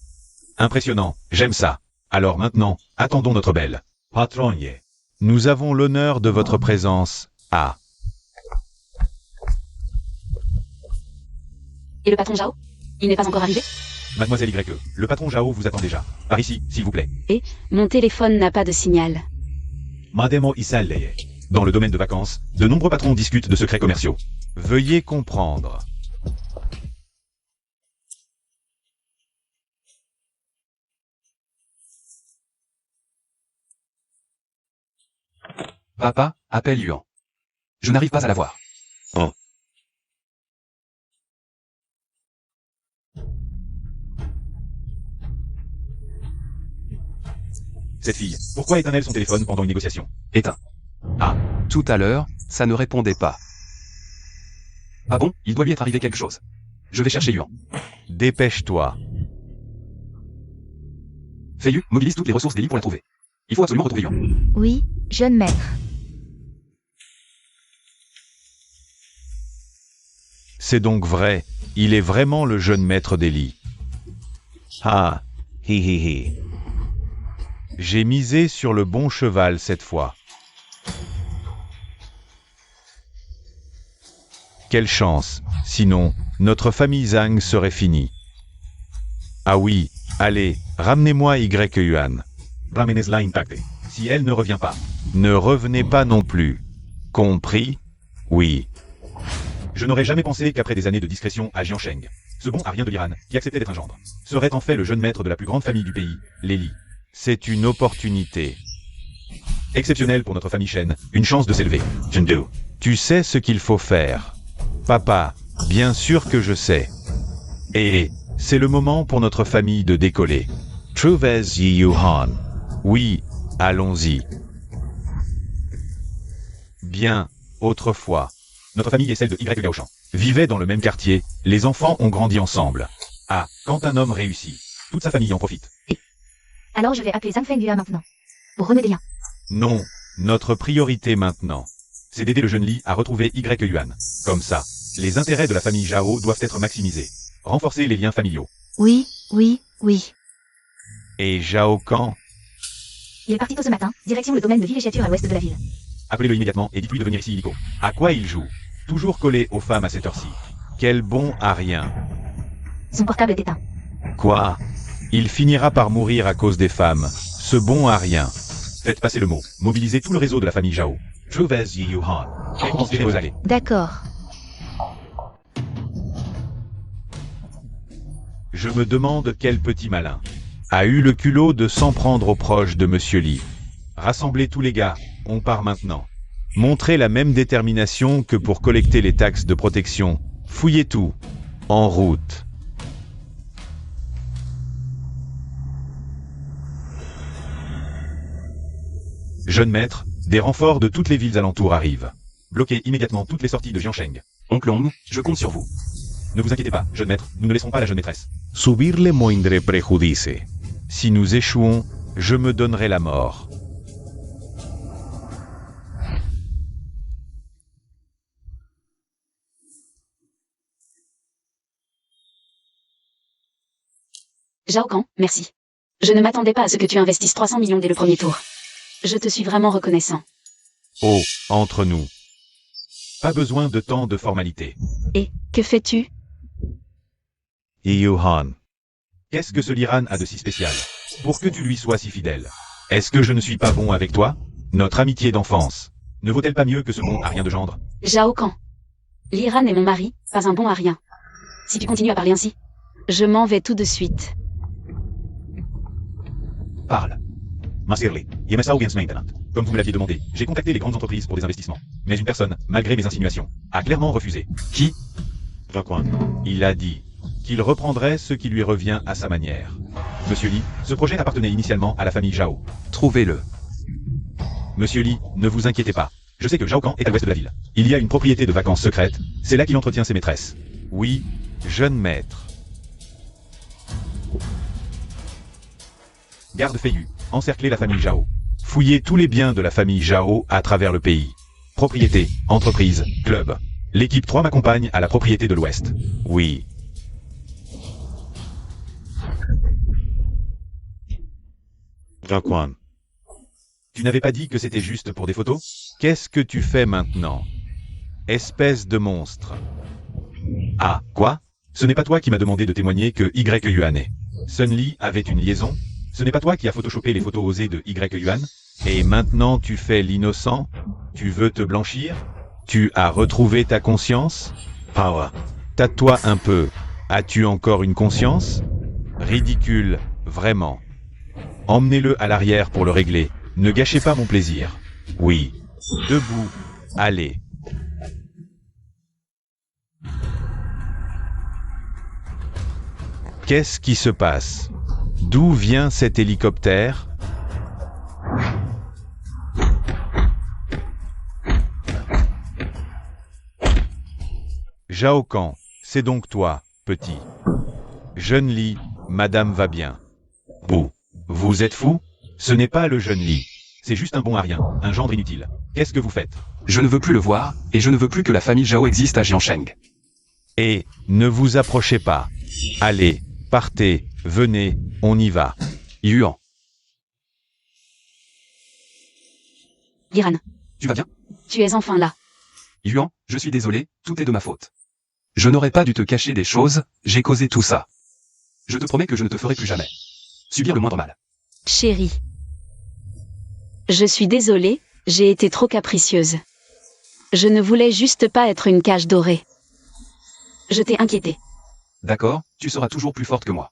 Impressionnant, j'aime ça. Alors maintenant, attendons notre belle. Patronje. Nous avons l'honneur de votre présence. Ah, Et le patron Zhao? Il n'est pas encore arrivé? Mademoiselle YE, le patron Zhao vous attend déjà. Par ici, s'il vous plaît. Mon téléphone n'a pas de signal. Mademo Isalleye. Dans le domaine de vacances, de nombreux patrons discutent de secrets commerciaux. veuillez comprendre. Papa, appelle Yuan. Je n'arrive pas à la voir. Cette fille, pourquoi éteint-elle son téléphone pendant une négociation? Éteint. Ah. Tout à l'heure, ça ne répondait pas. Ah bon, il doit lui être arrivé quelque chose. Je vais chercher Yuan. Dépêche-toi. Feiyu, mobilise toutes les ressources d'Eli pour la trouver. Il faut absolument retrouver Yuan. Oui, jeune maître. C'est donc vrai, il est vraiment le jeune maître d'Eli. Ah, hi hi hi. J'ai misé sur le bon cheval cette fois. Quelle chance, sinon, notre famille Zhang serait finie. Ah oui, allez, ramenez-moi Yuan. Ramenez-la intacte. Si elle ne revient pas. Ne revenez pas non plus. Compris? Oui. Je n'aurais jamais pensé qu'après des années de discrétion à Jiansheng, ce bon arien de l'Iran, qui acceptait d'être un gendre, serait en fait le jeune maître de la plus grande famille du pays, l'Eli. C'est une opportunité. Exceptionnel pour notre famille Shen, une chance de s'élever. Jindu. Tu sais ce qu'il faut faire. Papa, bien sûr que je sais. Et c'est le moment pour notre famille de décoller. Trouvez Yuan. Oui, allons-y. Bien, autrefois. Notre famille est celle de Y Gaoshan. Vivaient dans le même quartier, les enfants ont grandi ensemble. Ah, quand un homme réussit, toute sa famille en profite. Alors je vais appeler Zhang Fengyue maintenant. Pour renouer des liens. Non, notre priorité maintenant. C'est d'aider le jeune Li à retrouver Yuan. Comme ça, les intérêts de la famille Zhao doivent être maximisés. Renforcer les liens familiaux. Oui, oui, oui. Et Zhao Kan? Il est parti tôt ce matin, direction le domaine de villégiature à l'ouest de la ville. Appelez-le immédiatement et dites-lui de venir ici illico. À quoi il joue? Toujours collé aux femmes à cette heure-ci. Quel bon à rien. Son portable est éteint. Quoi? Il finira par mourir à cause des femmes. Ce bon à rien. Faites passer le mot. Mobilisez tout le réseau de la famille Zhao. Trouvez Yuan. Et transférez vos allées. D'accord. Je me demande quel petit malin a eu le culot de s'en prendre aux proches de Monsieur Li. Rassemblez tous les gars, on part maintenant. Montrez la même détermination que pour collecter les taxes de protection. Fouillez tout. En route. Jeune maître, des renforts de toutes les villes alentours arrivent. Bloquez immédiatement toutes les sorties de Jiansheng. Oncle Hong, je compte sur vous. Ne vous inquiétez pas, jeune maître, nous ne laisserons pas la jeune maîtresse. Subirle moindre prejudice. Si nous échouons, je me donnerai la mort. Zhao Kan, merci. Je ne m'attendais pas à ce que tu investisses 300 millions dès le premier tour. Je te suis vraiment reconnaissant. Oh, entre nous. Pas besoin de tant de formalités. Et, que fais-tu? Yuan. Qu'est-ce que ce Liran a de si spécial? Pour que tu lui sois si fidèle. Est-ce que je ne suis pas bon avec toi? Notre amitié d'enfance. Ne vaut-elle pas mieux que ce bon à rien de gendre? Zhao Kan. L'Iran est mon mari, pas un bon à rien. Si tu continues à parler ainsi, je m'en vais tout de suite. Parle. Masirli, Yemesao Gens Maintenant. Comme vous me l'aviez demandé, j'ai contacté les grandes entreprises pour des investissements. Mais une personne, malgré mes insinuations, a clairement refusé. Qui? Il a dit qu'il reprendrait ce qui lui revient à sa manière. Monsieur Li, ce projet appartenait initialement à la famille Zhao. Trouvez-le. Monsieur Li, ne vous inquiétez pas. Je sais que Zhao Kan est à l'ouest de la ville. Il y a une propriété de vacances secrète, c'est là qu'il entretient ses maîtresses. Oui, jeune maître. Garde Feiyu, encerclez la famille Zhao. Fouillez tous les biens de la famille Zhao à travers le pays. Propriété, entreprise, club. L'équipe 3 m'accompagne à la propriété de l'Ouest. Oui. Jaquan, Tu n'avais pas dit que c'était juste pour des photos? qu'est-ce que tu fais maintenant? Espèce de monstre. Ah, quoi? Ce n'est pas toi qui m'as demandé de témoigner que Y Yuan est. Sun Li avait une liaison? Ce n'est pas toi qui as photoshopé les photos osées de Y Yuan? Et maintenant tu fais l'innocent? Tu veux te blanchir? Tu as retrouvé ta conscience? Power. Tâte-toi un peu. As-tu encore une conscience? Ridicule, vraiment. Emmenez-le à l'arrière pour le régler. Ne gâchez pas mon plaisir. Oui. Debout. Allez. Qu'est-ce qui se passe? D'où vient cet hélicoptère? Zhao Kan, c'est donc toi, petit. Jeune Li, madame va bien. Bouh. Vous êtes fou? Ce n'est pas le jeune Li. C'est juste un bon à rien, un gendre inutile. Qu'est-ce que vous faites? Je ne veux plus le voir, et je ne veux plus que la famille Zhao existe à Jiansheng. Et, ne vous approchez pas. Allez, partez, venez, on y va. Yuan, Liran, tu vas bien? tu es enfin là. Yuan, je suis désolé, tout est de ma faute. Je n'aurais pas dû te cacher des choses, j'ai causé tout ça. Je te promets que je ne te ferai plus jamais subir le moindre mal. Chérie. Je suis désolée, j'ai été trop capricieuse. Je ne voulais juste pas être une cage dorée. Je t'ai inquiété. D'accord, tu seras toujours plus forte que moi.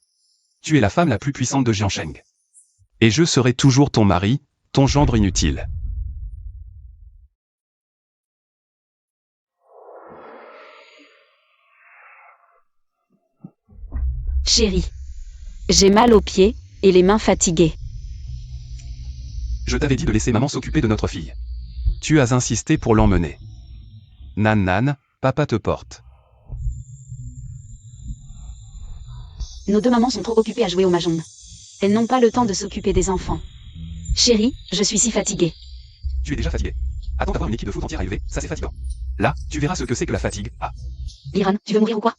Tu es la femme la plus puissante de Jiansheng. Et je serai toujours ton mari, ton gendre inutile. Chérie. J'ai mal aux pieds, et les mains fatiguées. Je t'avais dit de laisser maman s'occuper de notre fille. Tu as insisté pour l'emmener. Nan nan, papa te porte. Nos deux mamans sont trop occupées à jouer au mahjong. Elles n'ont pas le temps de s'occuper des enfants. Chérie, je suis si fatiguée. Tu es déjà fatigué. Attends d'avoir une équipe de foot entière à élever, ça c'est fatigant. Là, tu verras ce que c'est que la fatigue. Ah, Liran, tu veux mourir ou quoi?